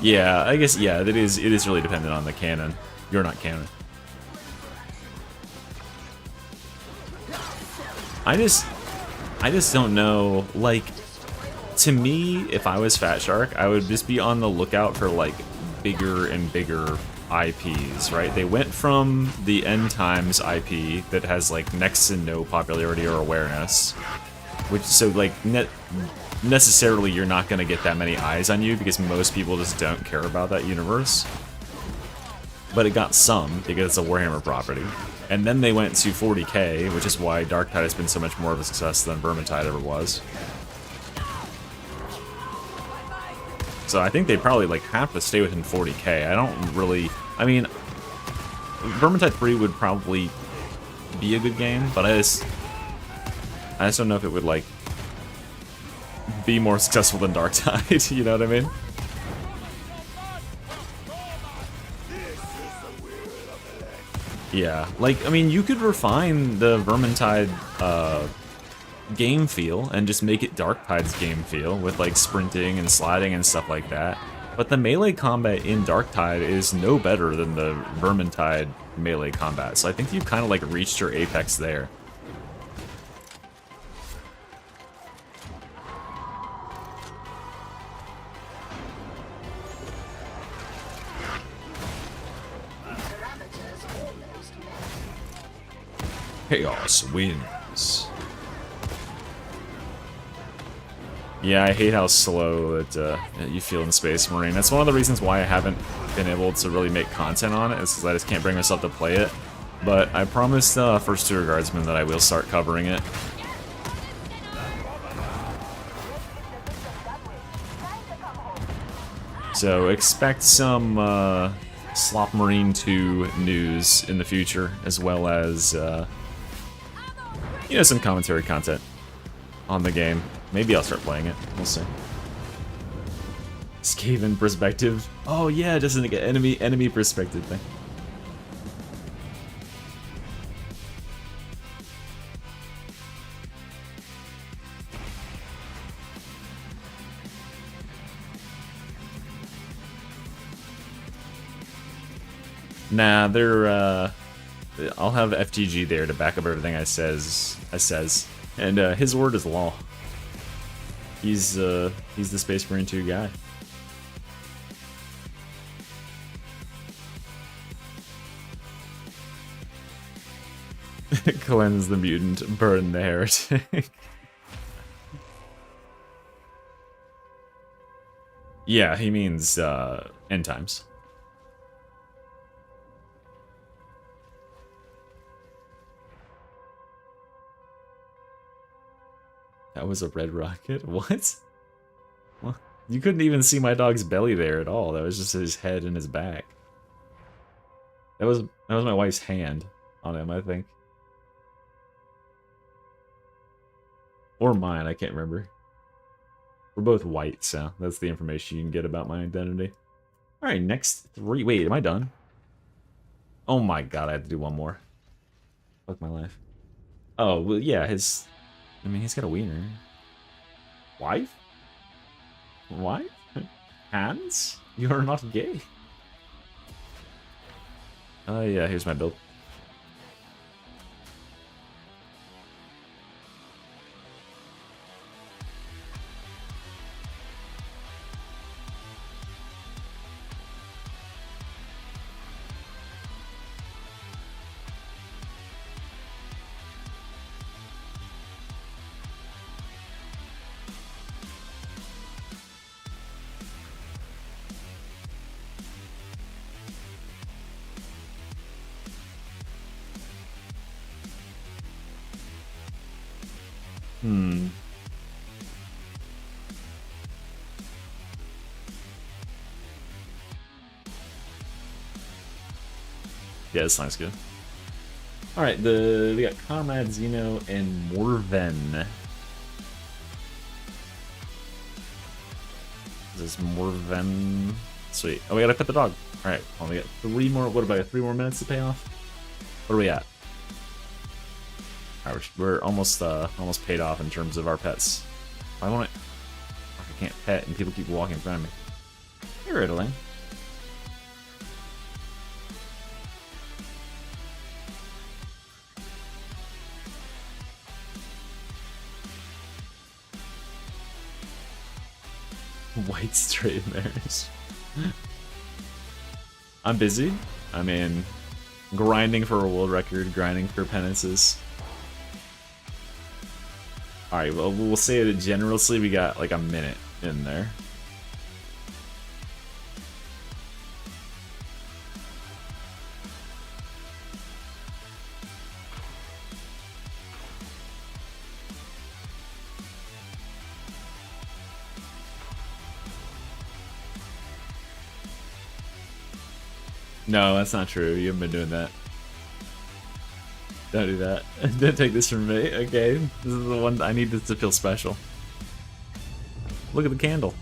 Yeah, I guess, yeah, it is really dependent on the canon. You're not canon. I just don't know, like, to me, if I was Fat Shark, I would just be on the lookout for, like, bigger and bigger IPs, right? They went from the End Times IP that has, like, next to no popularity or awareness, which, so, like, necessarily you're not going to get that many eyes on you because most people just don't care about that universe. But it got some because it's a Warhammer property. And then they went to 40k, which is why Darktide has been so much more of a success than Vermintide ever was. So I think they probably like have to stay within 40k. I don't really... I mean, Vermintide 3 would probably be a good game, but I just don't know if it would like be more successful than Darktide, you know what I mean? Yeah, like, I mean, you could refine the Vermintide game feel and just make it Darktide's game feel with like sprinting and sliding and stuff like that. But the melee combat in Darktide is no better than the Vermintide melee combat, so I think you've kind of like reached your apex there. Chaos wins. Yeah, I hate how slow you feel in Space Marine. That's one of the reasons why I haven't been able to really make content on it, is because I just can't bring myself to play it. But I promised First Tour Guardsman that I will start covering it. So expect some Slop Marine 2 news in the future, as well as you know, some commentary content on the game. Maybe I'll start playing it. We'll see. Skaven perspective. Oh yeah, just an enemy perspective thing. Nah, they're I'll have FTG there to back up everything I says, and his word is law. He's the Space Marine 2 guy. Cleanse the mutant, burn the heretic. Yeah, he means end times. That was a red rocket? What? Well, you couldn't even see my dog's belly there at all. That was just his head and his back. That was my wife's hand on him, I think. Or mine, I can't remember. We're both white, so that's the information you can get about my identity. Alright, next 3. Wait, am I done? Oh my god, I have to do one more. Fuck my life. Oh, well, yeah, I mean, he's got a wiener. Wife? Wife? Hands? You're not gay. Oh yeah, here's my build. Yeah, this sounds good. Alright, we got Comrade, Xeno, and Morven. Is this Morven? Sweet. Oh, we gotta pet the dog. Alright, well, we got 3 more. What about 3 more minutes to pay off? What are we at? Alright, we're almost paid off in terms of our pets. I can't pet and people keep walking in front of me. Hey, Riddling. White straight mares. I'm busy. I mean, grinding for a world record, grinding for penances. Alright, well, we'll say that generously we got like a minute in there. No, that's not true. You haven't been doing that. Don't do that. Don't take this from me, okay? This is the one I need this to feel special. Look at the candle.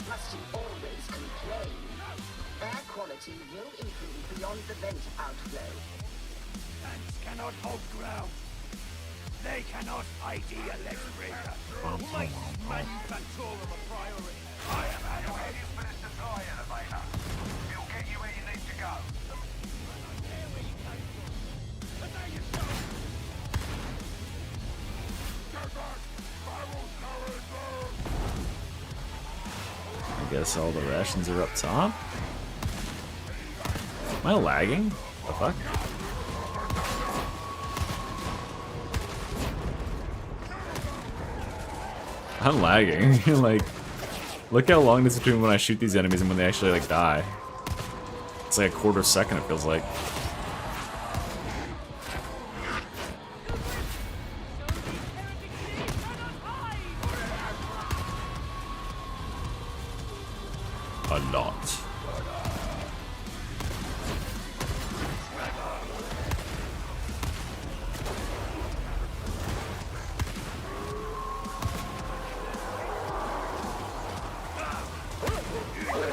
Must you always complain? Air quality will improve beyond the vent outflow. Tanks cannot hold ground. They cannot ID a Lexbreaker. Make Manufactorum a priority. I am advocating for the supply elevator. It'll get you where you need to go. And there you go. I guess all the rations are up top. Am I lagging? The fuck? I'm lagging. Like, look how long it is between when I shoot these enemies and when they actually like die. It's like a quarter second, it feels like. A lot.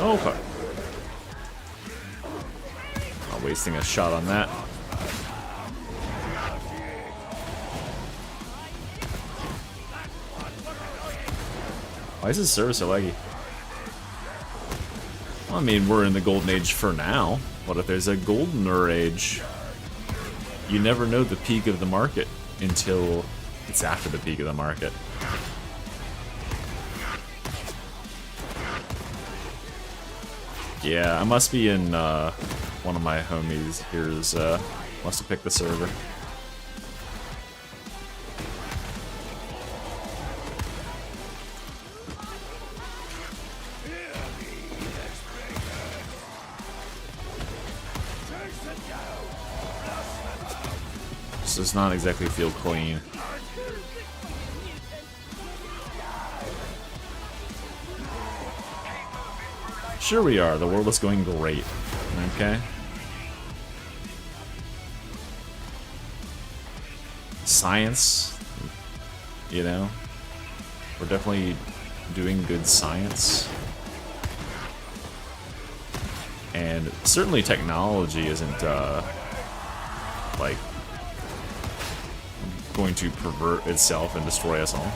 Oh, fuck. Not wasting a shot on that. Why is this server so laggy? I mean, we're in the golden age for now. What if there's a goldener age? You never know the peak of the market until it's after the peak of the market. Yeah, I must be in, one of my homies here's, must have picked the server. This does not exactly feel clean. Sure we are, the world is going great, okay? Science, you know? We're definitely doing good science. And certainly technology isn't, like, going to pervert itself and destroy us all.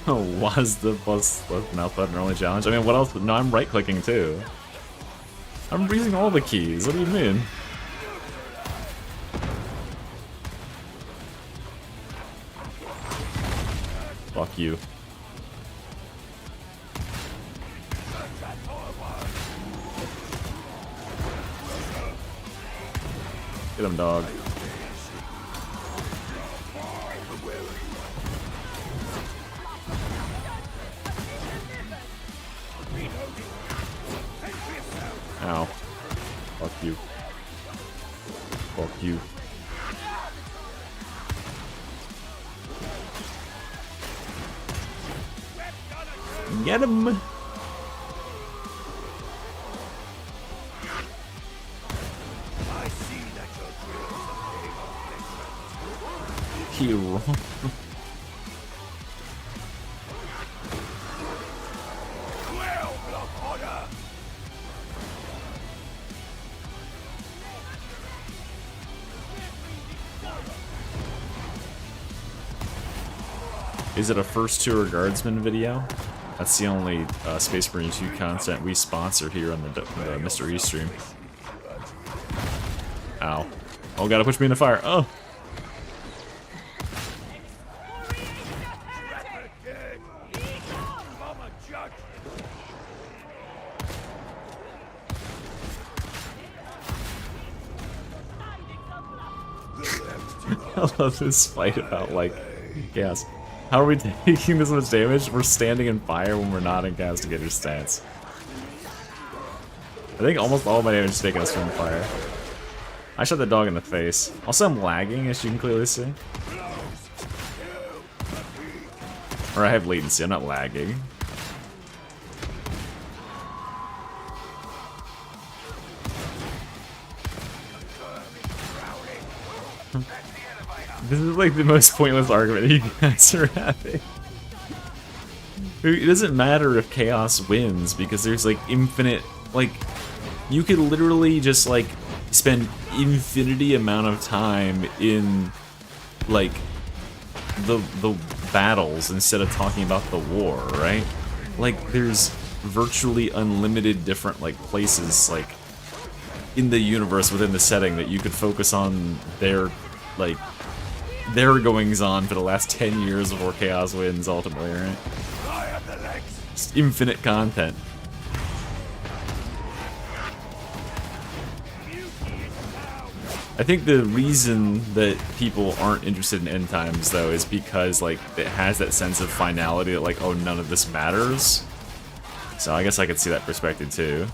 Was the plus left mouse button only challenge? I mean, what else? No, I'm right-clicking too. I'm using all the keys. What do you mean? Fuck you. Get him, dog. Ow. Fuck you. Fuck you. Get him! I see that your dreams Hero. well, Blood Order. Is it a first tour guardsman video? That's the only Space Marine 2 content we sponsor here on the Mr. E stream. Ow. Oh, gotta push me in the fire. Oh! I love this fight about, like, gas. How are we taking this much damage? We're standing in fire when we're not in castigator stance. I think almost all of my damage is taken us from fire. I shot the dog in the face. Also, I'm lagging, as you can clearly see. Or I have latency, I'm not lagging. This is like the most pointless argument you guys are having. It doesn't matter if Chaos wins, because there's like infinite, like, you could literally just like spend infinity amount of time in like the battles instead of talking about the war, right? Like there's virtually unlimited different like places like in the universe within the setting that you could focus on their like their goings on for the last 10 years before Chaos wins ultimately, right? Just infinite content. I think the reason that people aren't interested in end times though is because like it has that sense of finality that like, oh, none of this matters. So I guess I could see that perspective too.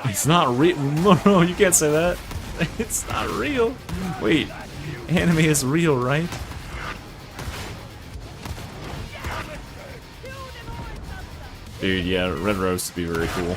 It's not real. No, you can't say that. It's not real. Wait, anime is real, right? Dude, yeah, Red Rose would be very cool.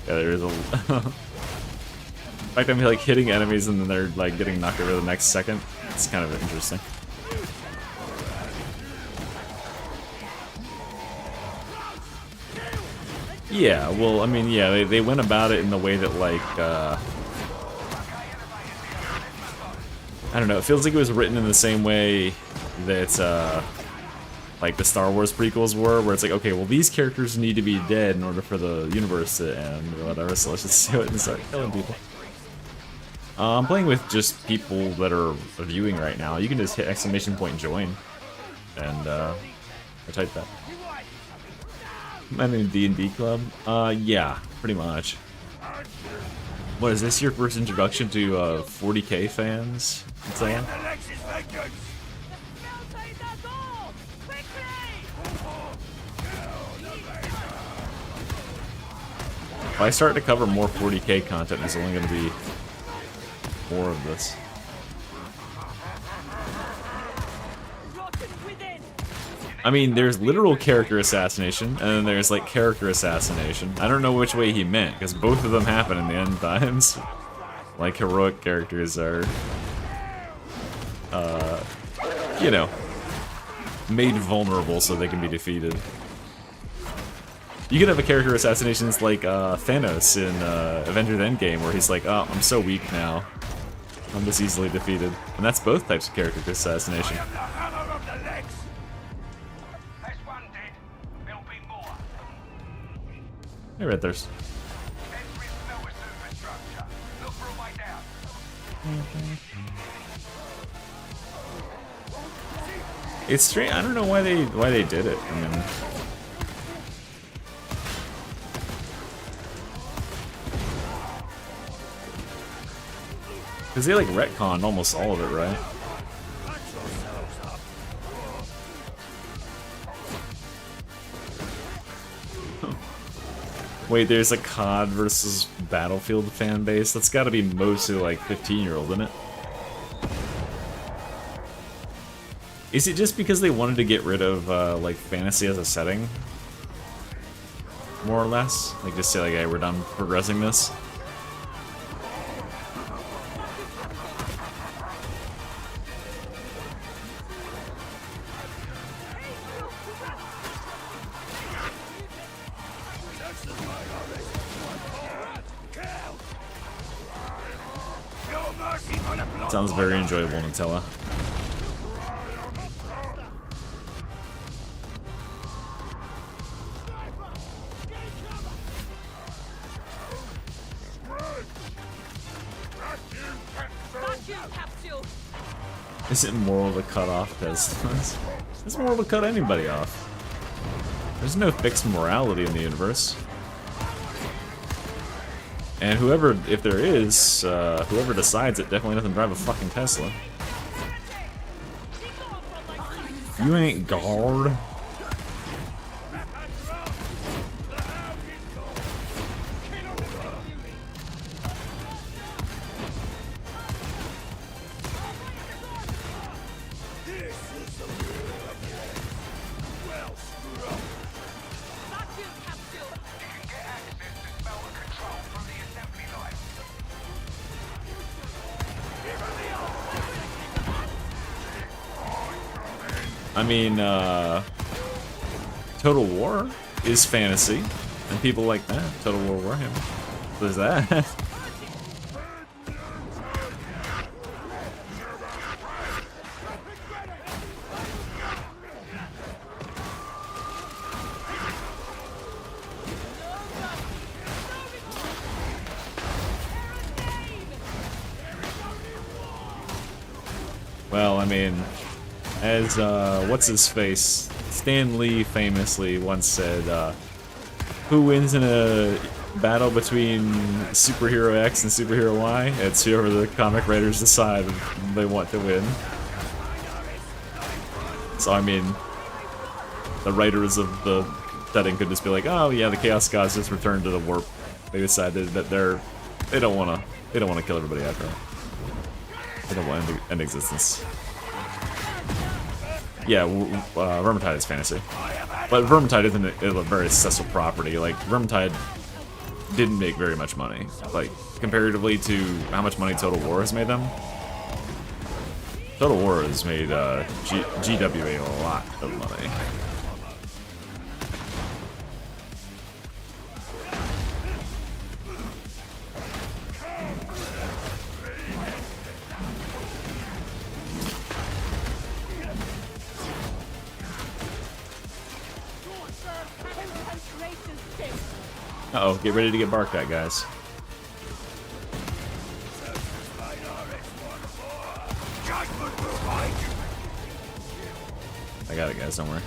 Yeah, there is a... In fact, I'm like hitting enemies and then they're like getting knocked over the next second. It's kind of interesting. Yeah, well, I mean, yeah, they went about it in the way that like, I don't know, it feels like it was written in the same way that, like the Star Wars prequels were, where it's like, okay, well these characters need to be dead in order for the universe to end or whatever, so let's just do it and start killing people. I'm playing with just people that are viewing right now. You can just hit ! join and I type that. I'm in a D&D club? Yeah, pretty much. What, is this your first introduction to 40k fans? What's that? If I start to cover more 40k content, there's only going to be more of this. I mean, there's literal character assassination, and then there's like character assassination. I don't know which way he meant, because both of them happen in the end times. Like, heroic characters are, you know, made vulnerable so they can be defeated. You could have a character assassinations like Thanos in Avengers Endgame, where he's like, oh, I'm so weak now. I'm just easily defeated. And that's both types of character assassination. Hey, Red Thirst. It's strange. I don't know why they did it. I mean, because they like retconned almost all of it, right? Wait, there's a COD versus Battlefield fan base? That's gotta be mostly like 15-year-old, isn't it? Is it just because they wanted to get rid of like fantasy as a setting? More or less? Like just say like, hey, we're done progressing this? Sounds very enjoyable, Nutella. Is it moral to cut off Teslas? It's moral to cut anybody off. There's no fixed morality in the universe. And whoever, if there is, whoever decides it definitely doesn't drive a fucking Tesla. You ain't guard. I mean, Total War is fantasy, and people like that. Total War Warhammer. There's that. Well, I mean, as, what's-his-face, Stan Lee famously once said, who wins in a battle between Superhero X and Superhero Y? It's whoever the comic writers decide they want to win. So, I mean, the writers of the setting could just be like, oh yeah, the Chaos Gods just returned to the warp. They decided that they don't wanna kill everybody after all. They don't want to end existence. Yeah, Vermintide is fantasy. But Vermintide isn't a very successful property. Like, Vermintide didn't make very much money. Like, comparatively to how much money Total War has made them. Total War has made GWA a lot of money. Uh-oh, get ready to get barked at, guys. I got it, guys, don't worry.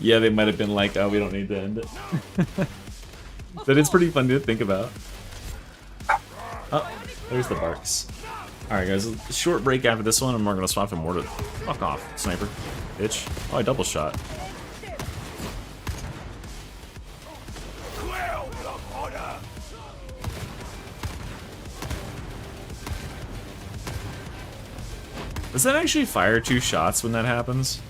Yeah, they might have been like, oh, we don't need to end it. But it's pretty fun to think about. Oh, there's the barks. Alright guys, a short break after this one and we're gonna swap to mortar. Fuck off, sniper. Bitch. Oh, I double shot. Does that actually fire 2 shots when that happens?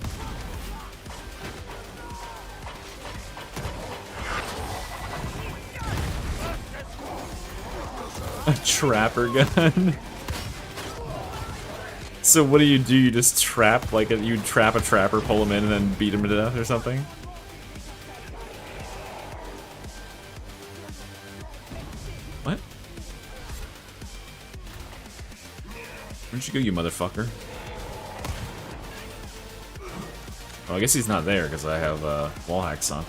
A trapper gun. So what do? You just trap, like, you trap a trapper, pull him in, and then beat him to death or something? What? Where'd you go, you motherfucker? Oh, I guess he's not there, because I have wall hacks on.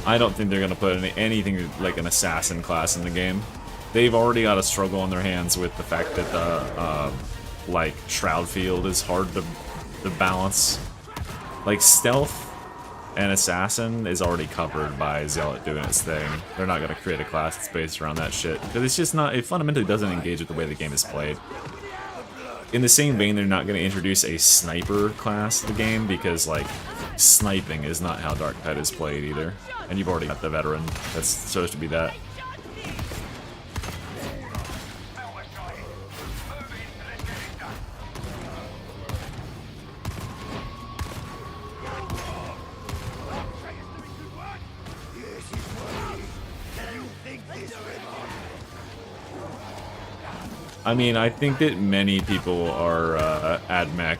I don't think they're gonna put anything like an assassin class in the game. They've already got a struggle on their hands with the fact that the like shroud field is hard to balance. Like stealth and assassin is already covered by Zealot doing its thing. They're not gonna create a class that's based around that shit because it's just not. It fundamentally doesn't engage with the way the game is played. In the same vein, they're not gonna introduce a sniper class to the game because like sniping is not how Darktide is played either. And you've already got the veteran that's supposed to be that. I mean, I think that many people are AdMech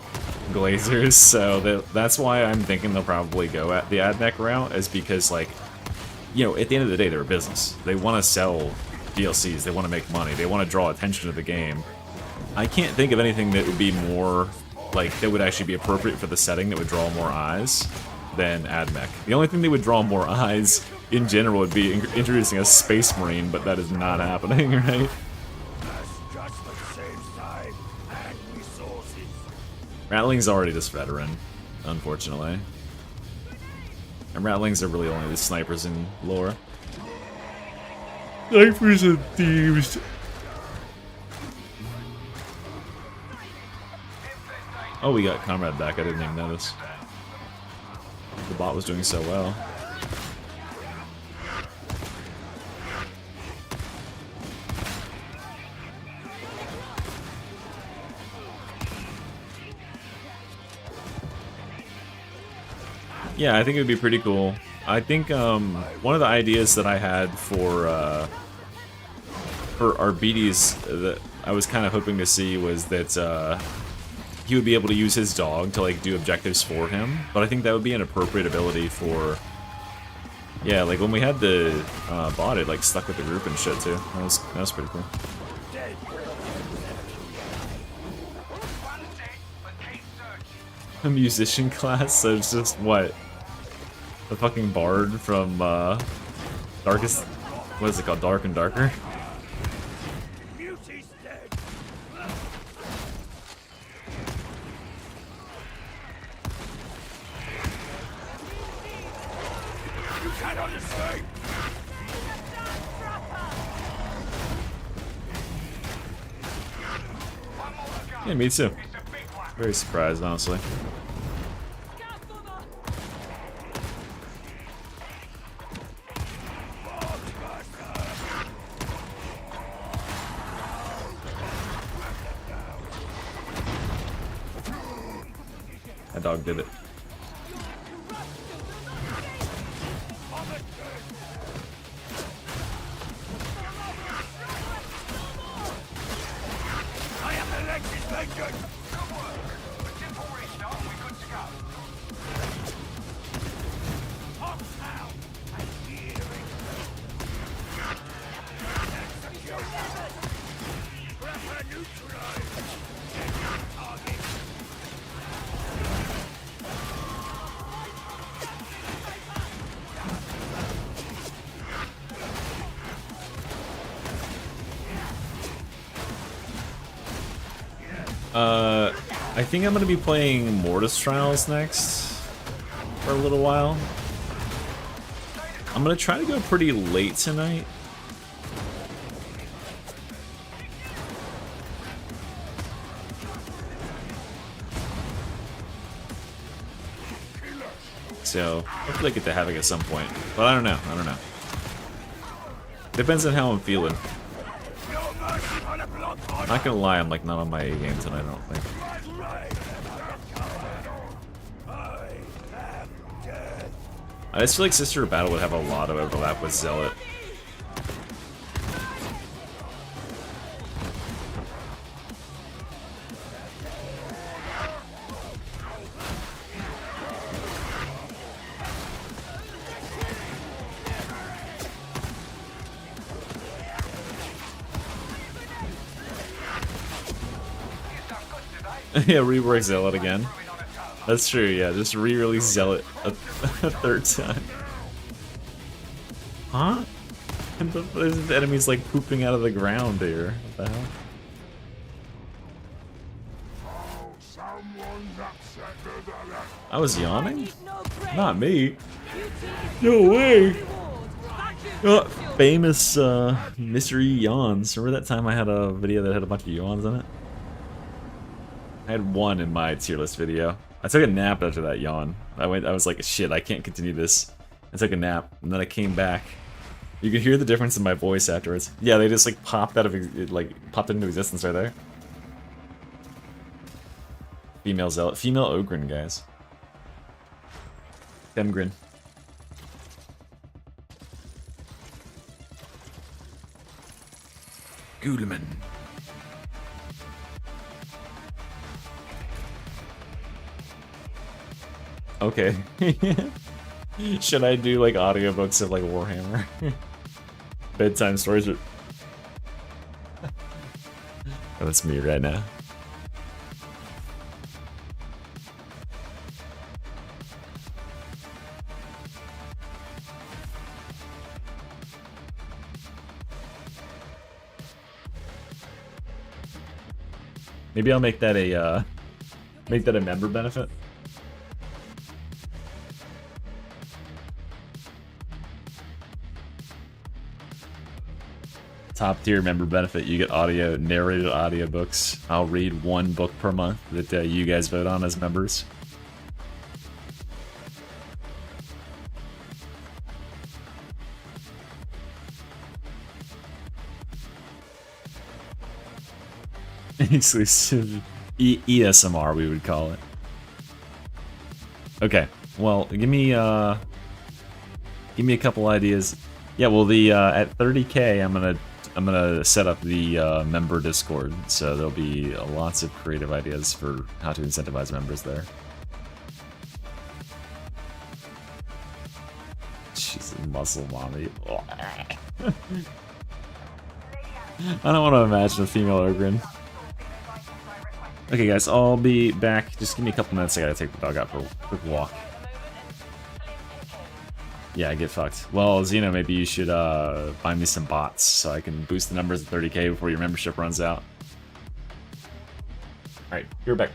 glazers, so that's why I'm thinking they'll probably go at the AdMech route, is because, like, you know, at the end of the day, they're a business. They want to sell DLCs, they want to make money, they want to draw attention to the game. I can't think of anything that would be more, like, that would actually be appropriate for the setting that would draw more eyes than AdMech. The only thing that would draw more eyes in general would be introducing a Space Marine, but that is not happening, right? Rattling's already this veteran, unfortunately. And Rattlings are really only the snipers in lore. Snipers and thieves. Oh, we got Comrade back, I didn't even notice. The bot was doing so well. Yeah, I think it would be pretty cool. I think one of the ideas that I had for Arbides that I was kind of hoping to see was that he would be able to use his dog to like do objectives for him. But I think that would be an appropriate ability for, yeah, like when we had the bot, it like stuck with the group and shit too. That was pretty cool. A musician class, so it's just what? The fucking bard from Darkest, what is it called? Dark and Darker? Yeah, me too. Very surprised, honestly. That dog did it. I am the legislature! Good work! The tip already started, we're good to go. Hot now! And hearing! Execution! Prepper neutralized! Target! I think I'm gonna be playing Mortis Trials next for a little while. I'm gonna try to go pretty late tonight. So hopefully I get to Havoc at some point, but I don't know. Depends on how I'm feeling. I'm not gonna lie, I'm like not on my A game tonight, I don't think. I just feel like Sister of Battle would have a lot of overlap with Zealot. Yeah, rework Zealot again. That's true, yeah, just re-release Zealot a third time. Huh? And the enemy's like pooping out of the ground here. What the hell? Oh, someone's upset with the left. I was yawning? Need no praise. Not me. Beauty is No way. reward. Vacuum Famous mystery yawns. Remember that time I had a video that had a bunch of yawns in it? I had one in my tier list video. I took a nap after that yawn. I was like, shit, I can't continue this. I took a nap, and then I came back. You can hear the difference in my voice afterwards. Yeah, they just like popped out of popped into existence right there. Female zealot, female Ogren, guys. Femgrin. Gulman. Okay. Should I do like audiobooks of like Warhammer? Bedtime stories? Oh, that's me right now. Maybe I'll make that a member benefit. Top tier member benefit, you get narrated audiobooks. I'll read one book per month that you guys vote on as members. Exclusive ESMR, we would call it. Okay, well, give me a couple ideas. Yeah, well, the at 30K, I'm gonna set up the member Discord, so there'll be lots of creative ideas for how to incentivize members there. She's a muscle mommy. I don't want to imagine a female Ogren. Okay, guys, I'll be back. Just give me a couple minutes. I gotta take the dog out for a quick walk. Yeah, get fucked. Well, Xeno, maybe you should buy me some bots so I can boost the numbers to 30K before your membership runs out. Alright, you're back.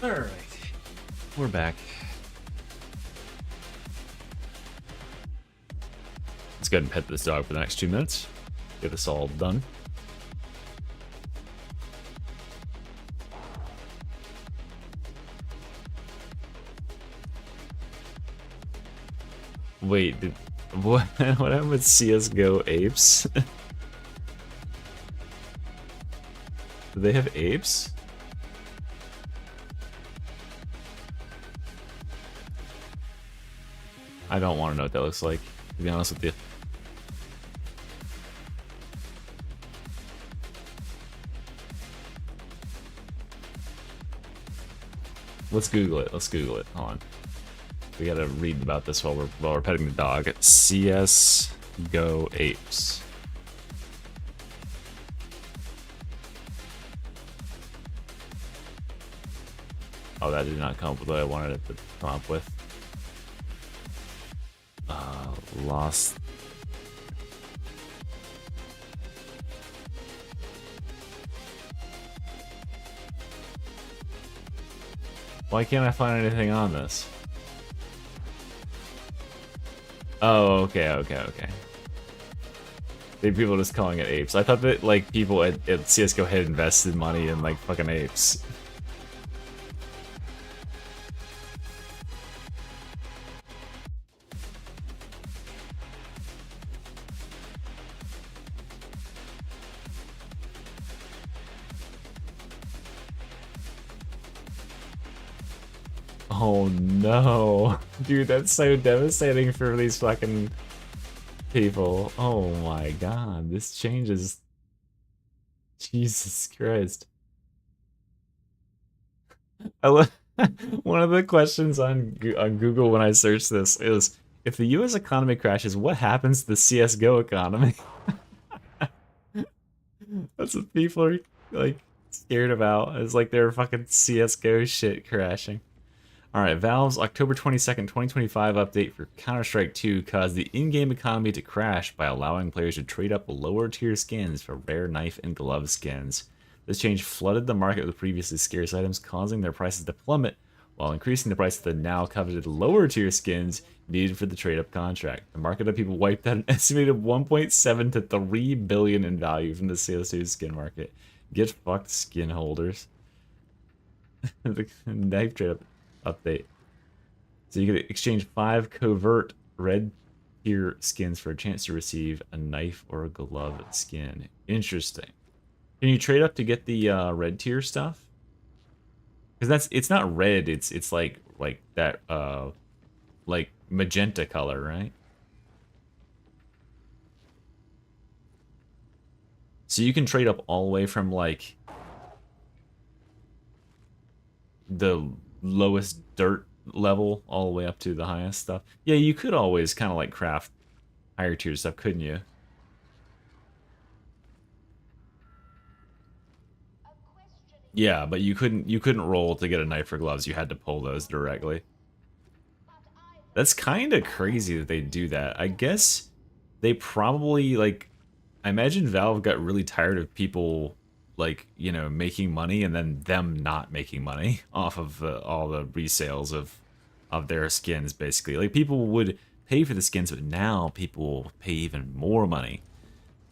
Alright. We're back. Let's go ahead and pet this dog for the next 2 minutes. Get this all done. Wait, what happened with CSGO apes? Do they have apes? I don't want to know what that looks like, to be honest with you. Let's Google it. Let's Google it. Hold on. We gotta read about this while we're petting the dog. CS:GO apes. Oh, that did not come up with what I wanted it to come up with. Lost. Why can't I find anything on this? Oh, okay. People are just calling it apes. I thought that like people at CSGO had invested money in like fucking apes. Oh no. Dude, that's so devastating for these fucking people. Oh my god, this changes. Jesus Christ. I love one of the questions on Google when I search this is, if the US economy crashes, what happens to the CSGO economy? That's what people are like scared about. It's like their fucking CSGO shit crashing. Alright, Valve's October 22nd, 2025 update for Counter-Strike 2 caused the in-game economy to crash by allowing players to trade up lower-tier skins for rare knife and glove skins. This change flooded the market with previously scarce items, causing their prices to plummet, while increasing the price of the now coveted lower-tier skins needed for the trade-up contract. The market of people wiped out an estimated 1.7 to 3 billion in value from the CS2 skin market. Get fucked, skin holders. The knife trade-up update. So you could exchange 5 covert red tier skins for a chance to receive a knife or a glove skin. Interesting. Can you trade up to get the red tier stuff? Because it's not red, it's like that like magenta color, right? So you can trade up all the way from like the lowest dirt level all the way up to the highest stuff. Yeah, you could always kind of like craft higher tier stuff, couldn't you? Yeah, but you couldn't roll to get a knife or gloves. You had to pull those directly. That's kind of crazy that they do that. I guess they probably like, I imagine Valve got really tired of people like, you know, making money and then them not making money off of all the resales of their skins, basically. Like, people would pay for the skins, but now people will pay even more money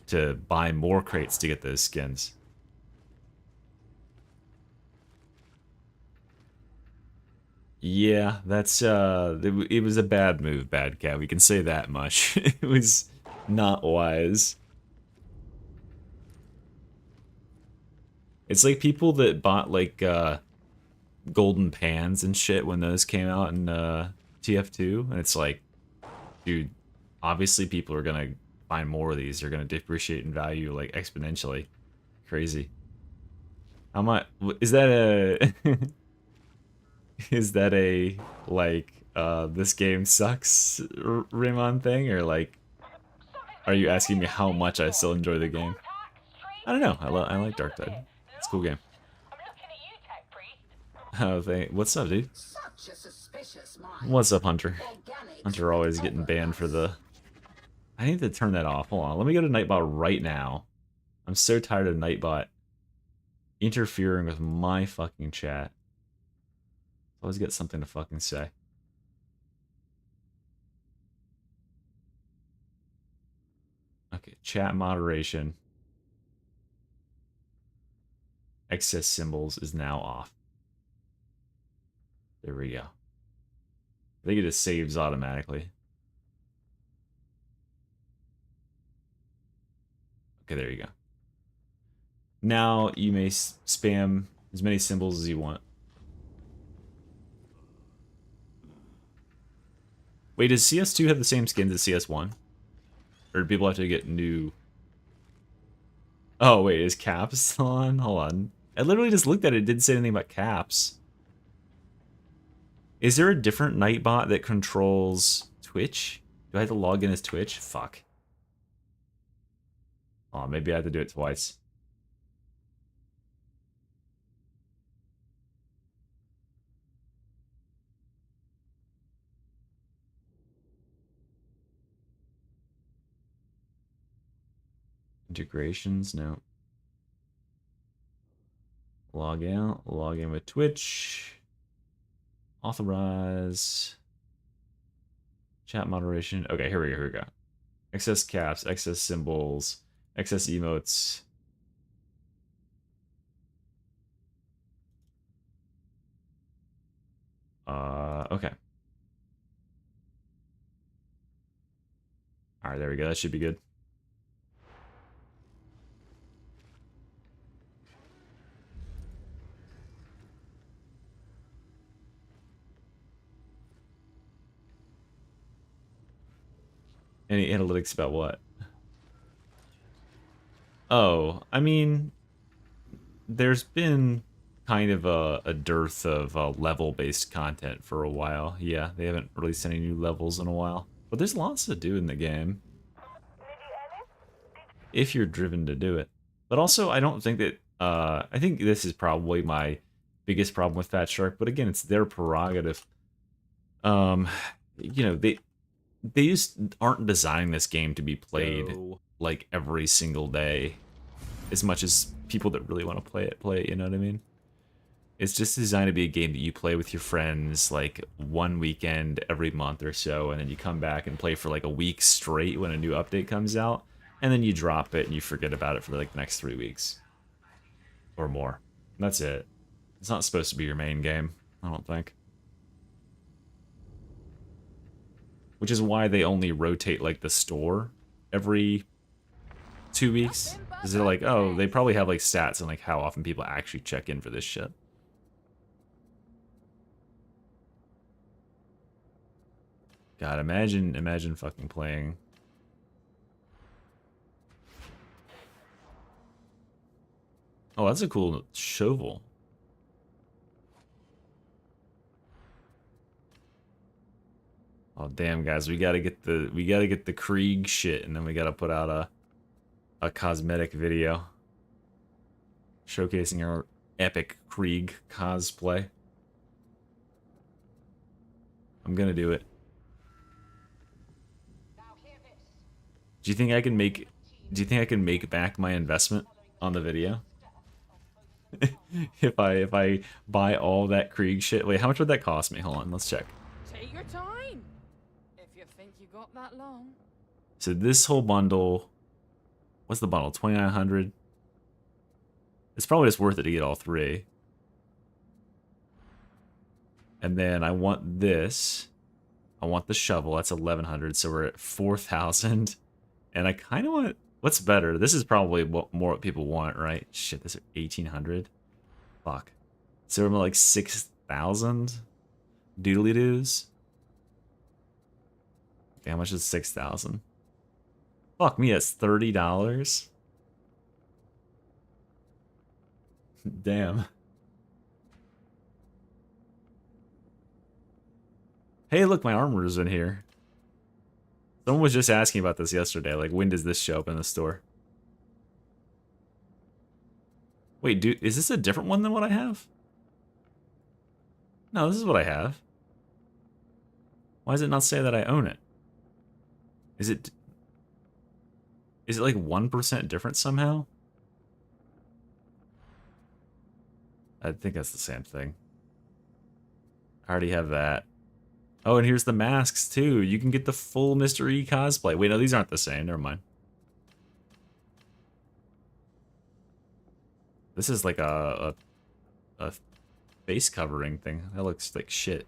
to buy more crates to get those skins. Yeah, that's it was a bad move, Bad Cat. We can say that much. It was not wise. It's like people that bought like golden pans and shit when those came out in TF2, and it's like, dude, obviously people are gonna find more of these. They're gonna depreciate in value like exponentially. Crazy. How much is that a is that a like this game sucks Rimon thing, or like are you asking me how much I still enjoy the game? I don't know. I like Dark Tide. It's a cool game. Oh, what's up, dude? Such a suspicious mind. What's up, Hunter? Organic Hunter always getting banned for the... I need to turn that off. Hold on. Let me go to Nightbot right now. I'm so tired of Nightbot interfering with my fucking chat. Always get something to fucking say. Okay, chat moderation. Excess symbols is now off. There we go. I think it just saves automatically. Okay, there you go. Now you may spam as many symbols as you want. Wait, does CS2 have the same skins as CS1? Or do people have to get new... Oh, wait, is Caps still on? Hold on. I literally just looked at it. It didn't say anything about Caps. Is there a different Nightbot that controls Twitch? Do I have to log in as Twitch? Fuck. Oh, maybe I have to do it twice. Integrations, no. Log out, log in with Twitch. Authorize. Chat moderation. Okay, here we go. Excess caps, excess symbols, excess emotes. Okay. All right, there we go. That should be good. Any analytics about what? Oh, I mean, there's been kind of a dearth of level-based content for a while. Yeah, they haven't released any new levels in a while. But there's lots to do in the game. If you're driven to do it. But also, I don't think that... I think this is probably my biggest problem with Fat Shark. But again, it's their prerogative. You know, they just aren't designing this game to be played like every single day as much as people that really want to play it, you know what I mean? It's just designed to be a game that you play with your friends like one weekend every month or so, and then you come back and play for like a week straight when a new update comes out, and then you drop it and you forget about it for like the next 3 weeks or more. And that's it. It's not supposed to be your main game, I don't think. Which is why they only rotate, like, the store every 2 weeks. Because they're like, oh, they probably have, like, stats on, like, how often people actually check in for this shit. God, imagine fucking playing. Oh, that's a cool shovel. Oh damn, guys, we gotta get the Krieg shit, and then we gotta put out a cosmetic video showcasing our epic Krieg cosplay. I'm gonna do it. Do you think I can make back my investment on the video? if I buy all that Krieg shit. Wait, how much would that cost me? Hold on, let's check. Take your time. If you think you got that long. So this whole bundle, what's the bundle? 2,900. It's probably just worth it to get all three. And then I want this. I want the shovel. That's 1,100. So we're at 4,000. And I kind of want... What's better? This is probably more what people want, right? Shit, this is 1,800. Fuck. So we're like 6,000 doodly doos. Okay, how much is 6,000? Fuck me, that's $30. Damn. Hey, look, my armor's in here. Someone was just asking about this yesterday. Like, when does this show up in the store? Wait, dude, is this a different one than what I have? No, this is what I have. Why does it not say that I own it? Is it like 1% different somehow? I think that's the same thing. I already have that. Oh, and here's the masks too. You can get the full Mr. E cosplay. Wait, no, these aren't the same. Never mind. This is like a face covering thing. That looks like shit.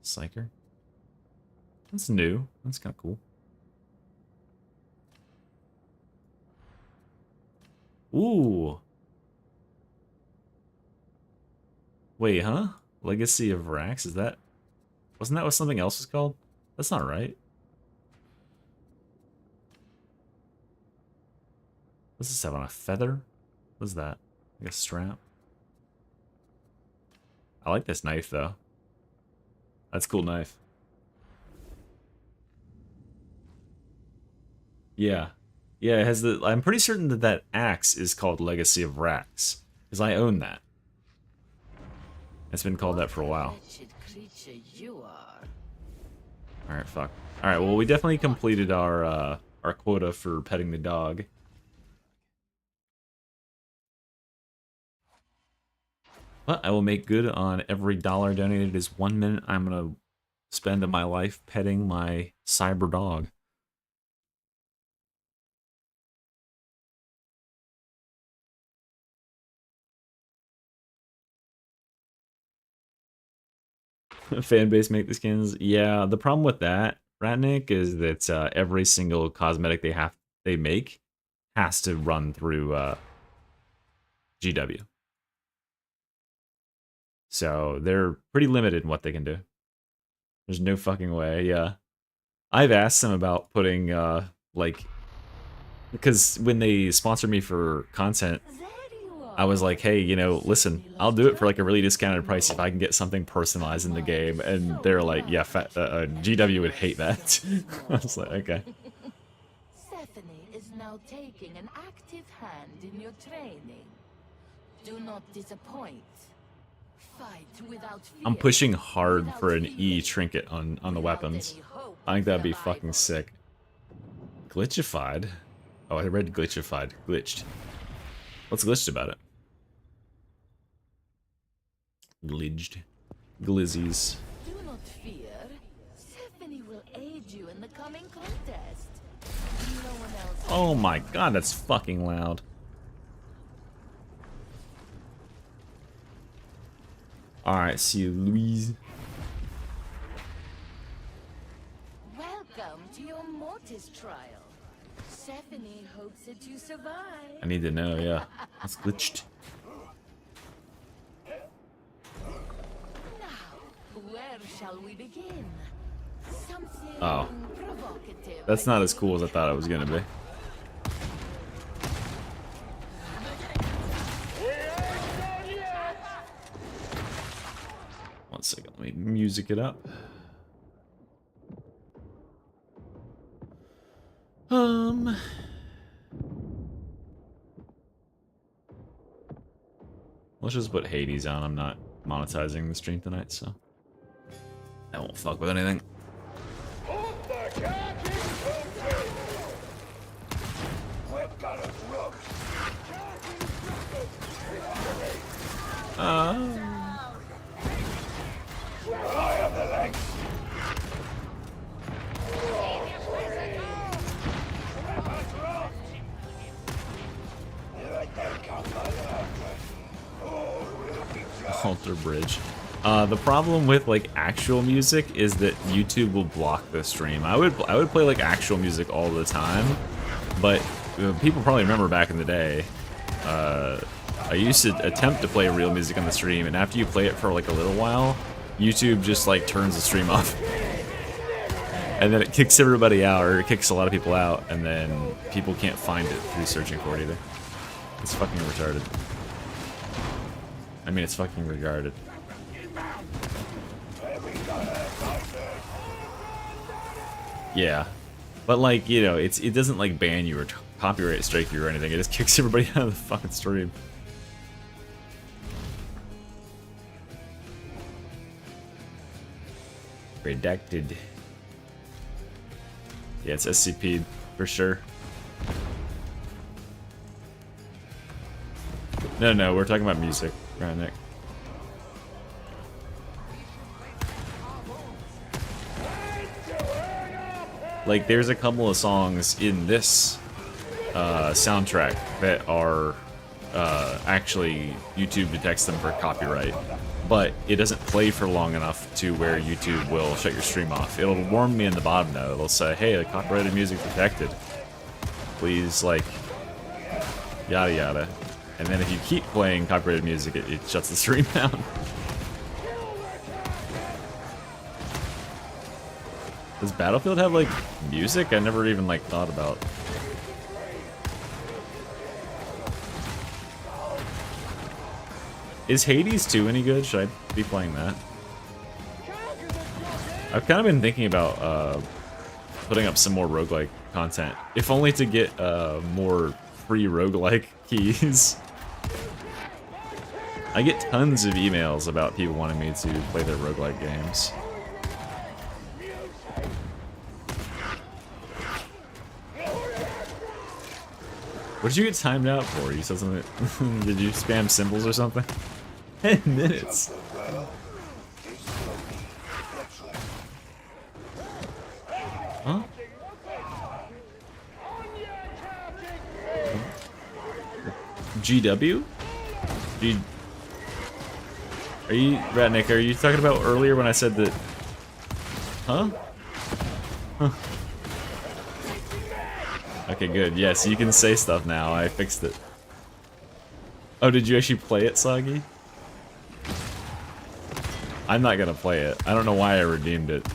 Psyker. That's new. That's kind of cool. Ooh. Wait, huh? Legacy of Rax? Is that... Wasn't that what something else was called? That's not right. What's this have on a feather? What's that? Like a strap? I like this knife, though. That's a cool knife. Yeah. Yeah, it has the... I'm pretty certain that that axe is called Legacy of Rax. Because I own that. It's been called that for a while. Alright, fuck. Alright, well, we definitely completed our quota for petting the dog. But I will make good on every dollar donated is 1 minute I'm gonna spend in my life petting my cyber dog. Fan base make the skins. Yeah, the problem with that, Ratnik, is that every single cosmetic they make has to run through GW. So they're pretty limited in what they can do. There's no fucking way, yeah. I've asked them about putting, like... Because when they sponsored me for content, I was like, hey, you know, listen, I'll do it for like a really discounted price if I can get something personalized in the game. And they're like, yeah, GW would hate that. I was like, okay. Stephanie is now taking an active hand in your training. Do not disappoint. Fight without fear. I'm pushing hard for an E trinket on the weapons. I think that'd be fucking sick. Glitchified? Oh, I read glitchified. Glitched. What's glitched about it? Glitched. Glizzies. Do not fear. Stephanie will aid you in the coming contest. No one else. Oh my god, that's fucking loud. Alright, see you, Louise. Welcome to your Mortis trial. Stephanie hopes that you survive. I need to know, yeah. It's glitched. Now, where shall we begin? Something Oh. provocative. That's not as cool as I thought it was gonna be. One second, let me music it up. Let's just put Hades on. I'm not monetizing the stream tonight, so I won't fuck with anything. Alter bridge. The problem with like actual music is that YouTube will block the stream. I would play like actual music all the time, but people probably remember back in the day. I used to attempt to play real music on the stream, and after you play it for like a little while, YouTube just like turns the stream off, and then it kicks everybody out, or it kicks a lot of people out, and then people can't find it through searching for it either. It's fucking retarded. I mean, it's fucking regarded. Yeah. But, like, you know, it doesn't, like, ban you or copyright strike you or anything. It just kicks everybody out of the fucking stream. Redacted. Yeah, it's SCP'd, for sure. No, we're talking about music, right, Nick? Like, there's a couple of songs in this soundtrack that are actually YouTube detects them for copyright, but it doesn't play for long enough to where YouTube will shut your stream off. It'll warn me in the bottom though. It'll say, "Hey, the copyrighted music detected. Please, like, yada yada." And then if you keep playing copyrighted music, it shuts the stream down. Does Battlefield have, like, music? I never even, like, thought about. Is Hades 2 any good? Should I be playing that? I've kind of been thinking about putting up some more roguelike content. If only to get more free roguelike keys. I get tons of emails about people wanting me to play their roguelike games. What did you get timed out for? You said something. Did you spam symbols or something? 10 minutes. Huh? GW? Are you, Ratnik, are you talking about earlier when I said that? Huh? Huh. Okay, good. Yes, you can say stuff now. I fixed it. Oh, did you actually play it, Soggy? I'm not gonna play it. I don't know why I redeemed it.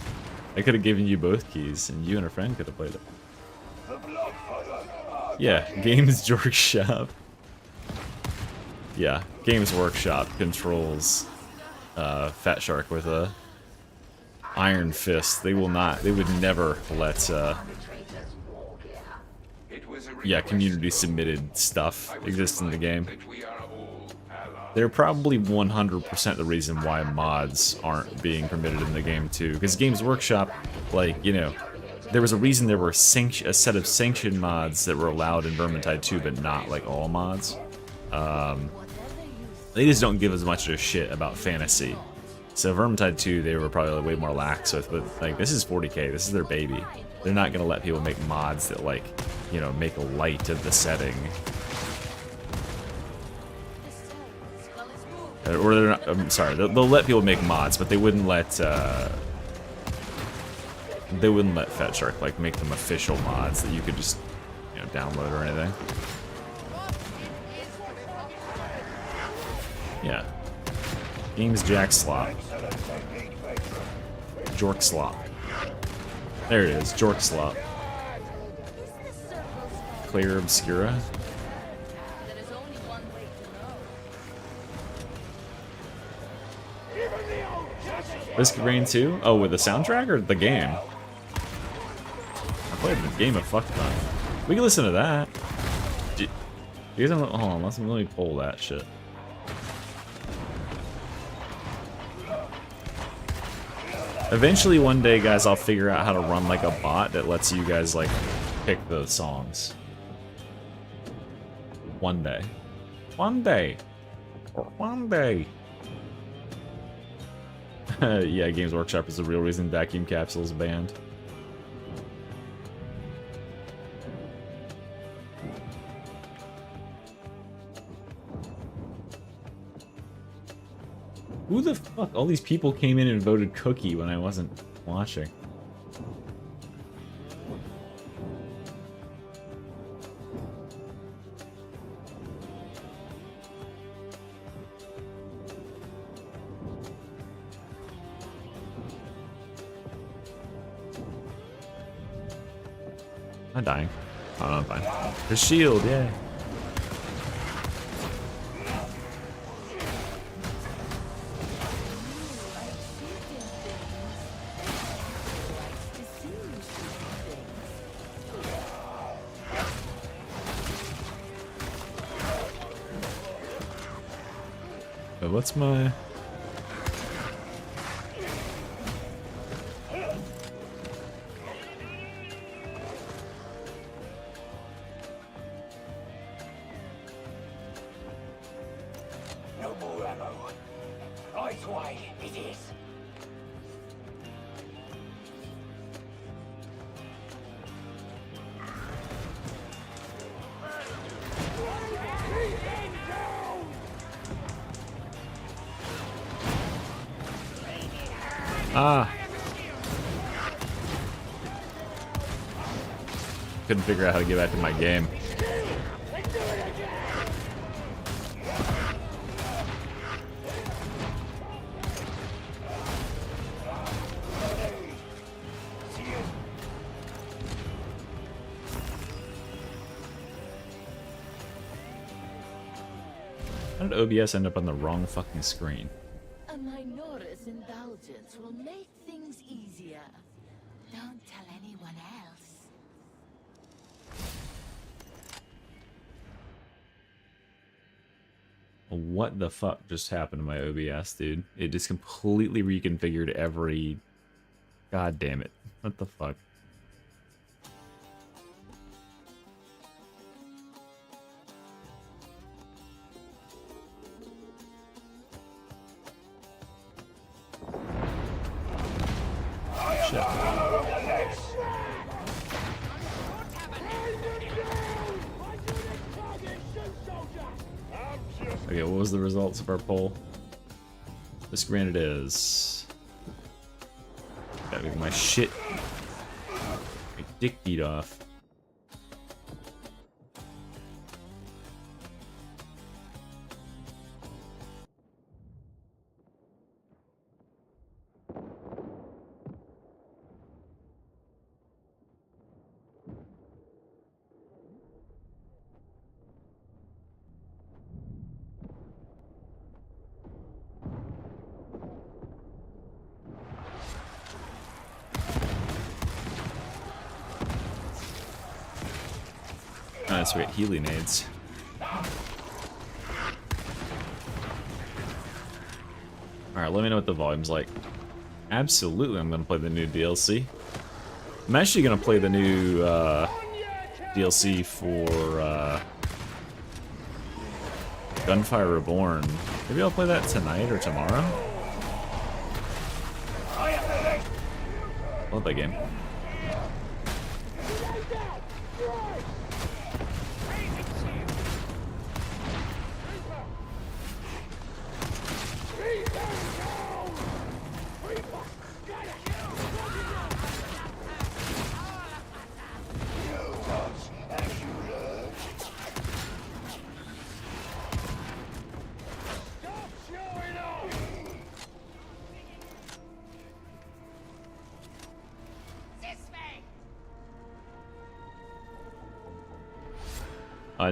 I could have given you both keys, and you and a friend could have played it. Yeah, Games Workshop. Yeah, Games Workshop controls Fat Shark with a iron fist. They will not. They would never let. Yeah, community submitted stuff exists in the game. They're probably 100% the reason why mods aren't being permitted in the game too. Because Games Workshop, like, you know, there was a reason there were a set of sanctioned mods that were allowed in Vermintide 2, but not like all mods. They just don't give as much of a shit about fantasy. So Vermintide 2, they were probably way more lax with, but like, this is 40K, this is their baby. They're not gonna let people make mods that, like, you know, make light of the setting. Or they're not, I'm sorry, they'll let people make mods, but they wouldn't let Fat Shark, like, make them official mods that you could just, you know, download or anything. Yeah. Games Jack Slop. Jork Slop. There it is, Jork Slop. Clear Obscura. Risk of Rain 2? Oh, with the soundtrack or the game? I played the game a fuck ton. We can listen to that. You guys don't, hold on, let me pull that shit. Eventually one day, guys, I'll figure out how to run like a bot that lets you guys like pick the songs. One day. One day. Or one day. Yeah, Games Workshop is the real reason Vacuum Capsule's banned. Who the fuck? All these people came in and voted Cookie when I wasn't watching. I'm dying. Oh, no, I'm fine. The shield, yeah. What's my... This way it is. Ah. Couldn't figure out how to get back to my game. How did OBS end up on the wrong fucking screen? A minor's indulgence will make things easier. Don't tell anyone else. What the fuck just happened to my OBS, dude? It just completely reconfigured every... God damn it. What the fuck? Okay, what was the results of our poll? This granted is... Gotta get my shit... My dick beat off. Oh, that's right, Healy nades. Alright, let me know what the volume's like. Absolutely, I'm gonna play the new DLC. I'm actually gonna play the new DLC for Gunfire Reborn. Maybe I'll play that tonight or tomorrow. Love that game.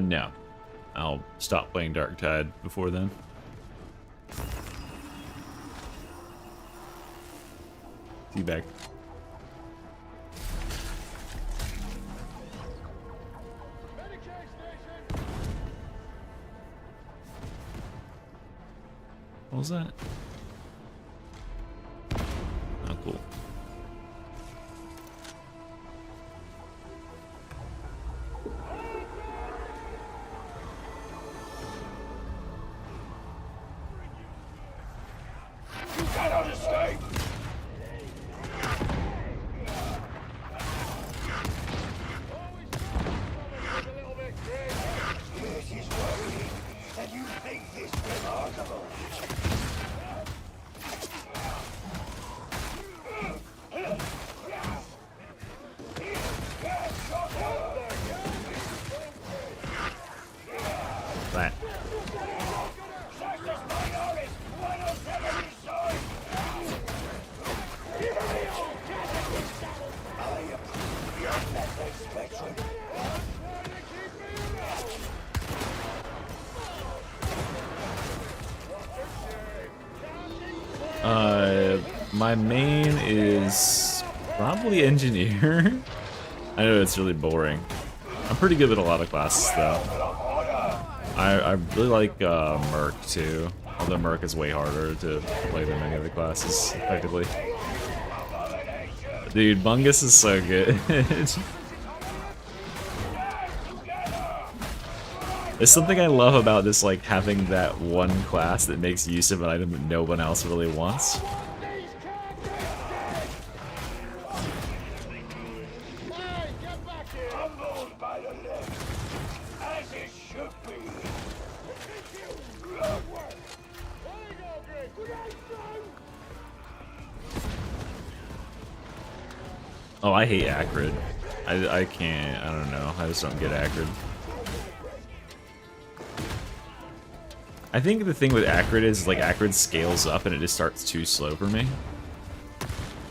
No. I'll stop playing Darktide before then. See you back. What was that? Oh, cool. Cannot escape! This is worrying, and you think this remarkable. That. My main is probably engineer. I know it's really boring. I'm pretty good at a lot of classes though. I really like Merc too, although Merc is way harder to play than any other classes, effectively. Dude, Bungus is so good. There's something I love about this, like, having that one class that makes use of an item that no one else really wants. Humbled by the left, as it should be. Oh, I hate Acrid. I can't, I don't know. I just don't get Acrid. I think the thing with Acrid is, like, Acrid scales up and it just starts too slow for me.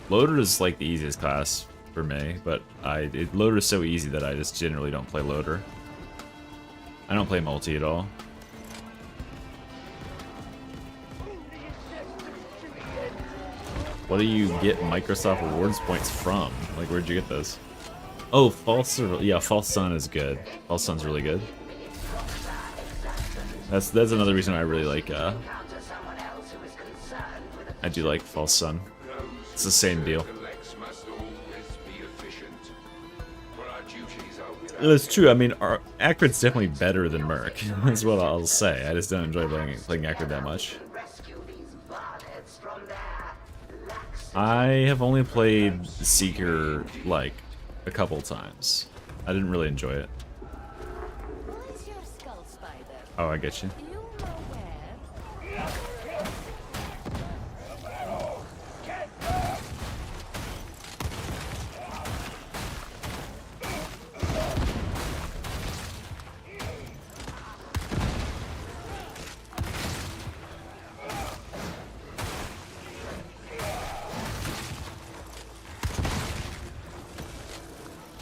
Loader is, like, the easiest class for me, but Loader is so easy that I just generally don't play Loader. I don't play multi at all. What do you get Microsoft rewards points from? Like, where'd you get those? Oh, yeah, False Sun is good. False Sun's really good. That's another reason I really like, I do like False Sun. It's the same deal. That's true. I mean, Acrid's definitely better than Merc. That's what I'll say. I just don't enjoy playing Acrid that much. I have only played Seeker, like, a couple times. I didn't really enjoy it. Where's your skull spider? Oh, I get you. Do you know where?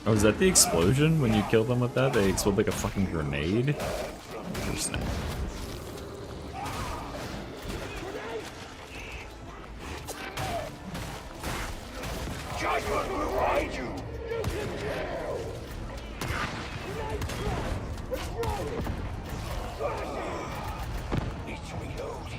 Oh, is that the explosion when you kill them with that? They explode like a fucking grenade? Interesting. Judgment will ride you. Need to reload.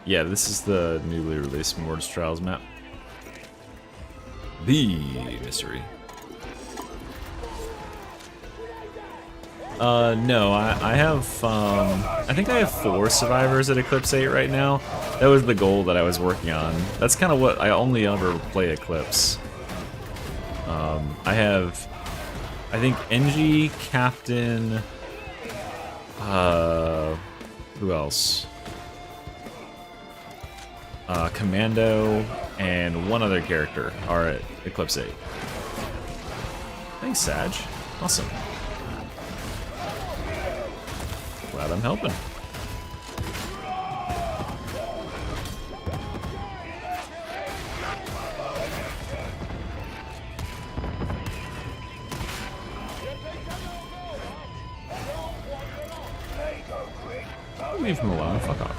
Yeah, this is the newly released Mortis Trials map. The mystery. No, I have, I think I have 4 survivors at Eclipse 8 right now. That was the goal that I was working on. That's kind of what I only ever play Eclipse. I have, I think, NG, Captain, who else? Commando, and one other character are at Eclipse 8. Thanks, Sag. Awesome. Glad I'm helping. Leave him alone, fuck off.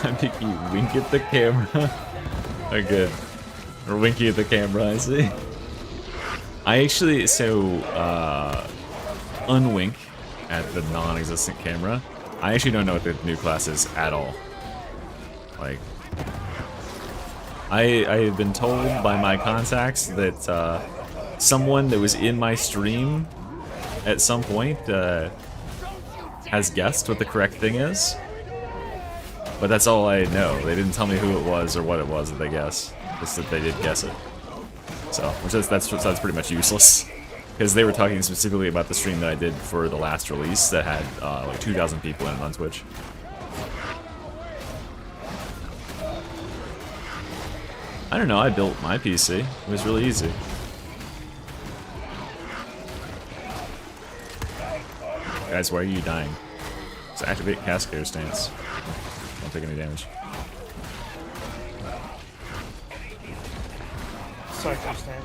I think you wink at the camera. Oh, good. Or winky at the camera, I see. I actually, unwink at the non-existent camera. I actually don't know what the new class is at all. Like, I have been told by my contacts that someone that was in my stream at some point has guessed what the correct thing is. But that's all I know. They didn't tell me who it was or what it was that they guessed. Just that they did guess it. So, which that's pretty much useless. Because they were talking specifically about the stream that I did for the last release that had like 2,000 people in it on Twitch. I don't know, I built my PC. It was really easy. Guys, why are you dying? Just activate Cascade stance. Don't take any damage. Sorry, stand.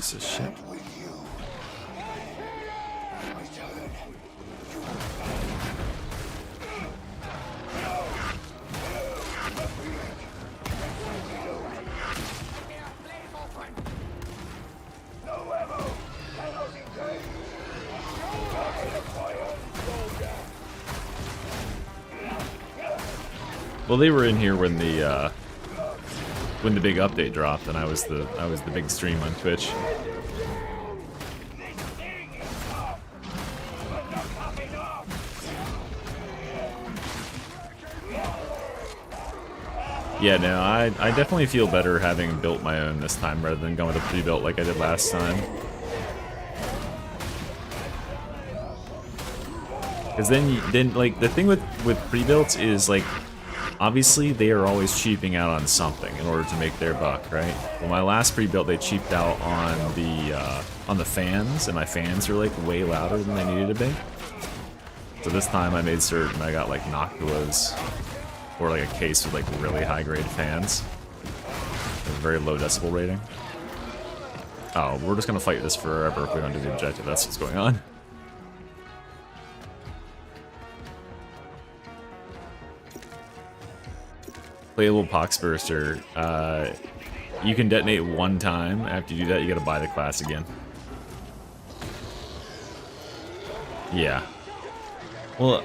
Piece of shit. Well, they were in here when the big update dropped, and I was the big stream on Twitch. Yeah, no, I definitely feel better having built my own this time rather than going with a pre-built like I did last time. Because then like the thing with pre-builts is like, obviously they are always cheaping out on something in order to make their buck, right? Well, my last pre-built they cheaped out on the fans, and my fans are like way louder than they needed to be. So this time I made certain I got like Noctuas, or like a case with like really high grade fans, with a very low decibel rating. Oh, we're just gonna fight this forever if we don't do the objective. That's what's going on. Playable Poxburster. You can detonate one time. After you do that, you gotta buy the class again. Yeah. Well,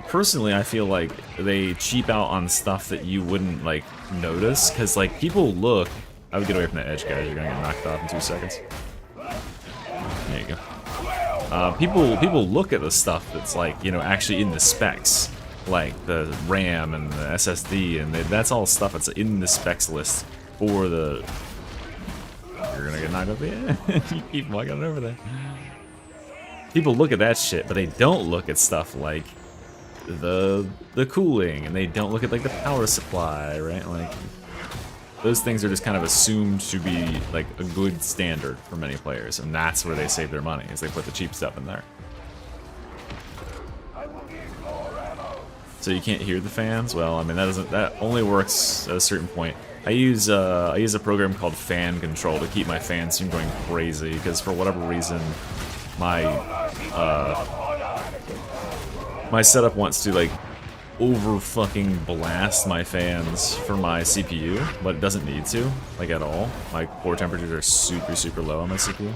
personally, I feel like they cheap out on stuff that you wouldn't, like, notice. Because, like, people look... I would get away from the edge, guys. You're gonna get knocked off in 2 seconds. There you go. People look at the stuff that's, like, you know, actually in the specs. Like the RAM and the SSD, and that's all stuff that's in the specs list for the... You're gonna get knocked up here? You keep walking over there. People look at that shit, but they don't look at stuff like the cooling, and they don't look at like the power supply, right? Like those things are just kind of assumed to be like a good standard for many players, and that's where they save their money, is they put the cheap stuff in there. So you can't hear the fans? Well, I mean that only works at a certain point. I use a program called Fan Control to keep my fans from going crazy, because for whatever reason my my setup wants to like over fucking blast my fans for my CPU, but it doesn't need to, like at all. My core temperatures are super low on my CPU.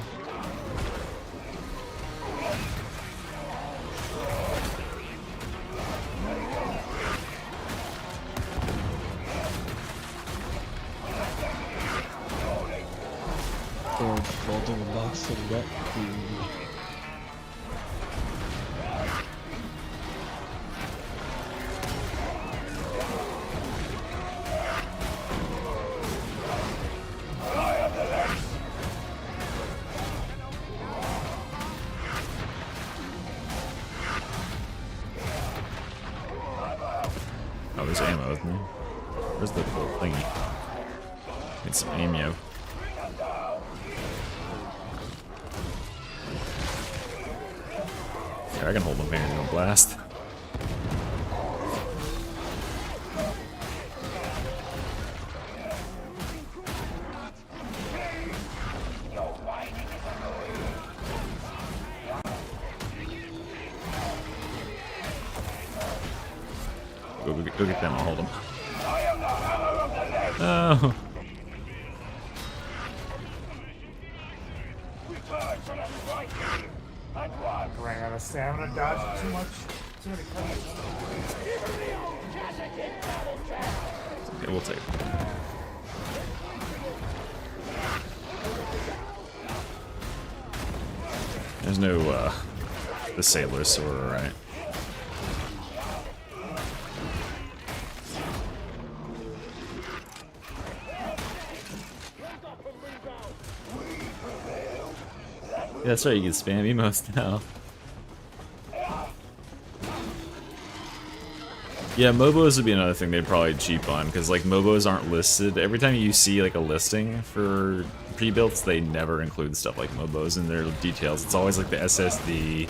Building a box and wet food. Oh, there's ammo with me. Where's the little thingy? Get some ammo. I can hold my finger and blast. Go get them, I'll hold them. Oh. Ran out of stamina, dodged too much. Too many cuts. Okay, we'll take it. There's no, the sailor sword, right? Yeah, that's right, you can spam emotes now. Yeah, MOBOs would be another thing they'd probably cheap on, because like MOBOs aren't listed. Every time you see like a listing for pre-builts, they never include stuff like MOBOs in their details. It's always like the SSD,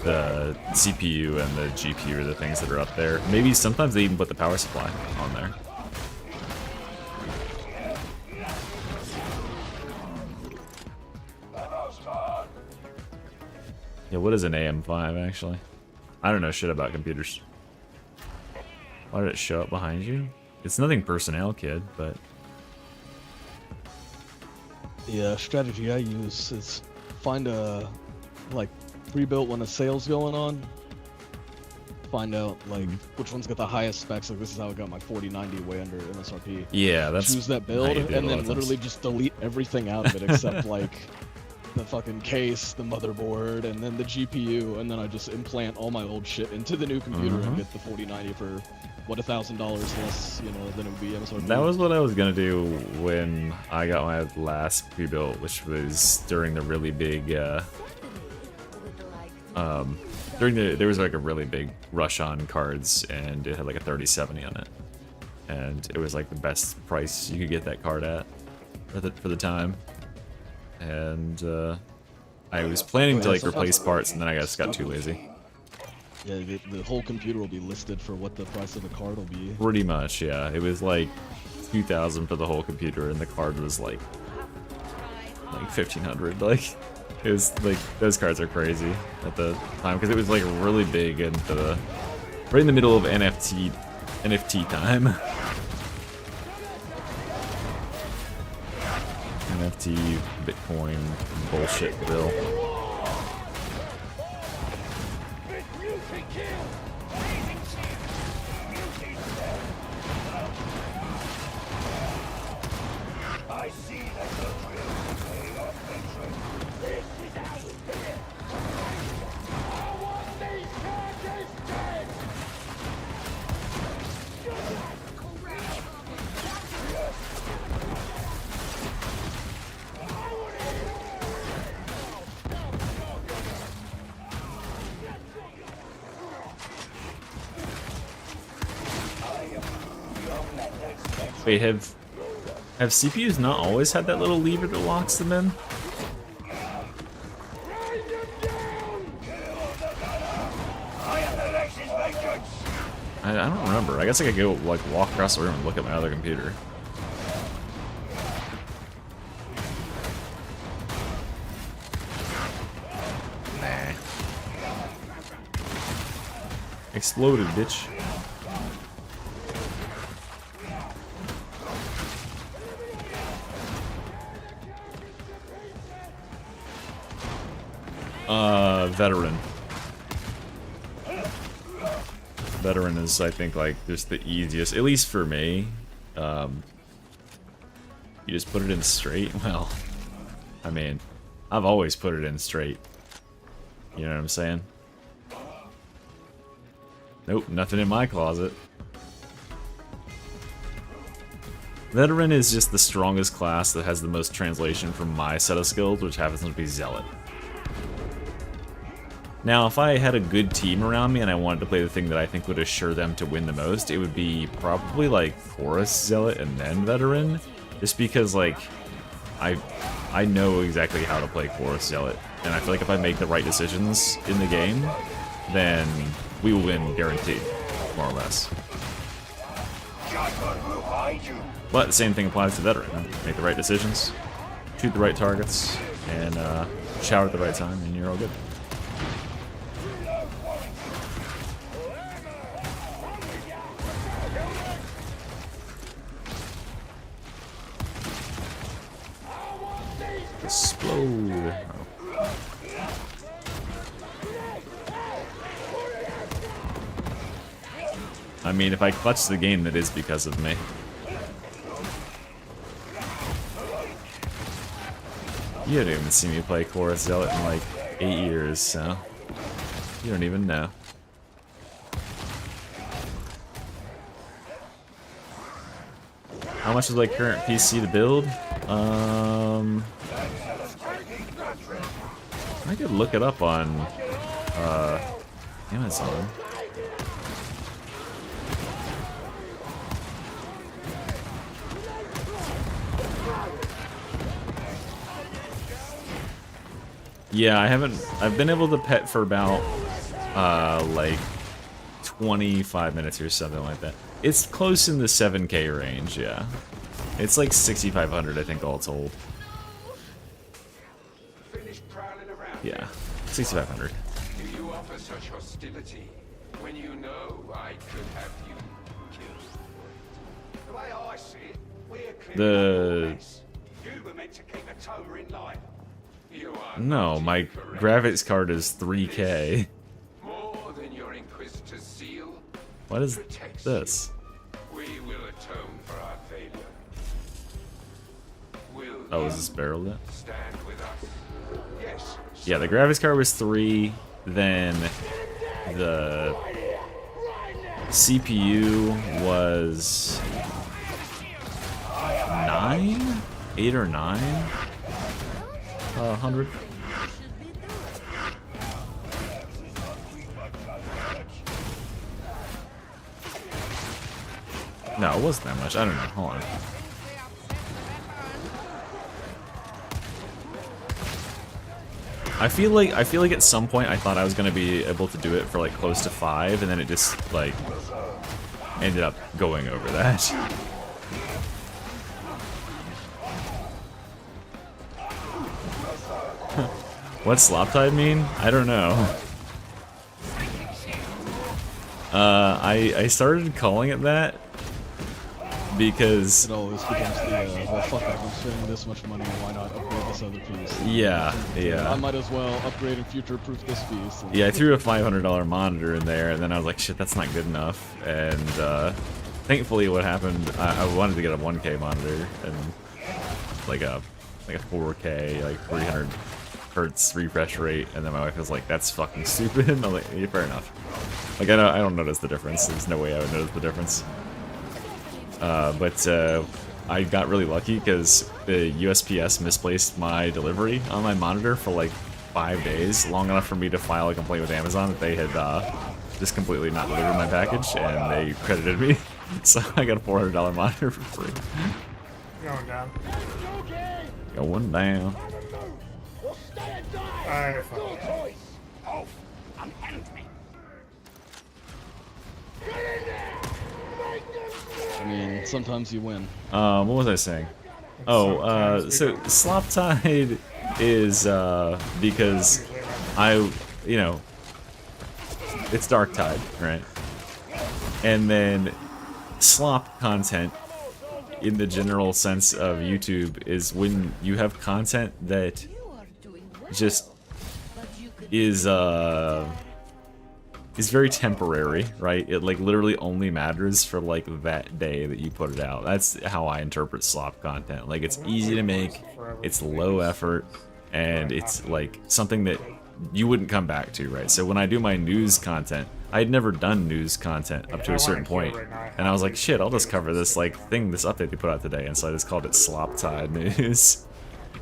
the CPU, and the GPU are the things that are up there. Maybe sometimes they even put the power supply on there. Yeah, what is an AM5 actually? I don't know shit about computers. Why did it show up behind you? It's nothing personnel, kid, but The strategy I use is find a like pre-built when a sale's going on. Find out like which one's got the highest specs. Like this is how I got my 4090 way under MSRP. yeah, that's Choose that how build you do it and a lot then of literally times. just delete everything out of it except like the fucking case, the motherboard, and then the GPU, and then I just implant all my old shit into the new computer and get the 4090 for what $1,000 less, you know, than it would be MSRP. That was what I was gonna do when I got my last pre-built, which was during the really big, there was like a really big rush on cards, and it had like a 3070 on it, and it was like the best price you could get that card at for the time, and I was planning to like replace parts, and then I just got too lazy. Yeah, the whole computer will be listed for what the price of the card will be. Pretty much, yeah. It was like 2,000 for the whole computer, and the card was like 1,500. Like, it was like those cards are crazy at the time because it was like really big and right in the middle of NFT time. NFT Bitcoin bullshit bill. I see that the drill pay off veteran. This is how you do it. I want these charges dead. Wait, have CPUs not always had that little lever that locks them in? I don't remember. I guess I could go like walk across the room and look at my other computer. Nah. Exploded, bitch. Veteran. Veteran is, I think, like, just the easiest, at least for me. You just put it in straight. Well, I mean, I've always put it in straight. You know what I'm saying? Nope, nothing in my closet. Veteran is just the strongest class that has the most translation from my set of skills, which happens to be Zealot. Now, if I had a good team around me and I wanted to play the thing that I think would assure them to win the most, it would be probably like Chorus Zealot and then Veteran, just because like I know exactly how to play Chorus Zealot, and I feel like if I make the right decisions in the game, then we will win guaranteed, more or less. But the same thing applies to Veteran. Make the right decisions, shoot the right targets, and shout at the right time, and you're all good. Explode. I mean, if I clutch the game, that is because of me. You haven't even seen me play Chorus Zealot in like 8 years, so you don't even know. How much is like current PC to build? I could look it up on Amazon. Yeah, I've been able to pet for about like 25 minutes or something like that. It's close in the 7K range, yeah. It's like 6,500, I think, all told. Yeah. 6,500. Do you offer such hostility when you know I could have you killed? The way I see it, we're clearly you were meant to keep a tower in line. You are No, my graphics card is 3K. more than your Inquisitor's seal. What is Protects this? you. We will atone for our failure. Will Oh, is you this barrel it? stand with us? Yes. Yeah, the graphics card was 3, then the CPU was 9? 8 or 9? 100? No, it wasn't that much. I don't know. Hold on. I feel like at some point I thought I was gonna be able to do it for like close to 5, and then it just like ended up going over that. What's slop tide mean? I don't know. I started calling it that because It always becomes the, well, fuck it, I'm spending this much money, why not upgrade this other piece? yeah. I might as well upgrade and future-proof this piece. And Yeah, I threw a $500 monitor in there, and then I was like, shit, that's not good enough. And thankfully, what happened, I wanted to get a 1K monitor and like a 4K, like 300 hertz refresh rate, and then my wife was like, "That's fucking stupid." And I'm like, "Yeah, fair enough." Like I don't notice the difference. There's no way I would notice the difference. But I got really lucky because the USPS misplaced my delivery on my monitor for like 5 days, long enough for me to file a complaint with Amazon that they had just completely not delivered my package, and they credited me. So I got a $400 monitor for free. Going down. Going down. Alright, fine. Off and hand me. I mean, sometimes you win. What was I saying? Oh, so slop tide is because it's dark tide, right? And then slop content in the general sense of YouTube is when you have content that just is very temporary, right? It like literally only matters for like that day that you put it out. That's how I interpret slop content. Like it's easy to make, it's low effort, and it's like something that you wouldn't come back to, right? So when I do my news content, I had never done news content up to a certain point, and I was like, shit, I'll just cover this like thing, this update they put out today, and so I just called it Slop Tide News.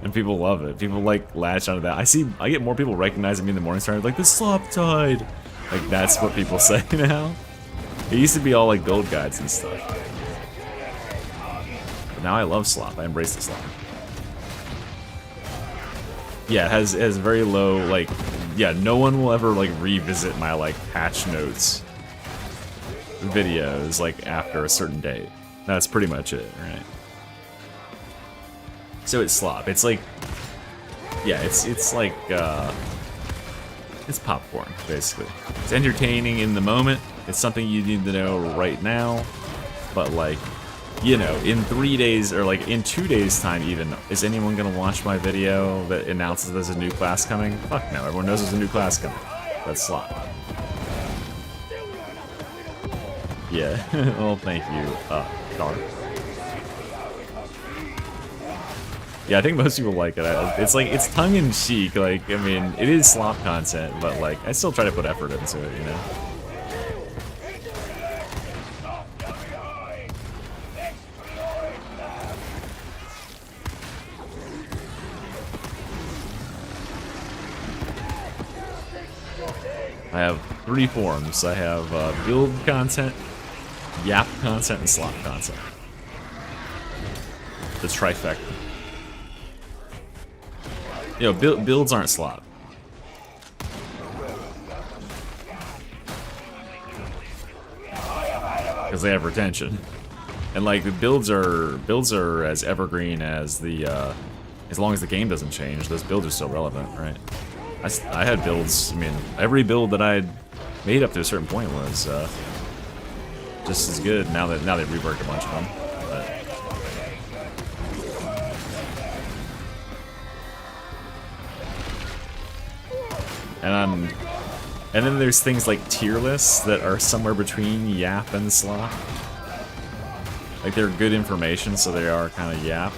And people love it. People like latch onto that. I get more people recognizing me in the morning star like the Slop Tide. Like that's what people say now. It used to be all like build guides and stuff. But now I love slop. I embrace the slop. Yeah, it has very low like yeah, no one will ever like revisit my like patch notes videos like after a certain date. That's pretty much it, right? So it's slop. It's like, yeah, it's like, it's popcorn, basically. It's entertaining in the moment. It's something you need to know right now. But like, you know, in 3 days, or like in 2 days time even, is anyone gonna watch my video that announces there's a new class coming? Fuck no, everyone knows there's a new class coming. That's slop. Yeah, well, thank you, Dark. Yeah, I think most people like it. It's like, it's tongue-in-cheek, like, I mean, it is slop content, but like, I still try to put effort into it, you know? I have 3 forms. I have build content, yap content, and slop content. The trifecta. You know, builds aren't slop. Because they have retention. And like the builds are as evergreen as the as long as the game doesn't change, those builds are still relevant, right? I had builds. I mean, every build that I had made up to a certain point was just as good. Now they've reworked a bunch of them. But and then there's things like tier lists that are somewhere between Yap and Slop. Like they're good information, so they are kind of Yap,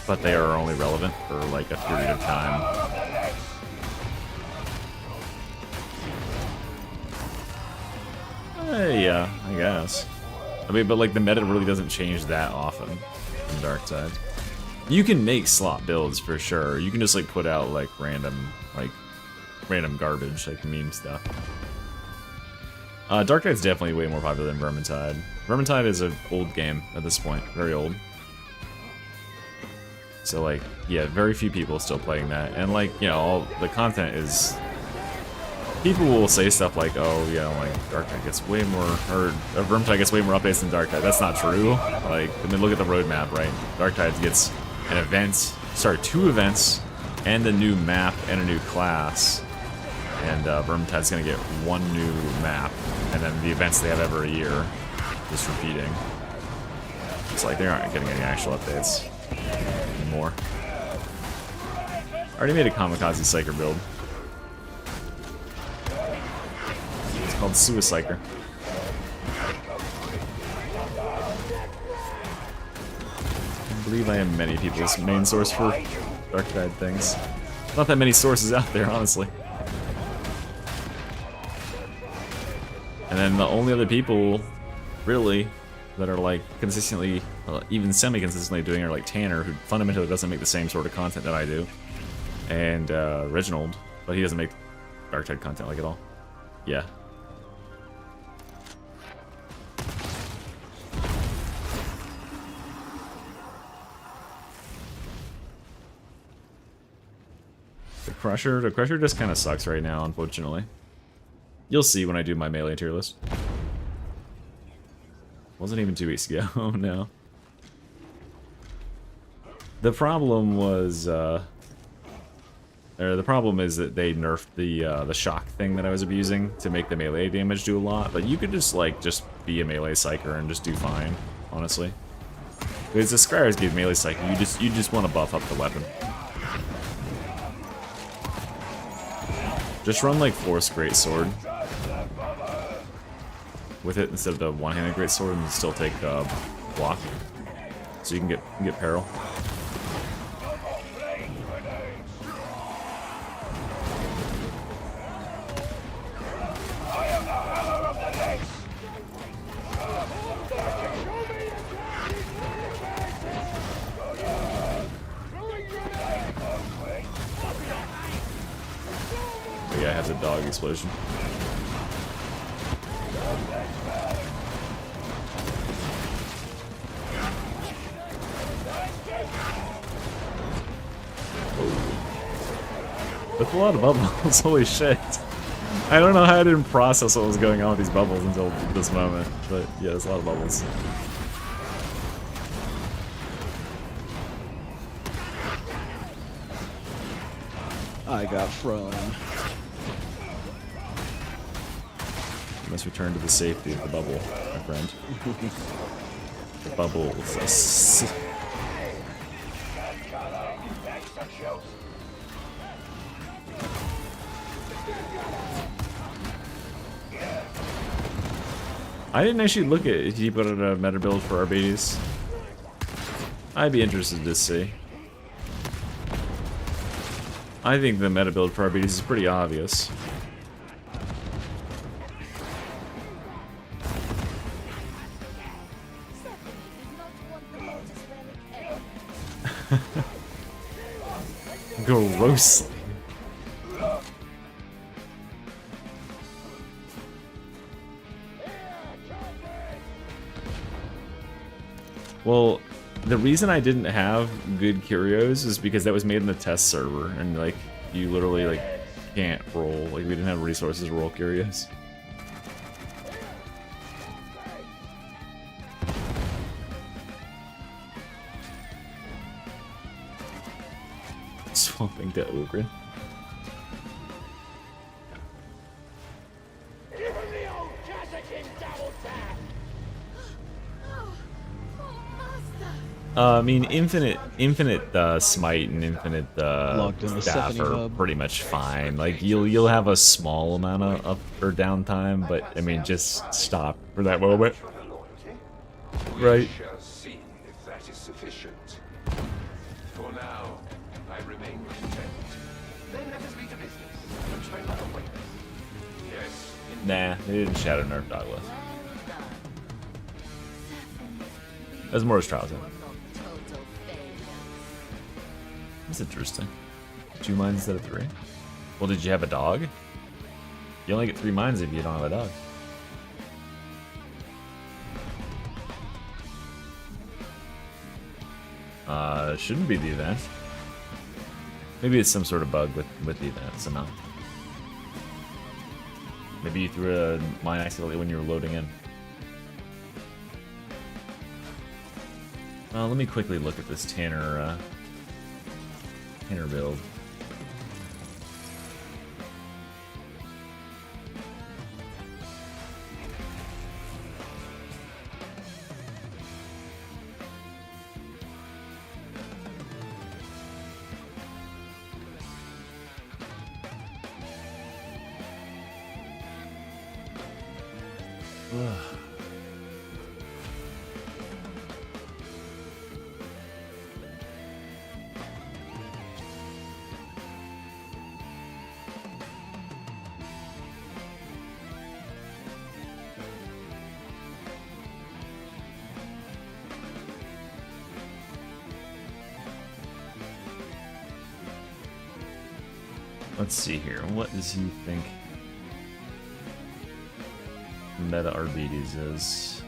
but they are only relevant for like a period of time. Yeah, I guess. I mean, but like the meta really doesn't change that often in Darktide. You can make slop builds for sure. You can just like put out like random garbage, like meme stuff. Darktide's definitely way more popular than Vermintide. Vermintide is an old game at this point, very old. So like, yeah, very few people still playing that, and like, you know, all the content is. People will say stuff like, oh, you know, like, Darktide gets way more, or Vermintide gets way more updates than Darktide. That's not true. Like, I mean, look at the roadmap, right? Darktide gets an event, sorry, 2 events, and a new map, and a new class. And Vermintide's gonna get 1 new map, and then the events they have every year, just repeating. It's like they aren't getting any actual updates anymore. I already made a Kamikaze Psyker build. It's called Suiciker. I believe I am many people's main source for Darktide things. Not that many sources out there, honestly. And then the only other people, really, that are like consistently, even semi-consistently doing are like Tanner, who fundamentally doesn't make the same sort of content that I do, and Reginald, but he doesn't make Darktide content like at all. Yeah. The Crusher just kind of sucks right now, unfortunately. You'll see when I do my melee tier list. Wasn't even 2 weeks ago. Oh no. The problem was, or the problem is that they nerfed the shock thing that I was abusing to make the melee damage do a lot. But you could just be a melee psyker and just do fine, honestly. Because the Scryers give melee psyker, you just want to buff up the weapon. Just run like Force Greatsword with it instead of the one-handed Greatsword, and still take block, so you can get peril. The guy has a dog explosion. That's a lot of bubbles, holy shit. I don't know how I didn't process what was going on with these bubbles until this moment, but yeah, there's a lot of bubbles. I got thrown. You must return to the safety of the bubble, my friend. The bubbles. I didn't actually look at if you put out a meta build for Arbites. I'd be interested to see. I think the meta build for Arbites is pretty obvious. Grossly. Well, the reason I didn't have good curios is because that was made in the test server, and like you literally like can't roll. Like we didn't have resources to roll curios. Swamping to Ogre. I mean, infinite smite and infinite Logged in the staff Stephanie are hub. pretty much fine. Like you'll have a small amount of up or down time, but I mean, just stop for that moment, right? Shall see if that is sufficient. For now, I remain content. Then let us meet to business. Try not to wait. Yes. Nah, they didn't shadow nerf Douglas. That's more as trials. That's interesting. 2 mines instead of 3. Well, did you have a dog? You only get 3 mines if you don't have a dog. Shouldn't be the event. Maybe it's some sort of bug with the event somehow. Maybe you threw a mine accidentally when you were loading in. Let me quickly look at this Tanner build. Ugh. Let's see here. What does he think meta Arbides is?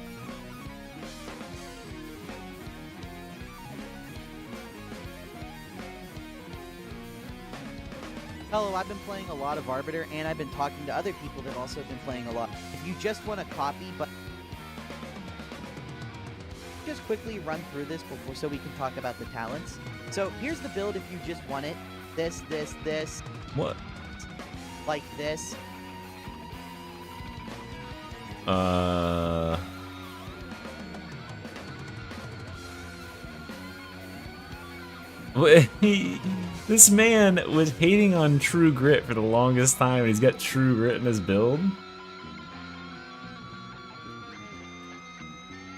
Hello, I've been playing a lot of Arbiter, and I've been talking to other people that also have been playing a lot. If you just want to copy, but just quickly run through this before so we can talk about the talents. So here's the build if you just want it. This. What? Like this. This man was hating on True Grit for the longest time, and he's got True Grit in his build.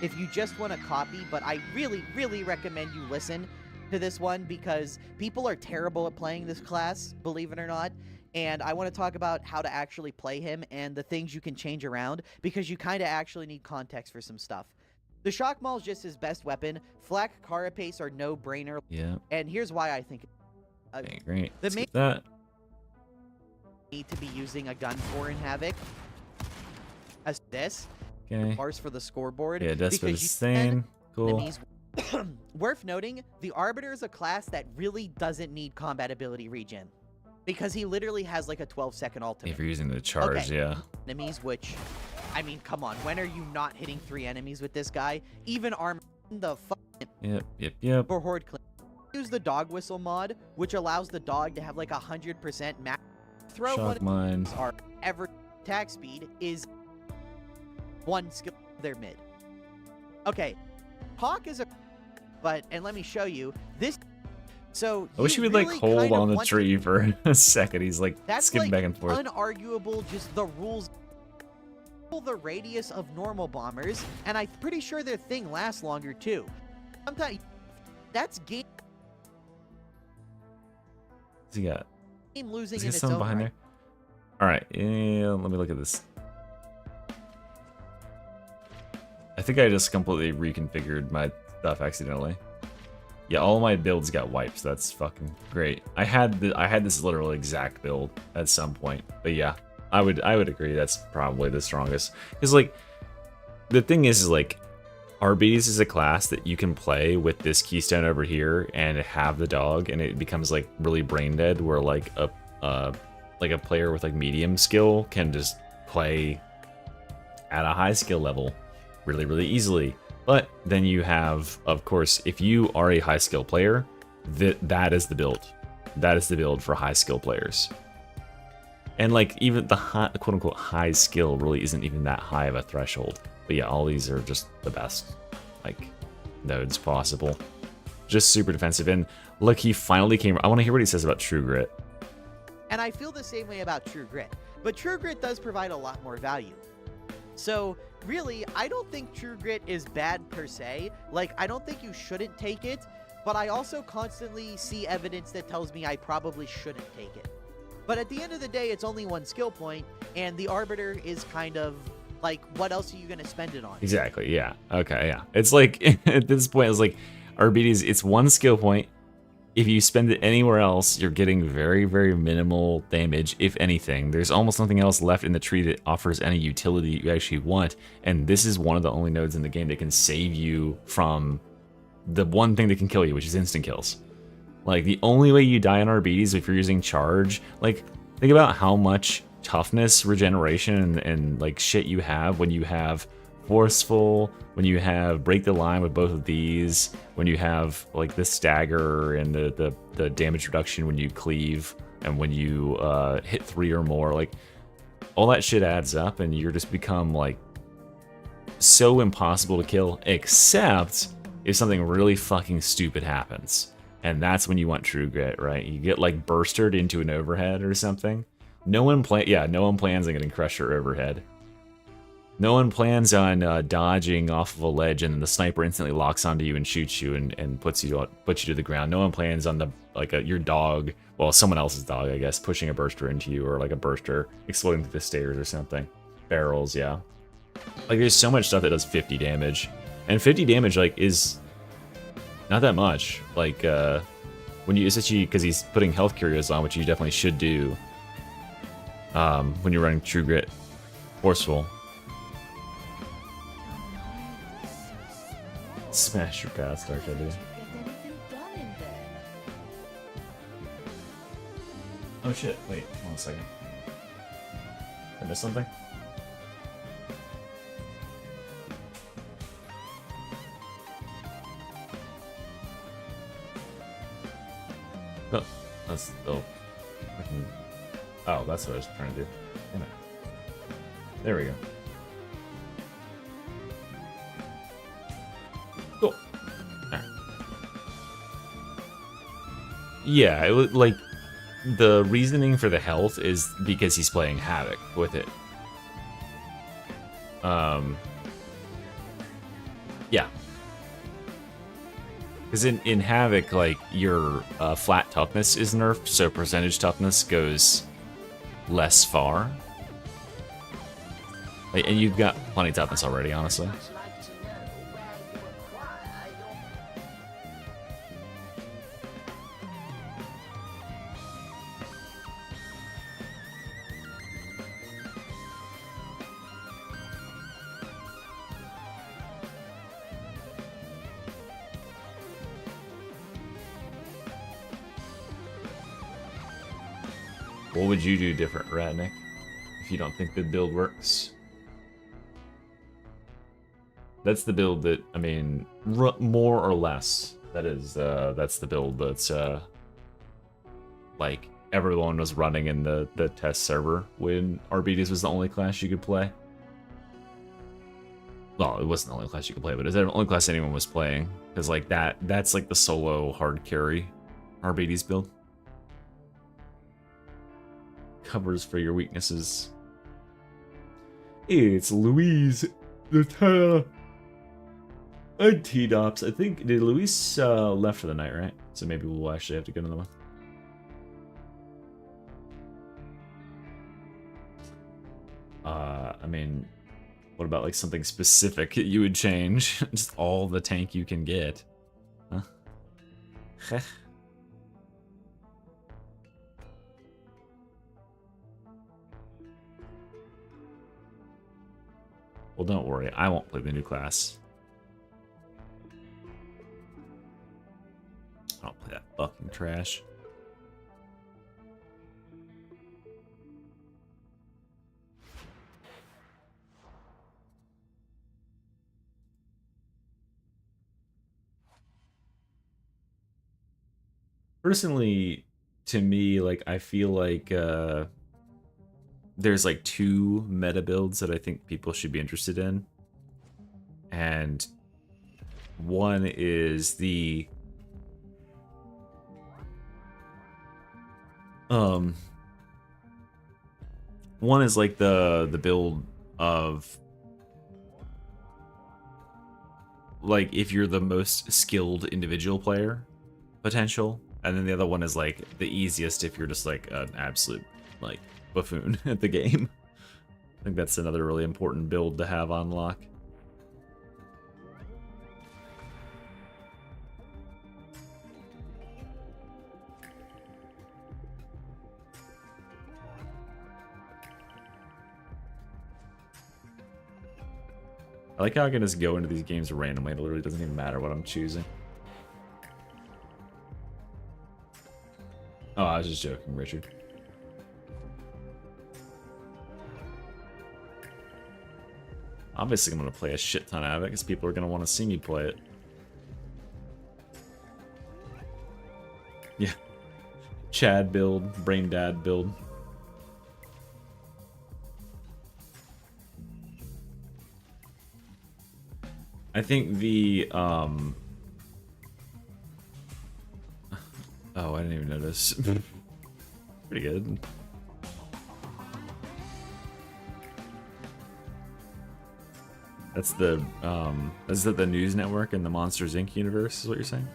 If you just want to copy, but I really, really recommend you listen to this one because people are terrible at playing this class, believe it or not. And I want to talk about how to actually play him and the things you can change around because you kind of actually need context for some stuff. The Shock Maul is just his best weapon. Flak Carapace are no-brainer. Yeah. And here's why I think Okay, great. the Let's main get that. need to be using a gun for in Havoc as this. Okay. Bars for the scoreboard. Yeah, Despot because is you staying. Cool. enemies. Worth noting, the Arbiter is a class that really doesn't need combat ability regen. Because he literally has like a 12-second ultimate. If you're using the charge, Okay. yeah. Enemies, which, I mean, come on. When are you not hitting 3 enemies with this guy? Even arm the fucking Yep. for horde clean. Use the dog whistle mod, which allows the dog to have like 100% max. Throw Shock one mine. our ever attack speed is 1 skill their mid. Okay, Hawk is a, and let me show you this. So I wish he would like really hold kind of on the want tree for a second. He's like That's skipping like back and forth. unarguable, just the rules. The radius of normal bombers, and I'm pretty sure their thing lasts longer too. Sometimes that's game What's he got? losing Is in he its something own behind right. there? Alright, yeah, let me look at this. I think I just completely reconfigured my stuff accidentally. Yeah, all my builds got wiped, so that's fucking great. I had this literal exact build at some point. But yeah, I would agree that's probably the strongest. Because like the thing is like Arbides is a class that you can play with this keystone over here and have the dog, and it becomes like really brain dead where like a player with like medium skill can just play at a high skill level really easily. But then you have, of course, if you are a high skill player, that is the build. That is the build for high skill players. And like even the high, quote unquote high skill really isn't even that high of a threshold. But yeah, all these are just the best like nodes possible. just super defensive. And look, he finally came. I want to hear what he says about True Grit. And I feel the same way about True Grit. But True Grit does provide a lot more value. So, really, I don't think True Grit is bad per se. Like, I don't think you shouldn't take it, but I also constantly see evidence that tells me I probably shouldn't take it. But at the end of the day, it's only one skill point, and the Arbiter is kind of like, what else are you going to spend it on? Exactly, yeah. Okay, yeah. It's like, at this point, it's like, RBDs, it's one skill point. If you spend it anywhere else, you're getting very, very minimal damage, if anything. There's almost nothing else left in the tree that offers any utility you actually want, and this is one of the only nodes in the game that can save you from the one thing that can kill you, which is instant kills. Like, the only way you die on RBDs is if you're using charge. Like, think about how much toughness, regeneration, and like, shit you have when you have Forceful, when you have Break the Line with both of these, when you have like the stagger and the damage reduction when you cleave, and when you hit 3 or more, like all that shit adds up, and you're just become like so impossible to kill, except if something really fucking stupid happens. And that's when you want True Grit, right? You get like burstered into an overhead or something. No one plans on getting Crusher overhead. No one plans on dodging off of a ledge and then the sniper instantly locks onto you and shoots you and puts you to the ground. No one plans on your dog, well, someone else's dog, I guess, pushing a burster into you, or like a burster exploding through the stairs or something. Barrels, yeah. Like, there's so much stuff that does 50 damage, and 50 damage like is not that much. Like when you, especially because he's putting health curios on, which you definitely should do when you're running True Grit Forceful. Smash your path, Dark Idea. Oh shit, wait, hold on a second. Did I miss something? Oh, that's oh. Oh, that's what I was trying to do. Damn it. There we go. Cool. Alright. Yeah, it was like the reasoning for the health is because he's playing Havoc with it. Yeah. Because in Havoc, like, your flat toughness is nerfed, so percentage toughness goes less far. Like, and you've got plenty of toughness already, honestly. What would you do different, Radnick, if you don't think the build works? That's the build that, I mean, more or less, that is, that's the build that's, like, everyone was running in the test server when RBDs was the only class you could play. Well, it wasn't the only class you could play, but it's the only class anyone was playing. Because, like, that's, like, the solo hard carry RBDs build. Covers for your weaknesses. It's Louise the and T-Dops. I think, did Luis left for the night, right? So maybe we'll actually have to get another one. I mean, what about like something specific you would change? Just all the tank you can get. Huh? Well, don't worry. I won't play the new class. I don't play that fucking trash. Personally, to me, like, I feel like there's like 2 meta builds that I think people should be interested in. And one is the Um, one is like the build of like if you're the most skilled individual player potential, and then the other one is like the easiest if you're just like an absolute like buffoon at the game. I think that's another really important build to have on lock. I like how I can just go into these games randomly. It literally doesn't even matter what I'm choosing. Oh, I was just joking, Richard. Obviously, I'm going to play a shit ton of it because people are going to want to see me play it. Yeah. Chad build, Brain Dad build. I think the, oh, I didn't even notice. Pretty good. That's the, is that the News Network and the Monsters, Inc. universe, is what you're saying?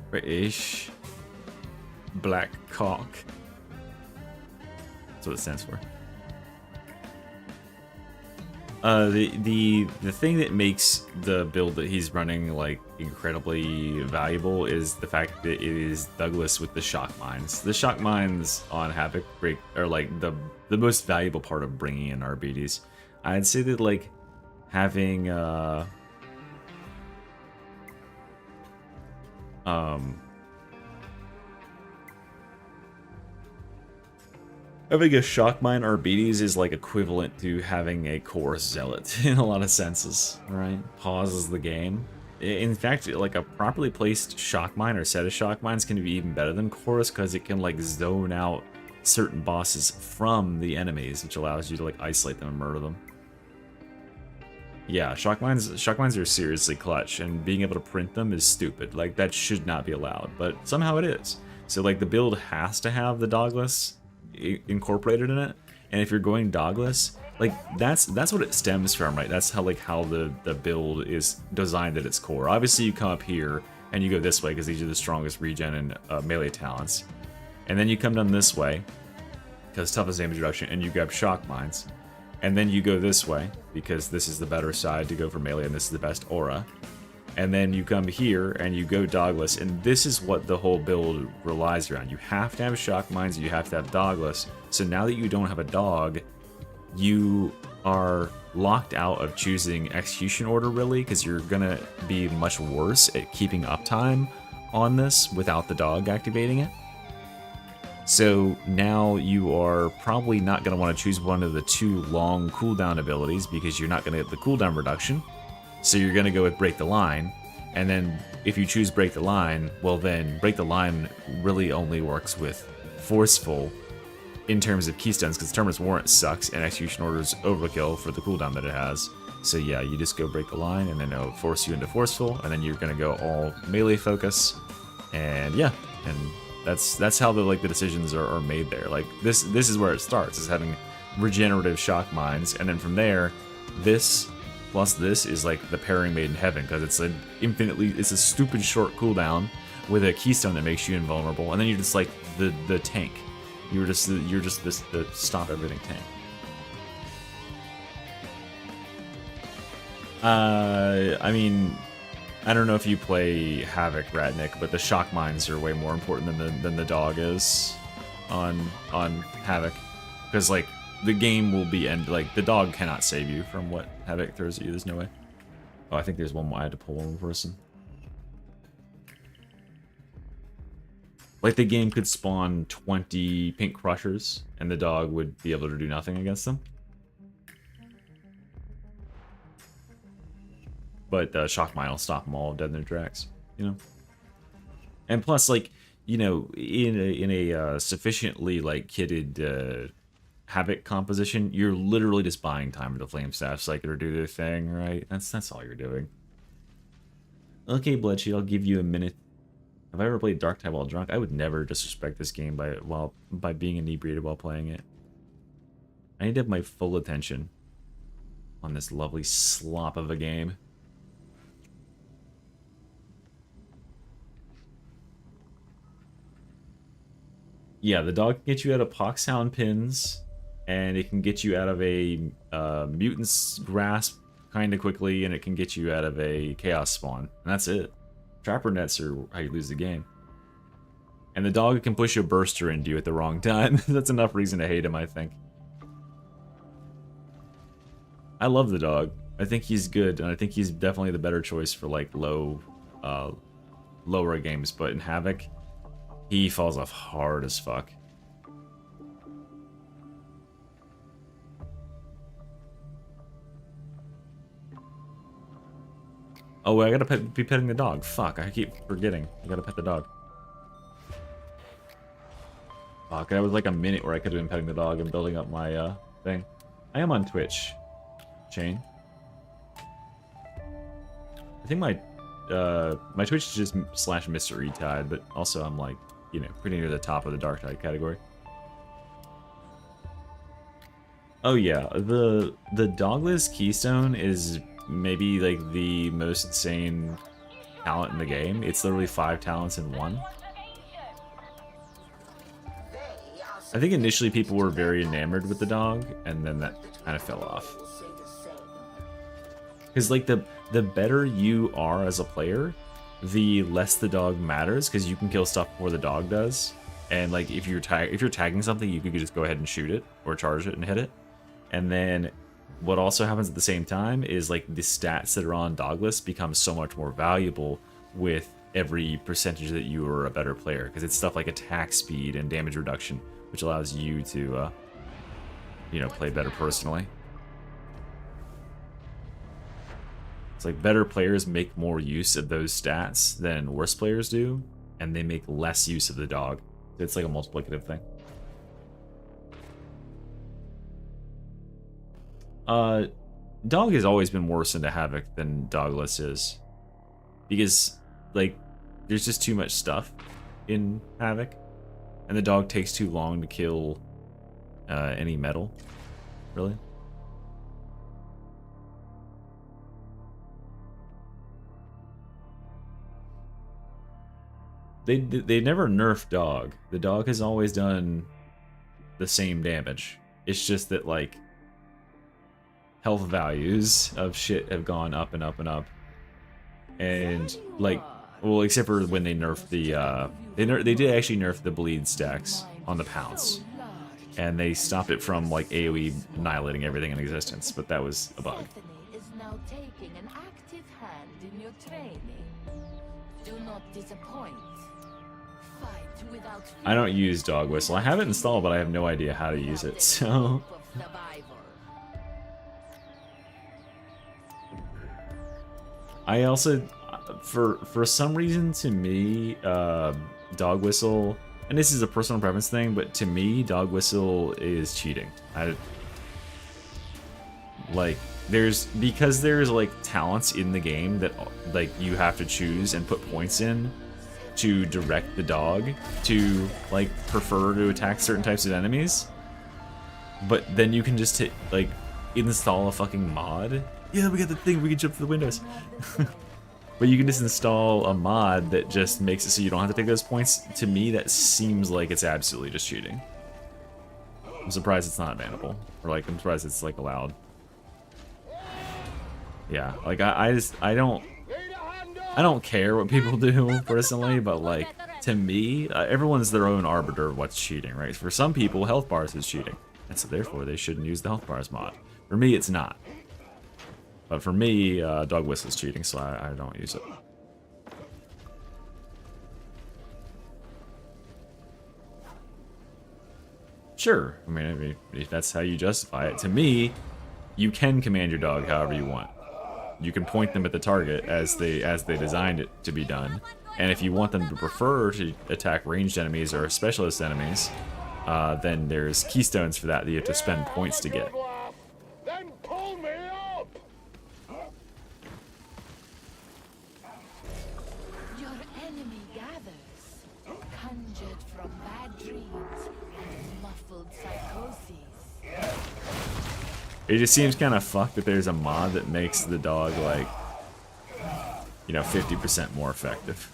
British Black Cock. That's what it stands for. The thing that makes the build that he's running like incredibly valuable is the fact that it is Douglas with the shock mines. The shock mines on Havoc break are like the most valuable part of bringing in RBDs. I'd say that like having having a shock mine Arbites is like equivalent to having a Chorus Zealot in a lot of senses, right? Pauses the game. In fact, like a properly placed shock mine or set of shock mines can be even better than Chorus because it can like zone out certain bosses from the enemies, which allows you to like isolate them and murder them. Yeah, shock mines are seriously clutch, and being able to print them is stupid. Like that should not be allowed, but somehow it is. So like the build has to have the dogless incorporated in it, and if you're going dogless, like that's what it stems from, right? That's how the build is designed at its core. Obviously, you come up here and you go this way because these are the strongest regen and melee talents, and then you come down this way because toughest damage reduction, and you grab shock mines, and then you go this way because this is the better side to go for melee, and this is the best aura. And then you come here and you go dogless, and this is what the whole build relies around. You have to have shock mines, you have to have dogless. So now that you don't have a dog, you are locked out of choosing execution order really, because you're gonna be much worse at keeping uptime on this without the dog activating it. So now you are probably not gonna want to choose one of the two long cooldown abilities because you're not gonna get the cooldown reduction. So you're going to go with Break the Line, and then if you choose Break the Line, well then Break the Line really only works with Forceful in terms of keystones, because Terminus Warrant sucks and Execution Order's overkill for the cooldown that it has. So yeah, you just go Break the Line, and then it'll force you into Forceful, and then you're going to go all melee focus, and yeah, and that's how the decisions are made there. Like this is where it starts, is having regenerative shock mines, and then from there, this plus this is like the pairing made in heaven, because it's it's a stupid short cooldown with a keystone that makes you invulnerable, and then you're just like the tank. You're just the stop everything tank. I mean, I don't know if you play Havoc, Ratnik, but the shock mines are way more important than the dog is on Havoc, because like the game will be like the dog cannot save you from what Havoc throws at you. There's no way. Oh, I think there's one more. I had to pull one person. Like the game could spawn 20 pink crushers, and the dog would be able to do nothing against them. But shock mine will stop them all dead in their tracks, you know. And plus, like, you know, in a sufficiently like kitted Havoc composition, you're literally just buying time for the flame staff cycle to do their thing, right? That's all you're doing. Okay, Bloodshed, I'll give you a minute. Have I ever played Darktide while drunk? I would never disrespect this game by being inebriated while playing it. I need to have my full attention on this lovely slop of a game. Yeah, the dog can get you out of Poxhound pins, and it can get you out of a mutant's grasp kind of quickly, and it can get you out of a chaos spawn, and that's it. Trapper nets are how you lose the game. And the dog can push a burster into you at the wrong time. That's enough reason to hate him, I think. I love the dog. I think he's good, and I think he's definitely the better choice for like lower games. But in Havoc, he falls off hard as fuck. Oh, wait, I gotta be petting the dog. Fuck, I keep forgetting. I gotta pet the dog. Fuck, that was like a minute where I could have been petting the dog and building up my thing. I am on Twitch. Chain. I think my Twitch is just / Mystery Tide, but also I'm like, you know, pretty near the top of the Dark Tide category. Oh yeah, the dogless Keystone is maybe like the most insane talent in the game. It's literally 5 talents in one. I think initially people were very enamored with the dog, and then that kind of fell off. Because like the better you are as a player, the less the dog matters, because you can kill stuff before the dog does. And like if you're tagging something, you could just go ahead and shoot it or charge it and hit it. And then what also happens at the same time is like the stats that are on dogless become so much more valuable with every percentage that you are a better player, because it's stuff like attack speed and damage reduction, which allows you to, you know, play better personally. It's like better players make more use of those stats than worse players do, and they make less use of the dog. It's like a multiplicative thing. Dog has always been worse into Havoc than dogless is, because like there's just too much stuff in Havoc, and the dog takes too long to kill any metal, really. They never nerfed dog. The dog has always done the same damage. It's just that like health values of shit have gone up and up and up, and like, well, except for when they nerfed the they did actually nerf the bleed stacks on the pounce, and they stopped it from like AoE annihilating everything in existence, but that was a bug. Stephanie is now taking an active hand in your training. Do not disappoint. Fight without fear. I don't use dog whistle. I have it installed, but I have no idea how to use it, so I also, for some reason, to me, dog whistle, and this is a personal preference thing, but to me, dog whistle is cheating. Because there's like talents in the game that like you have to choose and put points in to direct the dog to like prefer to attack certain types of enemies, but then you can just like install a fucking mod. Yeah, we got the thing, we can jump through the windows. But you can just install a mod that just makes it so you don't have to take those points. To me, that seems like it's absolutely just cheating. I'm surprised it's not bannable, or like I'm surprised it's like allowed. Yeah, like I don't care what people do personally, but like to me, everyone's their own arbiter of what's cheating, right? For some people, health bars is cheating, and so therefore they shouldn't use the health bars mod. For me, it's not. But for me, dog whistle is cheating, so I don't use it. Sure, I mean, if that's how you justify it. To me, you can command your dog however you want. You can point them at the target as they designed it to be done. And if you want them to prefer to attack ranged enemies or specialist enemies, then there's keystones for that you have to spend points to get. It just seems kind of fucked that there's a mod that makes the dog like, you know, 50% more effective.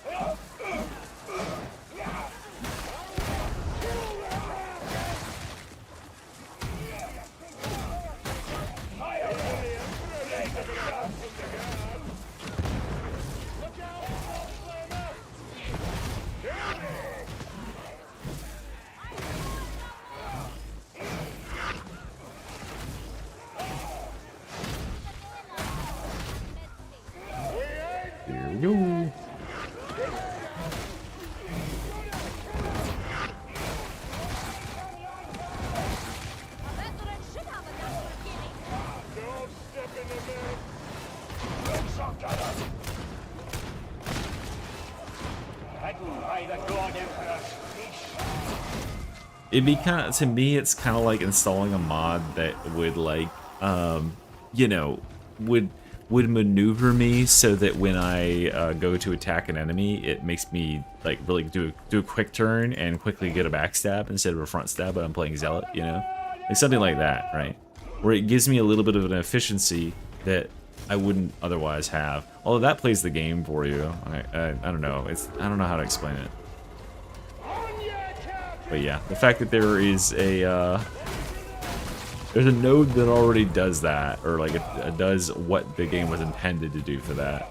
Here we go. It'd be kind of, to me, it's kind of like installing a mod that would like, you know, would maneuver me so that when I go to attack an enemy, it makes me like really do a quick turn and quickly get a backstab instead of a front stab when I'm playing Zealot, you know, like something like that, right? Where it gives me a little bit of an efficiency that I wouldn't otherwise have. Although that plays the game for you. I don't know. I don't know how to explain it. But yeah, the fact that there is a there's a node that already does that, or like it does what the game was intended to do for that.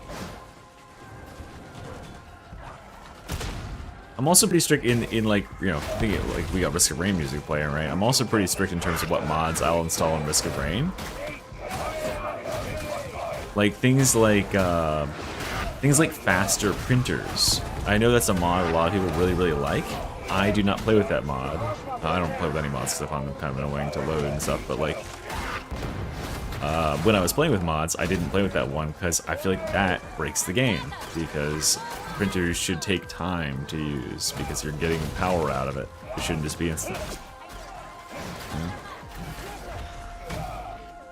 I'm also pretty strict in like, you know, thinking like we got Risk of Rain music playing, right? I'm also pretty strict in terms of what mods I'll install in Risk of Rain. Like things like faster printers. I know that's a mod a lot of people really like. I do not play with that mod. I don't play with any mods because I find them kind of annoying to load and stuff, but like when I was playing with mods, I didn't play with that one because I feel like that breaks the game, because printers should take time to use because you're getting power out of it. It shouldn't just be instant.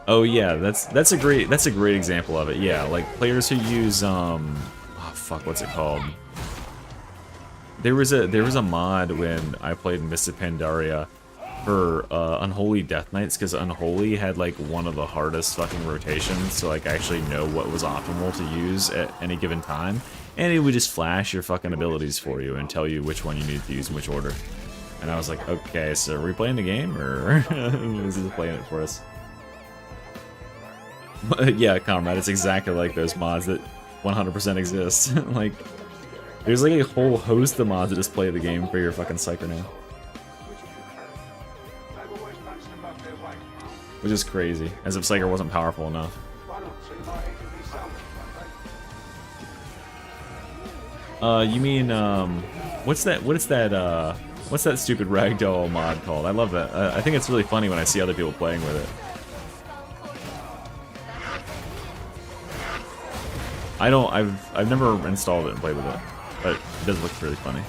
Oh yeah, that's a great example of it. Yeah, like players who use oh fuck, what's it called? There was a mod when I played in Mists of Pandaria for Unholy Death Knights, because Unholy had like one of the hardest fucking rotations to like actually know what was optimal to use at any given time, and it would just flash your fucking abilities for you and tell you which one you needed to use in which order. And I was like, okay, so are we playing the game or is this playing it for us? But yeah, Comrade, it's exactly like those mods that 100% exist. Like, there's like a whole host of mods that just play the game for your fucking psycho now. Which is crazy, as if Psyker wasn't powerful enough. You mean, what's that stupid ragdoll mod called? I love that. I think it's really funny when I see other people playing with it. I've never installed it and played with it, but it does look really funny.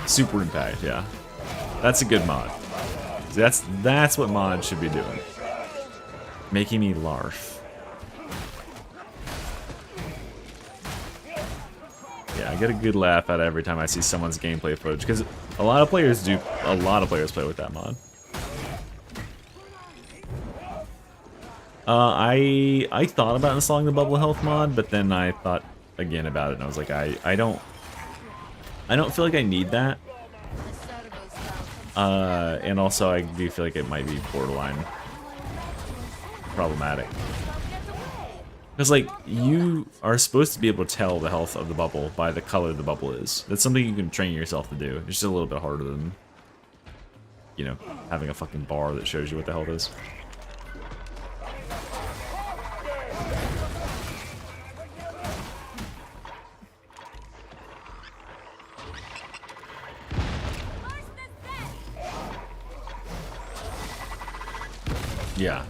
Super Impact, yeah. That's a good mod. See, that's what mods should be doing. Making me larf. Yeah, I get a good laugh out of every time I see someone's gameplay footage, because a lot of players play with that mod. I thought about installing the bubble health mod, but then I thought again about it and I was like, I don't feel like I need that. And also I do feel like it might be borderline problematic. Because like, you are supposed to be able to tell the health of the bubble by the color the bubble is. That's something you can train yourself to do. It's just a little bit harder than, you know, having a fucking bar that shows you what the health is. Yeah.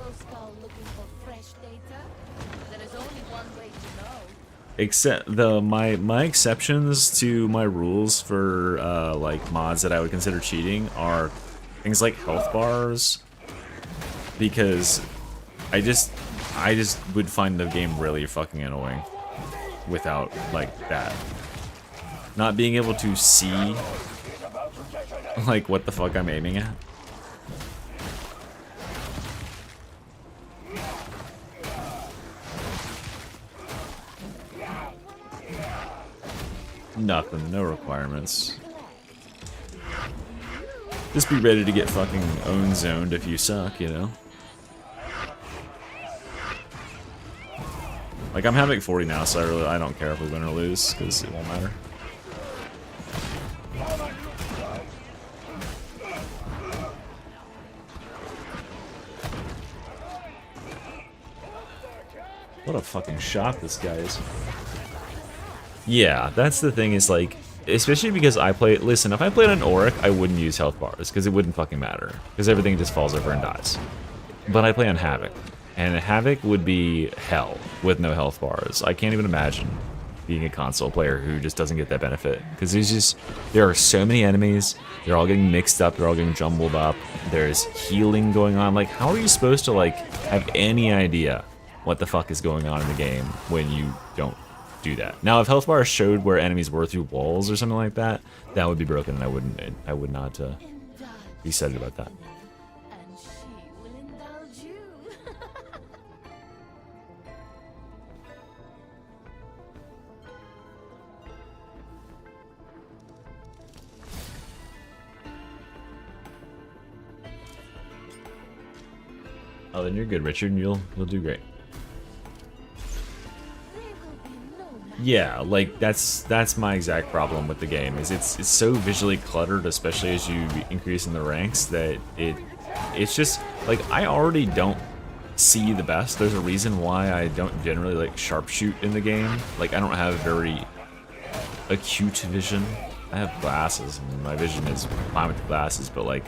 Except my exceptions to my rules for like mods that I would consider cheating are things like health bars, because I just would find the game really fucking annoying without like that. Not being able to see like what the fuck I'm aiming at. Nothing, no requirements. Just be ready to get fucking own zoned if you suck, you know? Like, I'm Havoc 40 now, so I don't care if we win or lose, because it won't matter. What a fucking shot this guy is. Yeah, that's the thing is like, especially because I play, listen, if I played on Auric, I wouldn't use health bars, because it wouldn't fucking matter, because everything just falls over and dies. But I play on Havoc, and Havoc would be hell with no health bars. I can't even imagine being a console player who just doesn't get that benefit, because there are so many enemies, they're all getting mixed up, they're all getting jumbled up, there's healing going on. Like, how are you supposed to, like, have any idea what the fuck is going on in the game when you don't do that? Now, if health bars showed where enemies were through walls or something like that, that would be broken, and I would not be excited about that. And she will indulge you. Oh, then you're good, Richard, and you'll do great. Yeah, like that's my exact problem with the game. Is it's so visually cluttered, especially as you increase in the ranks, that it's just like I already don't see the best. There's a reason why I don't generally like sharpshoot in the game. Like I don't have very acute vision. I have glasses, and my vision is fine with the glasses, but like,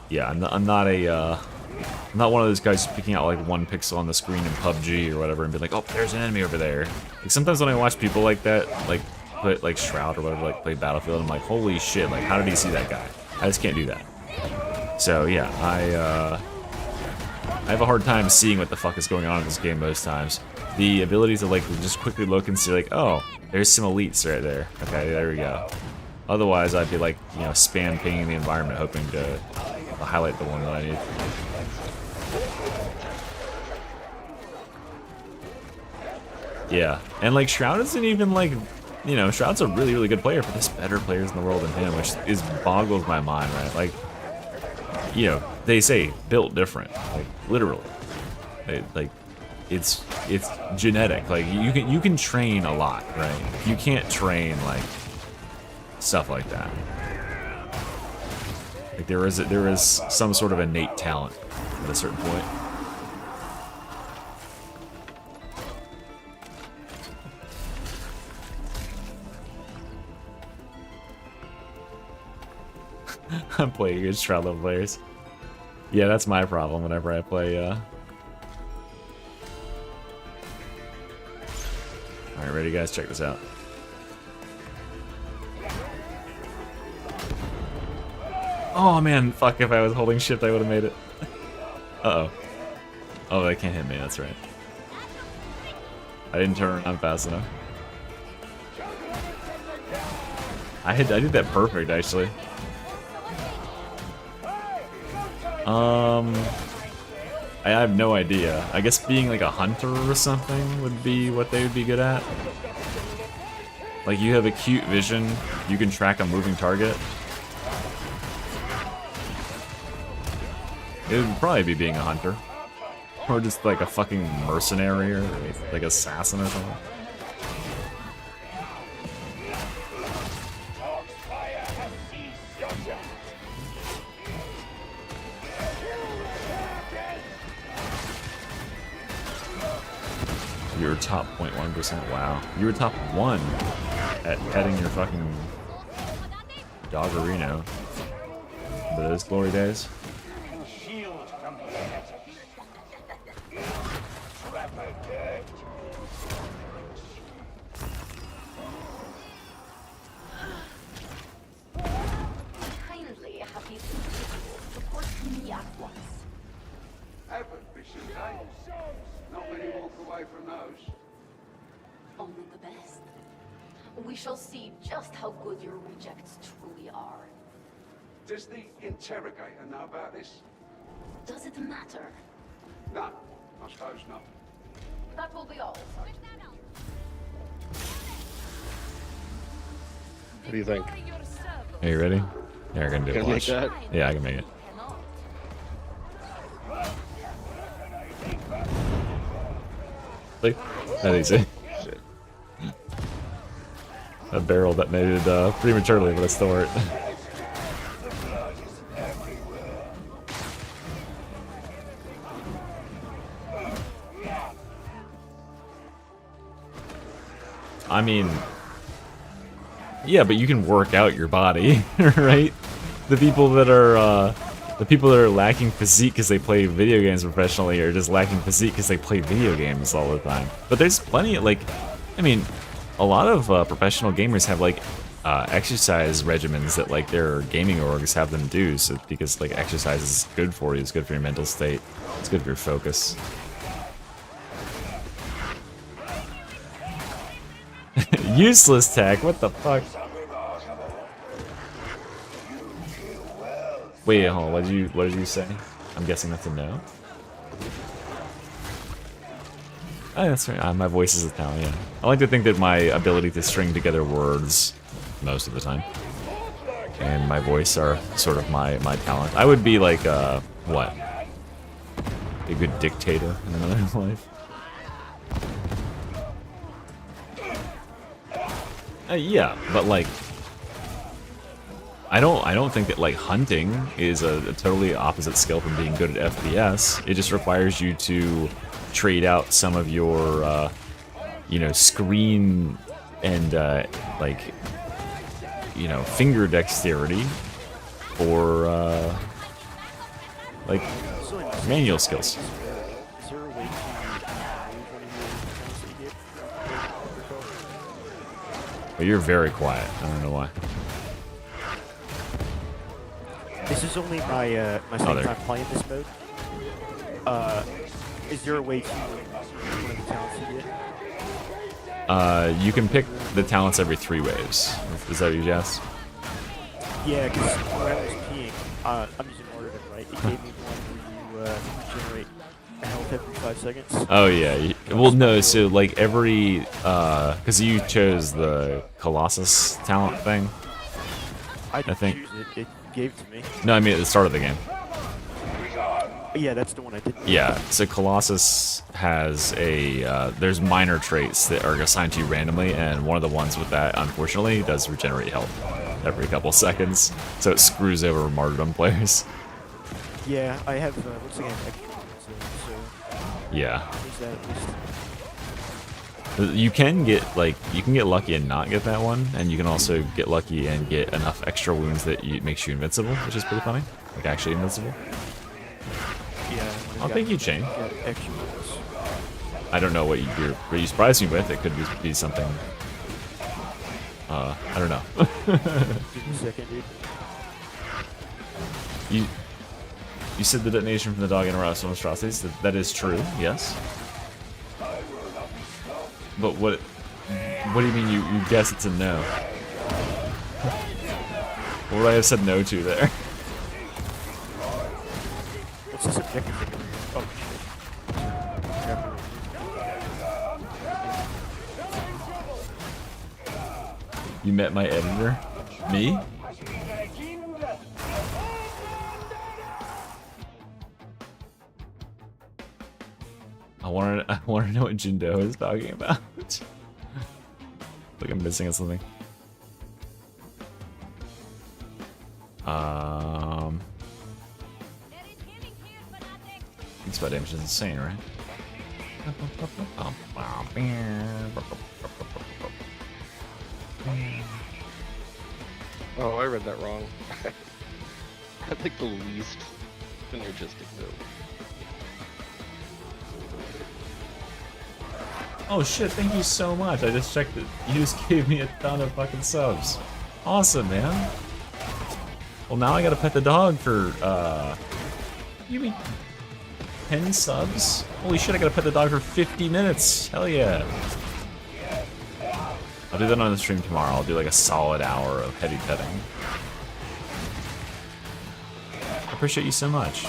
yeah, I'm not one of those guys picking out like one pixel on the screen in PUBG or whatever and be like, oh, there's an enemy over there. Like sometimes when I watch people like that, like play like Shroud or whatever, like play Battlefield, I'm like, holy shit, like how did he see that guy? I just can't do that. So yeah, I have a hard time seeing what the fuck is going on in this game most times. The ability to like just quickly look and see like, oh, there's some elites right there. Okay, there we go. Otherwise, I'd be like, you know, spam pinging the environment, hoping to highlight the one that I need. Yeah, and like Shroud isn't even like, you know, Shroud's a really, really good player, but there's better players in the world than him, which is boggles my mind, right? Like, you know, they say built different, like literally, like it's genetic. Like you can train a lot, right? You can't train like stuff like that. Like there is some sort of innate talent at a certain point. I'm playing against Shroud level players. Yeah, that's my problem whenever I play. Alright, ready guys? Check this out. Oh man, fuck, if I was holding shift I would have made it. Uh-oh. Oh, they can't hit me, that's right. I didn't turn around fast enough. I did that perfect, actually. I have no idea. I guess being like a hunter or something would be what they would be good at. Like you have acute vision, you can track a moving target. It would probably be being a hunter. Or just like a fucking mercenary or like assassin or something. You were top 0.1%. Wow. You were top 1 at petting your fucking doggerino. But those glory days. Kindly have these individuals report to me at once. Haven't mission day. Not many walk away from those. Only the best. We shall see just how good your rejects truly are. Does the interrogator know about this? Does it matter? No, I suppose not. That will be all, Sergeant. What do you think? Are you ready? Yeah, we're gonna do Can it. I make Watch. that? Yeah, I can make it. Like, that easy. Shit. A barrel that made it prematurely, but it still worked. I mean, yeah, but you can work out your body, right? The people that are lacking physique because they play video games professionally are just lacking physique because they play video games all the time. But there's plenty of, like, I mean, a lot of professional gamers have like exercise regimens that like their gaming orgs have them do, so because like exercise is good for you, it's good for your mental state, it's good for your focus. Useless tech, what the fuck? Wait, hold on, what did you say? I'm guessing that's a no? Oh, that's right. My voice is Italian. I like to think that my ability to string together words most of the time, and my voice are sort of my talent. I would be like, what? A good dictator in another life. Yeah, but like, I don't think that like hunting is a totally opposite skill from being good at FPS. It just requires you to trade out some of your, you know, screen and like, you know, finger dexterity for like manual skills. But you're very quiet. I don't know why. This is only my my second time playing this mode. Is there a way to one of the talents you get? You can pick the talents every 3 waves. Is that what you asked? Yeah, because when I was peeing, I'm using Martyrdom, right? It gave me one where you regenerate health every 5 seconds. Oh yeah. Well, no. So like every, because you chose the Colossus talent thing. I think. Choose it. It gave it to me. No, I mean at the start of the game. Yeah, that's the one I did. Yeah, so Colossus has a, there's minor traits that are assigned to you randomly, and one of the ones with that, unfortunately, does regenerate health every couple seconds, so it screws over Martyrdom players. Yeah, I have, what's the game? Extra ones, so... Yeah. Is that at least... You can get, like, you can get lucky and not get that one, and you can also get lucky and get enough extra wounds that makes you invincible, which is pretty funny. Like, actually invincible. Yeah. I'll take you, Chain. I don't know what you surprised me with. It could be something. I don't know. Give me a second, dude. You said the detonation from the dog interrupts monstrosities. That is true. Yes. But what do you mean? You guess it's a no? What would I have said no to there? What's this objective thing? Oh, shit. You met my editor? Me? I want to know what Jindo is talking about. Like I'm missing something. Spell damage is insane, right? Oh, I read that wrong. I like the least synergistic move. Oh shit, thank you so much. I just checked it. You just gave me a ton of fucking subs. Awesome, man. Well, now I gotta pet the dog for, you mean 10 subs? Holy shit, I gotta pet the dog for 50 minutes. Hell yeah. I'll do that on the stream tomorrow. I'll do like a solid hour of heavy petting. I appreciate you so much.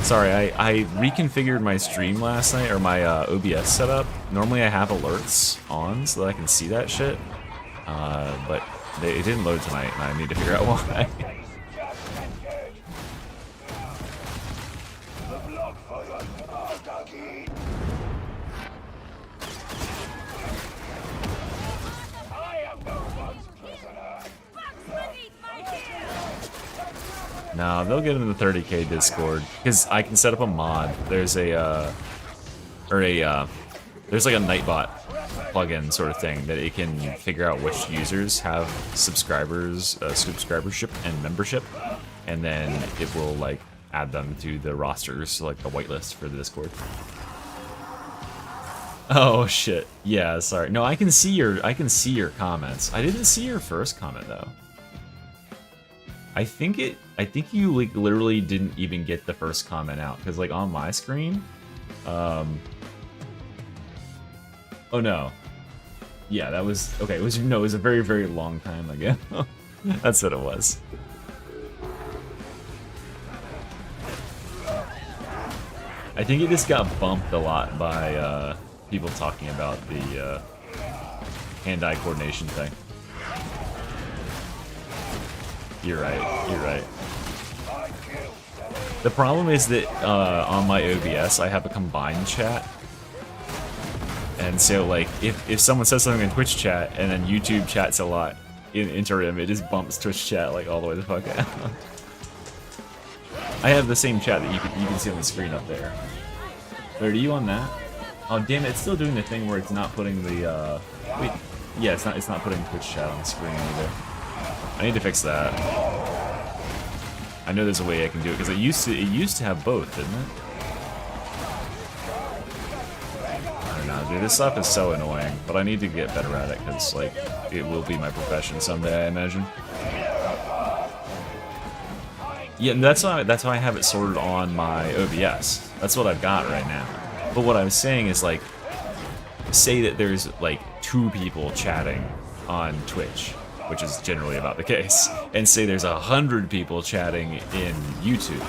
Sorry, I reconfigured my stream last night, or my OBS setup. Normally I have alerts on so that I can see that shit. but it didn't load tonight, and I need to figure out why. No, they'll get in the 30K Discord because I can set up a mod. There's a there's like a Nightbot plugin sort of thing that it can figure out which users have subscribership and membership, and then it will like add them to the rosters, like the whitelist for the Discord. Oh shit. Yeah, sorry. No, I can see your comments. I didn't see your first comment though. I think you like literally didn't even get the first comment out because like on my screen, oh no, yeah, that was okay. It was a very, very long time ago. That's what it was. I think it just got bumped a lot by people talking about the hand-eye coordination thing. You're right. The problem is that on my OBS I have a combined chat, and so like if someone says something in Twitch chat and then YouTube chats a lot in interim, it just bumps Twitch chat like all the way the fuck out. I have the same chat that you can see on the screen up there. Wait, are you on that? Oh damn it! It's still doing the thing where it's not putting the wait. Yeah, it's not putting Twitch chat on the screen either. I need to fix that. I know there's a way I can do it because it used to have both, didn't it? I don't know, dude. This stuff is so annoying, but I need to get better at it because like it will be my profession someday, I imagine. Yeah, and that's why I have it sorted on my OBS. That's what I've got right now. But what I'm saying is like, say that there's like 2 people chatting on Twitch, which is generally about the case, and say there's 100 people chatting in YouTube.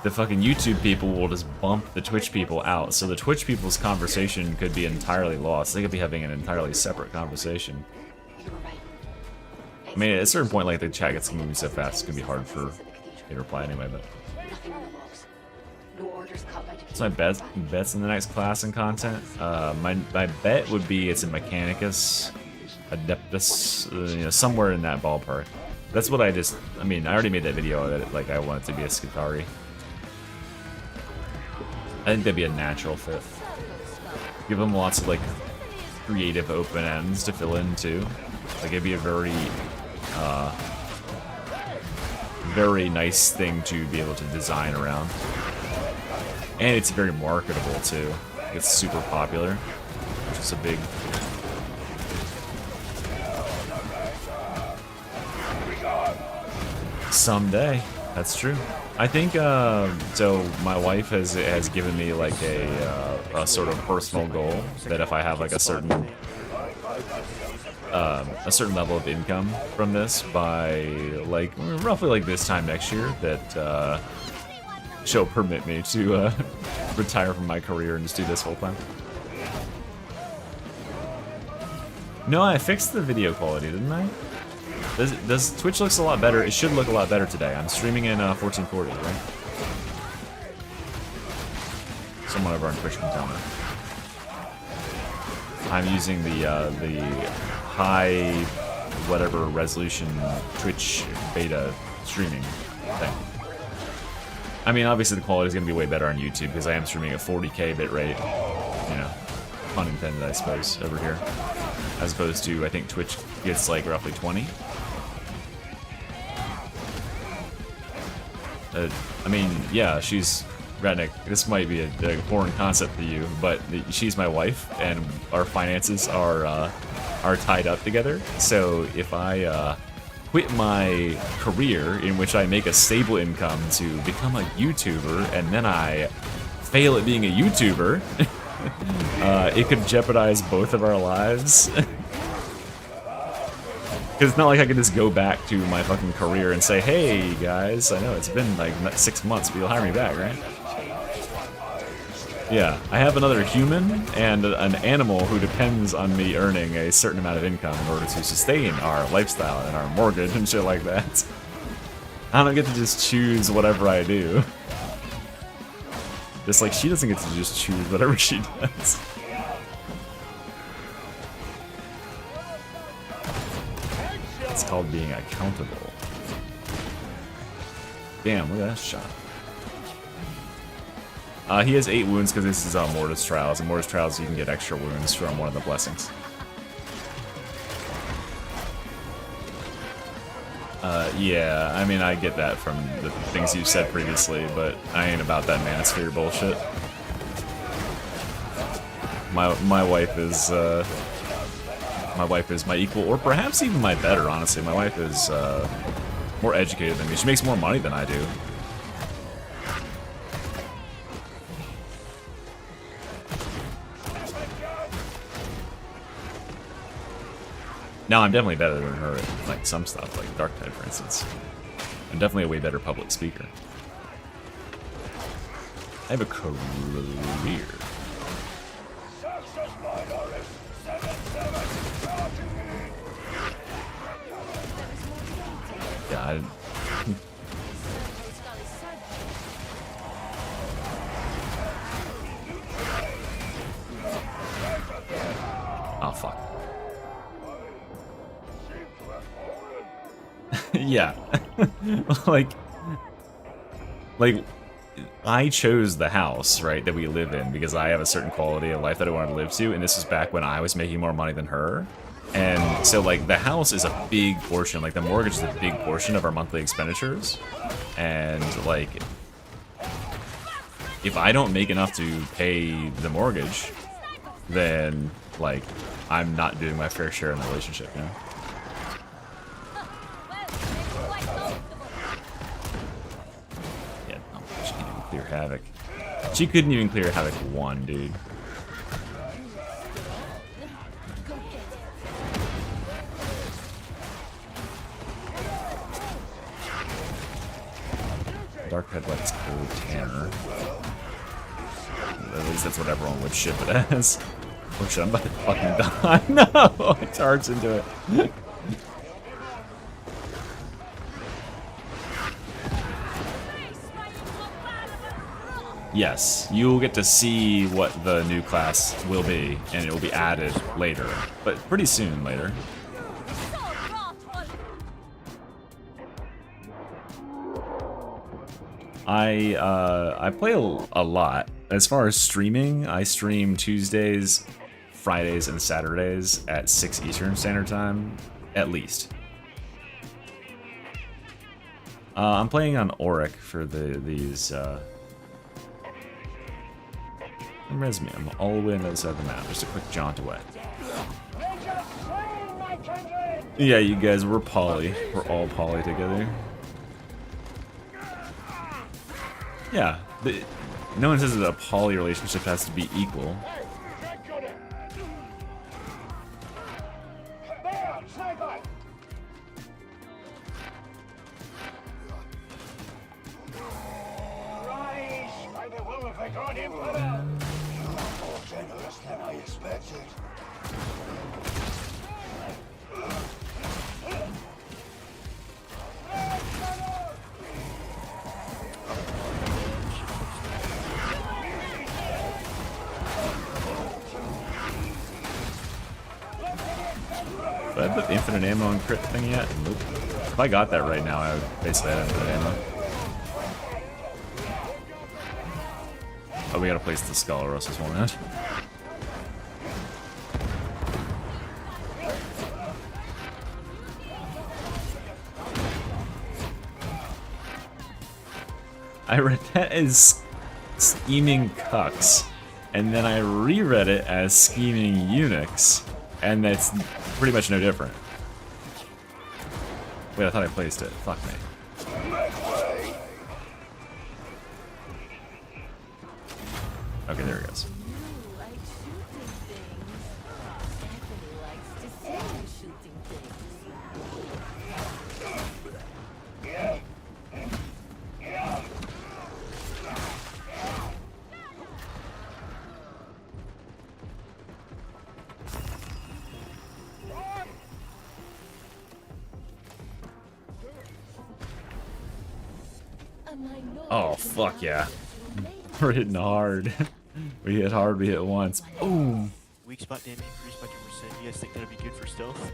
The fucking YouTube people will just bump the Twitch people out, so the Twitch people's conversation could be entirely lost. They could be having an entirely separate conversation. I mean, at a certain point, like, the chat gets moving so fast, it's gonna be hard for me to reply anyway, but... So my bets in the next class and content? My bet would be it's a Mechanicus, Adeptus, you know, somewhere in that ballpark. That's what I mean, I already made that video that like I want it to be a Skitarii. I think that'd be a natural fit. Give them lots of like creative open ends to fill in too. Like it'd be a very very nice thing to be able to design around. And it's very marketable too. It's super popular, which is a big... Someday, that's true. I think so. My wife has given me like a sort of personal goal that if I have like a certain level of income from this by like roughly like this time next year, that she'll permit me to retire from my career and just do this full time. No, I fixed the video quality, didn't I? Does Twitch looks a lot better? It should look a lot better today. I'm streaming in 1440, right? Someone over on Twitch can tell me. I'm using the high whatever resolution Twitch beta streaming thing. I mean, obviously the quality is going to be way better on YouTube because I am streaming at 40K bitrate. You know, pun intended, I suppose, over here, as opposed to I think Twitch gets like roughly 20. I mean, yeah, she's Redneck. This might be a foreign concept to you, but she's my wife, and our finances are tied up together. So if I quit my career, in which I make a stable income, to become a YouTuber, and then I fail at being a YouTuber, it could jeopardize both of our lives. Because it's not like I can just go back to my fucking career and say, hey guys, I know it's been like 6 months, but you'll hire me back, right? Yeah, I have another human and an animal who depends on me earning a certain amount of income in order to sustain our lifestyle and our mortgage and shit like that. I don't get to just choose whatever I do. Just like she doesn't get to just choose whatever she does. It's called being accountable. Damn, look at that shot. He has 8 wounds because this is Mortis Trials, and Mortis Trials you can get extra wounds from one of the blessings. Yeah, I mean, I get that from the things you said previously, but I ain't about that manosphere bullshit. My wife is my equal, or perhaps even my better, honestly. My wife is more educated than me. She makes more money than I do. No, I'm definitely better than her at like some stuff, like Darktide, for instance. I'm definitely a way better public speaker. I have a career. Yeah, I didn't. Oh, fuck. Yeah. like I chose the house, right, that we live in because I have a certain quality of life that I wanted to live to, and this was back when I was making more money than her. And so like the house is a big portion, like the mortgage is a big portion of our monthly expenditures. And like if I don't make enough to pay the mortgage, then like I'm not doing my fair share in the relationship, you know? She couldn't even clear Havoc. She couldn't even clear Havoc 1, dude. Dark Headlights Cold Tanner. At least that's what everyone would ship it as. Oh shit, I'm about to fucking die. No! I charged into it. Yes, you'll get to see what the new class will be, and it will be added later, but pretty soon later. I play a lot. As far as streaming, I stream Tuesdays, Fridays, and Saturdays at 6 Eastern Standard Time, at least. I'm playing on Auric for these. Reminds me, I'm all the way on the other side of the map. Just a quick jaunt away. Yeah, you guys, we're poly. We're all poly together. Yeah, no one says that a poly relationship has to be equal. Did I put the infinite ammo and crit thing yet? Nope. If I got that right now, I would basically have infinite ammo. Oh, we gotta place the skull or else this won't end. I read that as scheming cucks, and then I reread it as scheming eunuchs, and that's pretty much no different. Wait, I thought I placed it. Fuck me. Okay, there it goes. Oh, fuck yeah. We're hitting hard. We hit hard, we hit once. Boom! Weak spot damage increased by 2%. You guys think that'd be good for stealth?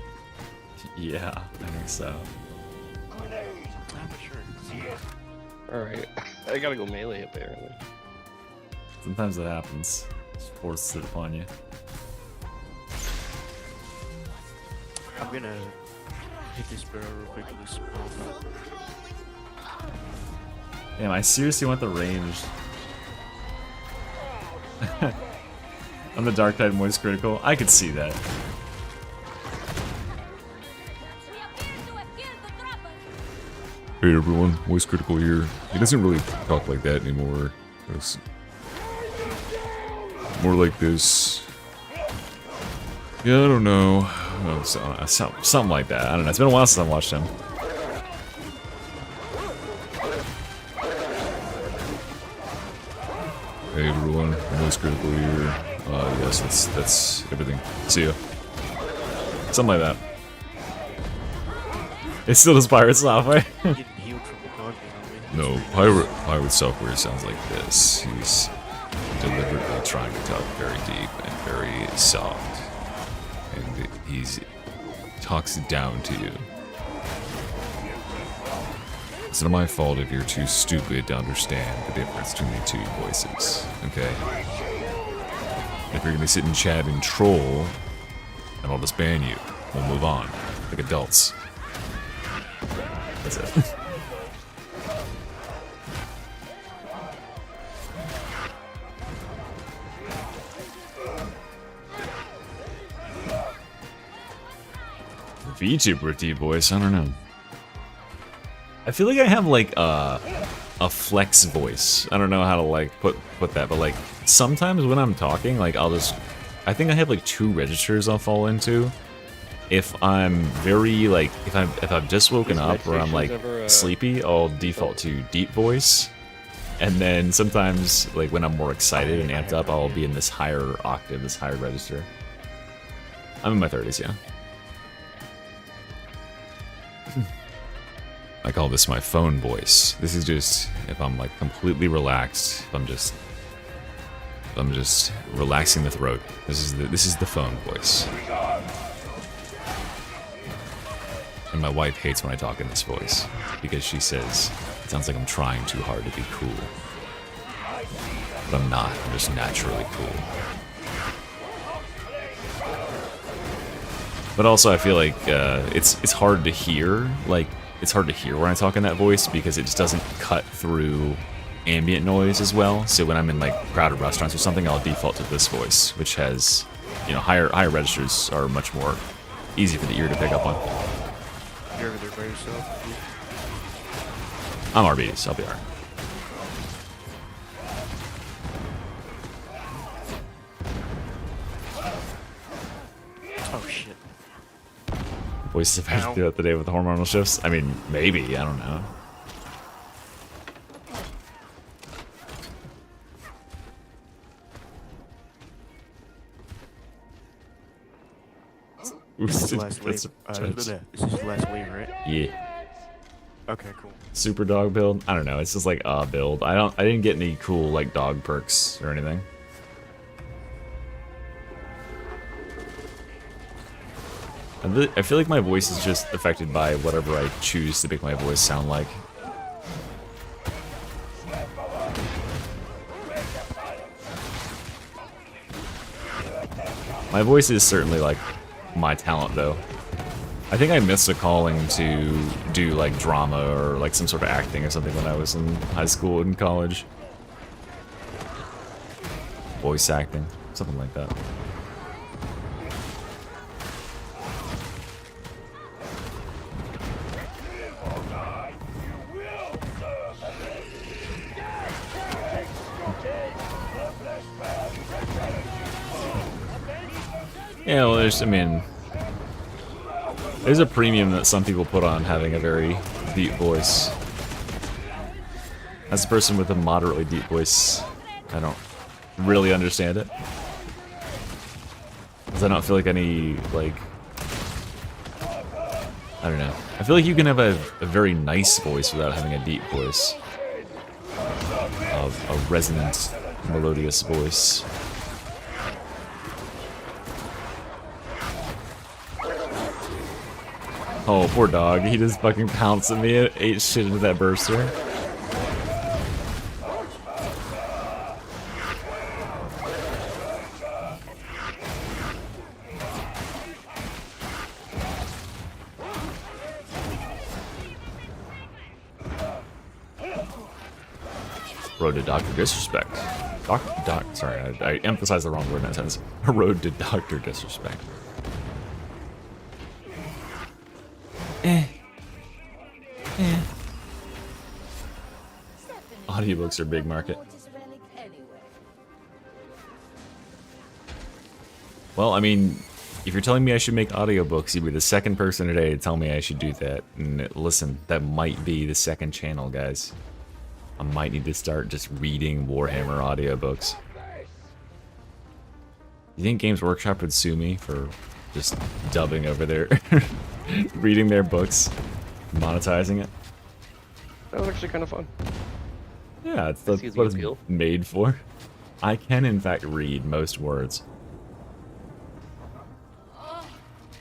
Yeah, I think so. I'm not sure. Alright. I gotta go melee apparently. Sometimes it happens. Just forces it upon you. I'm gonna hit this barrel real quick with this small. Damn, I seriously want the range. On the Dark Tide Moist Critical, I could see that. Hey everyone, Moist Critical here. He doesn't really talk like that anymore. It's more like this. Yeah, I don't know. Oh, something like that. I don't know. It's been a while since I watched him. Hey everyone, Moist Critical here. Yes, that's everything. See ya. Something like that. It still does pirate software. No, pirate software sounds like this. He's deliberately trying to talk very deep and very soft. And he talks down to you. It's not my fault if you're too stupid to understand the difference between the two voices, okay? If you're gonna sit and chat and troll, then I'll just ban you. We'll move on, like adults. That's it. VTuber deep voice, I don't know. I feel like I have like a flex voice. I don't know how to like put that, but like sometimes when I'm talking, like I think I have like 2 registers I'll fall into. If I'm very like if I've just woken up or I'm like sleepy, I'll default to deep voice. And then sometimes like when I'm more excited and amped up, I'll be in this higher octave, this higher register. I'm in my 30s, yeah. I call this my phone voice. This is just if I'm like completely relaxed. If I'm just relaxing the throat. This is the phone voice. And my wife hates when I talk in this voice because she says it sounds like I'm trying too hard to be cool. But I'm not. I'm just naturally cool. But also I feel like it's hard to hear. Like it's hard to hear when I talk in that voice because it just doesn't cut through ambient noise as well. So when I'm in like crowded restaurants or something, I'll default to this voice, which has, you know, higher registers are much more easy for the ear to pick up on. You're over there by yourself? I'm RBs, I'll be alright. Oh shit. Voices affected throughout the day with the hormonal shifts? I mean, maybe, I don't know. This is the last wave. This is the last wave, right? Yeah. Okay, cool. Super dog build? I don't know, it's just like a build. I didn't get any cool like dog perks or anything. I feel like my voice is just affected by whatever I choose to make my voice sound like. My voice is certainly like my talent though. I think I missed a calling to do like drama or like some sort of acting or something when I was in high school and college. Voice acting, something like that. Yeah, well, there's a premium that some people put on having a very deep voice. As a person with a moderately deep voice, I don't really understand it. Because I don't feel like any, like... I don't know. I feel like you can have a very nice voice without having a deep voice. a resonant, melodious voice. Oh, poor dog. He just fucking pounced at me and ate shit into that burster. Road to Dr. Disrespect. Sorry, I emphasized the wrong word in that sentence. A road to Dr. Disrespect. Audiobooks are big market. Well, I mean, if you're telling me I should make audiobooks, you'd be the second person today to tell me I should do that. And listen, that might be the second channel, guys. I might need to start just reading Warhammer audiobooks. You think Games Workshop would sue me for just dubbing over their reading their books, monetizing it? That was actually kind of fun. Yeah, it's what it's made for. I can, in fact, read most words.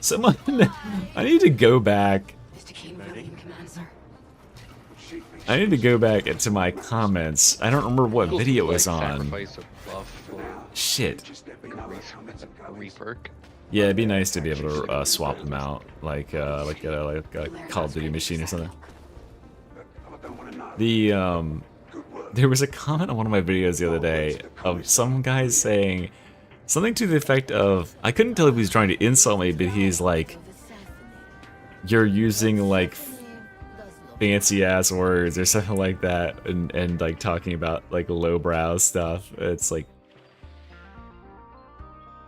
Someone, I need to go back. I need to go back into my comments. I don't remember what video it was on. Shit. Yeah, it'd be nice to be able to swap them out, like a Call of Duty machine or something. There was a comment on one of my videos the other day of some guy saying something to the effect of, I couldn't tell if he was trying to insult me, but he's like, you're using like fancy ass words or something like that, and like talking about like lowbrow stuff. It's like,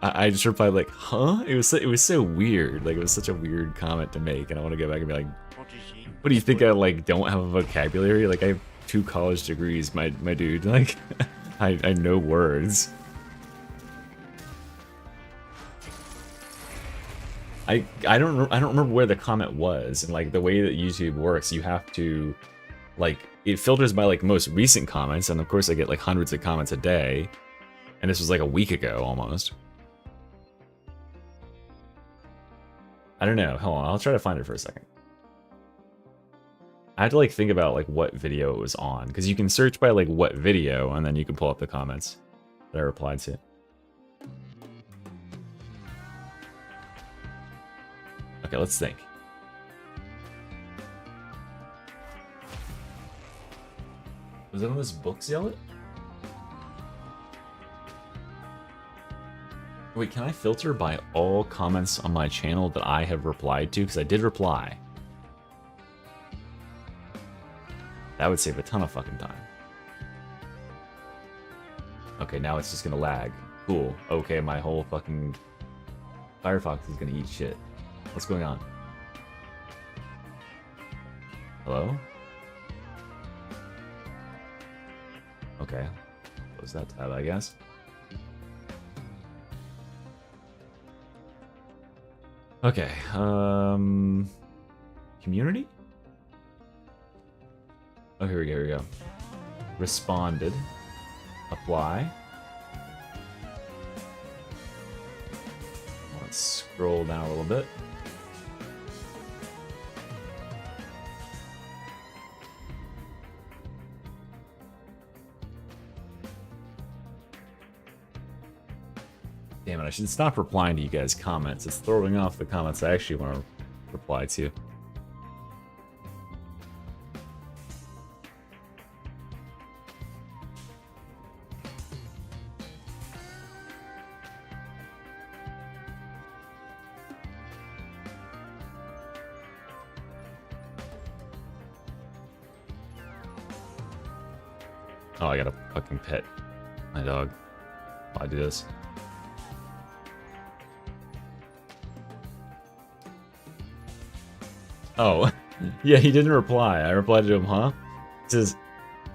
I just replied like, huh? It was so weird. Like, it was such a weird comment to make, and I want to go back and be like, what do you think? I like don't have a vocabulary? Like, I have 2 college degrees, my dude. Like, I know words. I don't remember where the comment was, and like the way that YouTube works, you have to, like, it filters by like most recent comments, and of course I get like hundreds of comments a day, and this was like a week ago almost. I don't know. Hold on, I'll try to find it for a second. I had to like think about like what video it was on, because you can search by like what video, and then you can pull up the comments that I replied to. Okay, let's think. Was it on this book zealot? Wait, can I filter by all comments on my channel that I have replied to? Because I did reply. That would save a ton of fucking time. Okay, now it's just gonna lag. Cool. Okay, my whole fucking Firefox is gonna eat shit. What's going on? Hello? Okay. Close that tab, I guess. Okay, community? Oh, here we go. Responded. Apply. Let's scroll down a little bit. Damn it, I should stop replying to you guys' comments. It's throwing off the comments I actually want to reply to. Oh, I gotta fucking pet my dog while I do this. Oh, yeah, he didn't reply. I replied to him, huh? He says,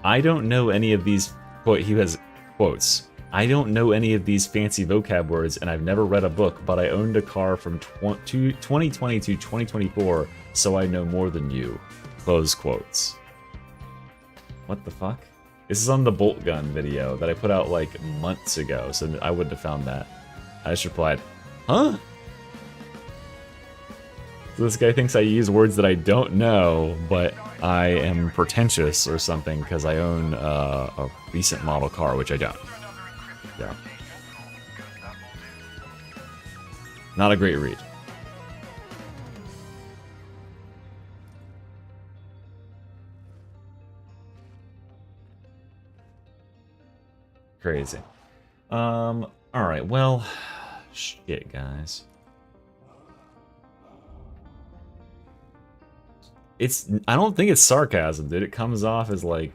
I don't know any of these, quote, he has quotes. I don't know any of these fancy vocab words, and I've never read a book, but I owned a car from 2020 to 2024, so I know more than you. Close quotes. What the fuck? This is on the bolt gun video that I put out like months ago, so I wouldn't have found that. I just replied, huh? So this guy thinks I use words that I don't know, but I am pretentious or something because I own a recent model car, which I don't. Yeah. Not a great read. Crazy. Alright, well, shit, guys. I don't think it's sarcasm, dude. It comes off as like,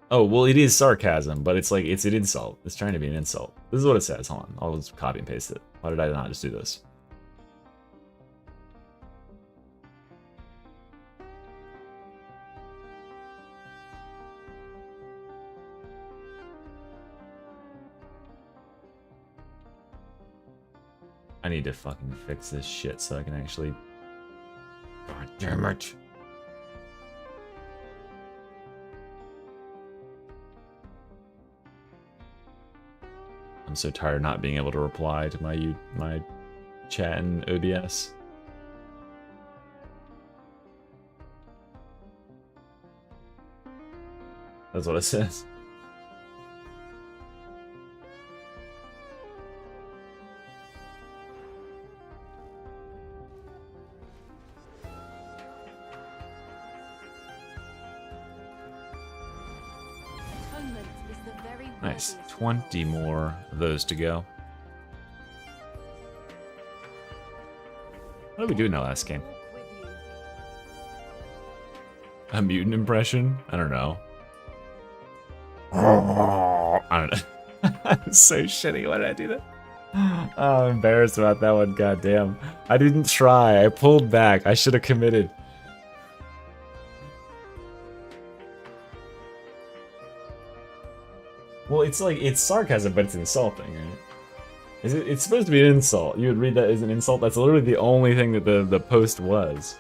oh, well, it is sarcasm, but it's like, it's an insult. It's trying to be an insult. This is what it says. Hold on. I'll just copy and paste it. Why did I not just do this? I need to fucking fix this shit so I can actually... God damn it. I'm so tired of not being able to reply to my chat in OBS. That's what it says. Nice. 20 more of those to go. What did we do in that last game? A mutant impression? I don't know. I don't know. I'm so shitty. Why did I do that? Oh, I'm embarrassed about that one. Goddamn. I didn't try. I pulled back. I should have committed. Well, it's like, it's sarcasm, but it's insulting, right? It's supposed to be an insult. You would read that as an insult. That's literally the only thing that the post was.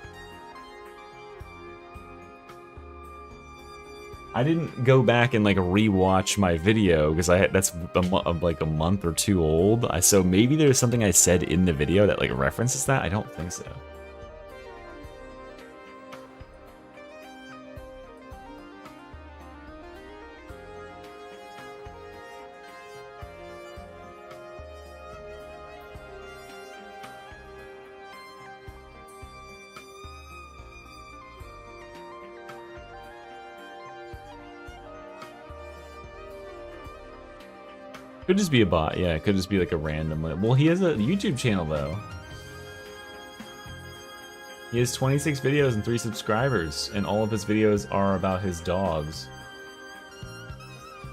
I didn't go back and like rewatch my video because that's like a month or two old. So maybe there's something I said in the video that like references that. I don't think so. Could just be a bot, yeah. It could just be like a random. Well, he has a YouTube channel though. He has 26 videos and 3 subscribers, and all of his videos are about his dogs.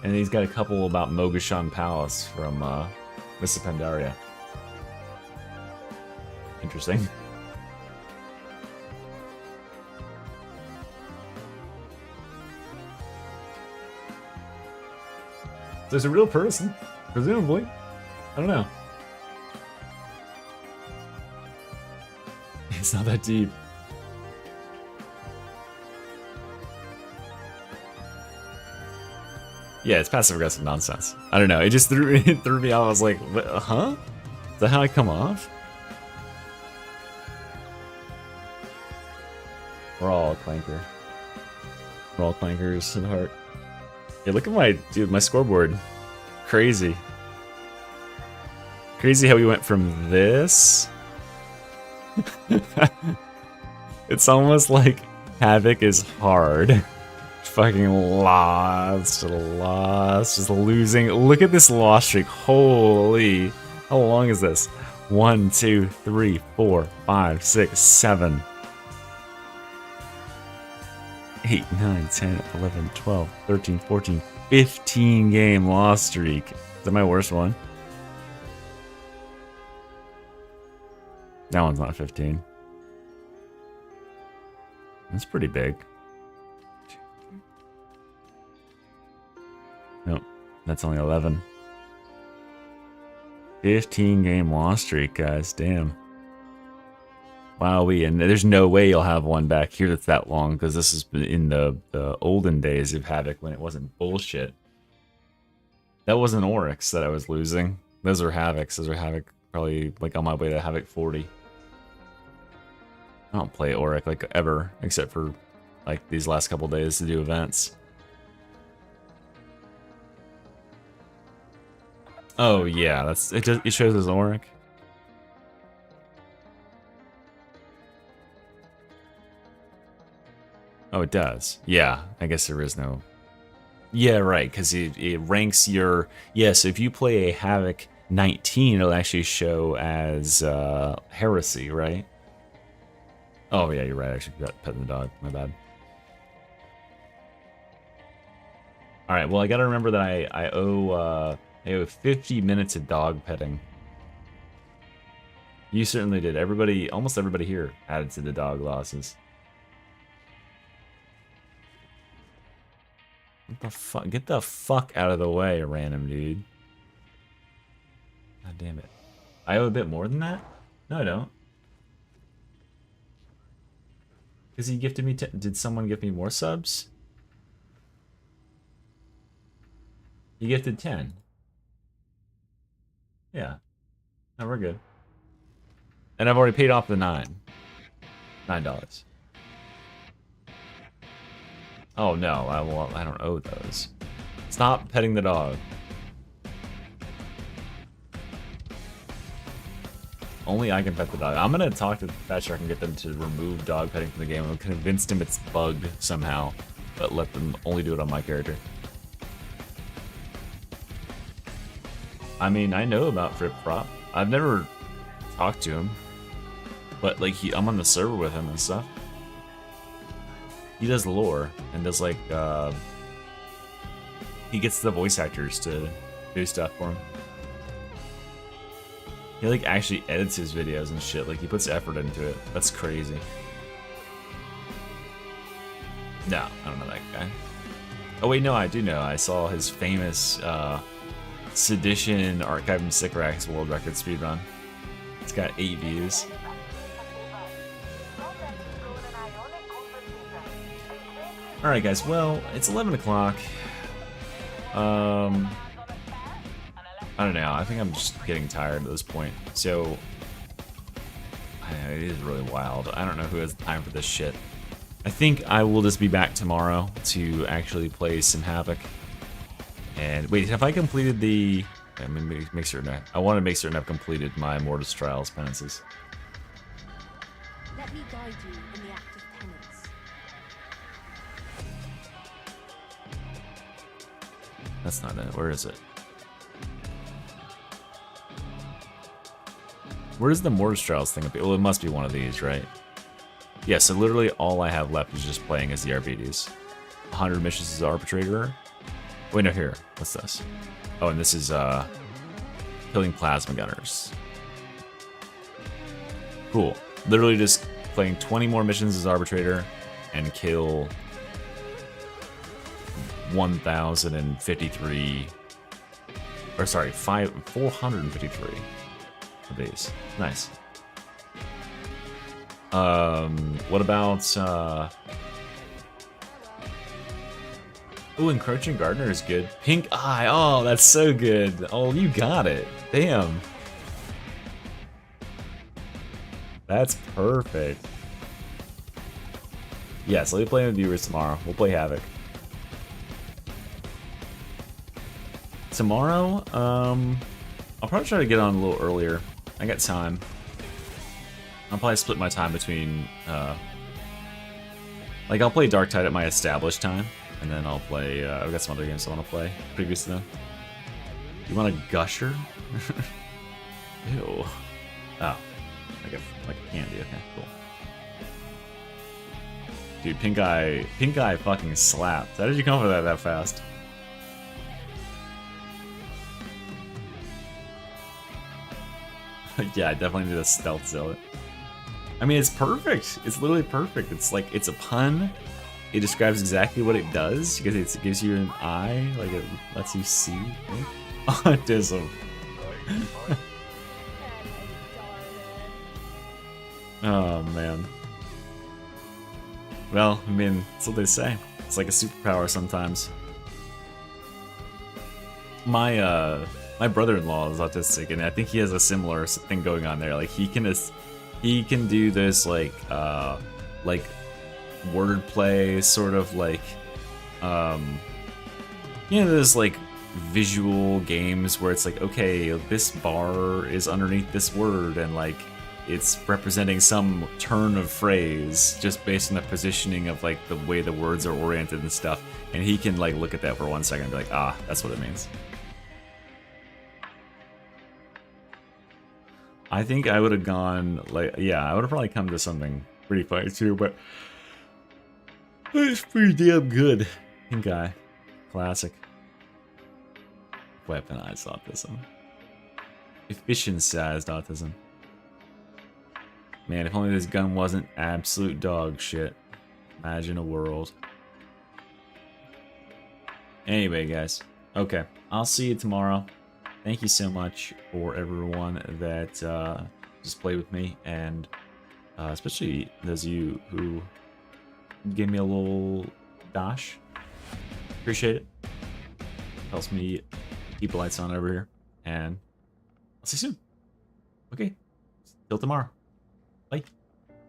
And he's got a couple about Mogashan Palace from Miss Pandaria. Interesting. There's a real person. Presumably. I don't know. It's not that deep. Yeah, it's passive-aggressive nonsense. I don't know. It just threw me off. I was like, huh? Is that how I come off? We're all a clanker. We're all clankers at heart. Yeah, look at my scoreboard. Crazy. Crazy how we went from this. It's almost like Havoc is hard. Fucking lost, just losing. Look at this loss streak. Holy. How long is this? 1, 2, 3, 4, 5, 6, 7. 8, 9, 10, 11, 12, 13, 14, 15 game loss streak. Is that my worst one? That one's not 15. That's pretty big. Nope, that's only 11. 15 game loss streak, guys. Damn. Wowee, and there's no way you'll have one back here that's that long, because this has been in the olden days of Havoc when it wasn't bullshit. That wasn't Oryx that I was losing. Those are Havocs. Those are Havoc, probably like on my way to Havoc 40. I don't play Oryx like ever, except for like these last couple days to do events. Oh yeah, that's it. It shows as Oryx. Oh, it does. Yeah, I guess there is no. Yeah, right, because it ranks your. Yeah, so if you play a Havoc 19, it'll actually show as Heresy, right? Oh yeah, you're right. I actually got petting the dog. My bad. All right. Well, I gotta remember that I owe 50 minutes of dog petting. You certainly did. Everybody, almost everybody here added to the dog losses. What the fuck? Get the fuck out of the way, random dude. God damn it. I owe a bit more than that? No, I don't. Because he gifted me. Did someone give me more subs? He gifted 10. Yeah. No, we're good. And I've already paid off the $9. Oh no, I don't owe those. Stop petting the dog. Only I can pet the dog. I'm gonna talk to Thatcher and get them to remove dog petting from the game. I'm convinced him it's bugged somehow, but let them only do it on my character. I mean, I know about Fripp Prop. I've never talked to him, but like I'm on the server with him and stuff. He does lore and does like he gets the voice actors to do stuff for him. He like actually edits his videos and shit. Like he puts effort into it. That's crazy. No, I don't know that guy. Oh wait, no, I do know. I saw his famous Sedition Archive and Sycorax World Record speedrun. It's got 8 views. Alright guys, well, it's 11 o'clock. I don't know, I think I'm just getting tired at this point. So, it is really wild. I don't know who has time for this shit. I think I will just be back tomorrow to actually play some Havoc. And wait, have I completed the... Let me make certain I want to make certain I've completed my Mortis Trials penances. Let me guide you in the act of penance. That's not it. Where is it? Where's the Mortis Trials thing? Well, it must be one of these, right? Yeah, so literally all I have left is just playing as the RBDs. 100 missions as Arbitrator. Wait, no, here. What's this? Oh, and this is, killing Plasma Gunners. Cool. Literally just playing 20 more missions as Arbitrator and kill 1,053... Or, sorry, 453 of these. Nice. What about, Ooh, Encroaching Gardener is good. Pink Eye, oh, that's so good. Oh, you got it. Damn. That's perfect. Yes, let me play with viewers tomorrow. We'll play Havoc. Tomorrow, I'll probably try to get on a little earlier. I got time. I'll probably split my time between, like, I'll play Darktide at my established time. And then I'll play, I've got some other games I want to play previous to them. You want a Gusher? Ew. Oh. Like a candy, okay, cool. Dude, Pink Eye fucking slapped. How did you come up with that fast? Yeah, I definitely need a stealth zealot. I mean, it's perfect. It's literally perfect. It's like, it's a pun. It describes exactly what it does because it gives you an eye, like it lets you see. Autism. Oh man. Well, I mean, that's what they say. It's like a superpower sometimes. My brother-in-law is autistic, and I think he has a similar thing going on there. Like he can do this like wordplay, sort of like there's like visual games where it's like, okay, this bar is underneath this word, and like it's representing some turn of phrase just based on the positioning of like the way the words are oriented and stuff. And he can like look at that for 1 second and be like, ah, that's what it means. I think I would have gone like, yeah, I would have probably come to something pretty funny too, but it's pretty damn good. Pink eye. Classic. Weaponized autism. Efficient-sized autism. Man, if only this gun wasn't absolute dog shit. Imagine a world. Anyway, guys. Okay, I'll see you tomorrow. Thank you so much for everyone that just played with me, and especially those of you who gave me a little dash. Appreciate it. Helps me keep the lights on over here, and I'll see you soon. Okay, till tomorrow. Bye.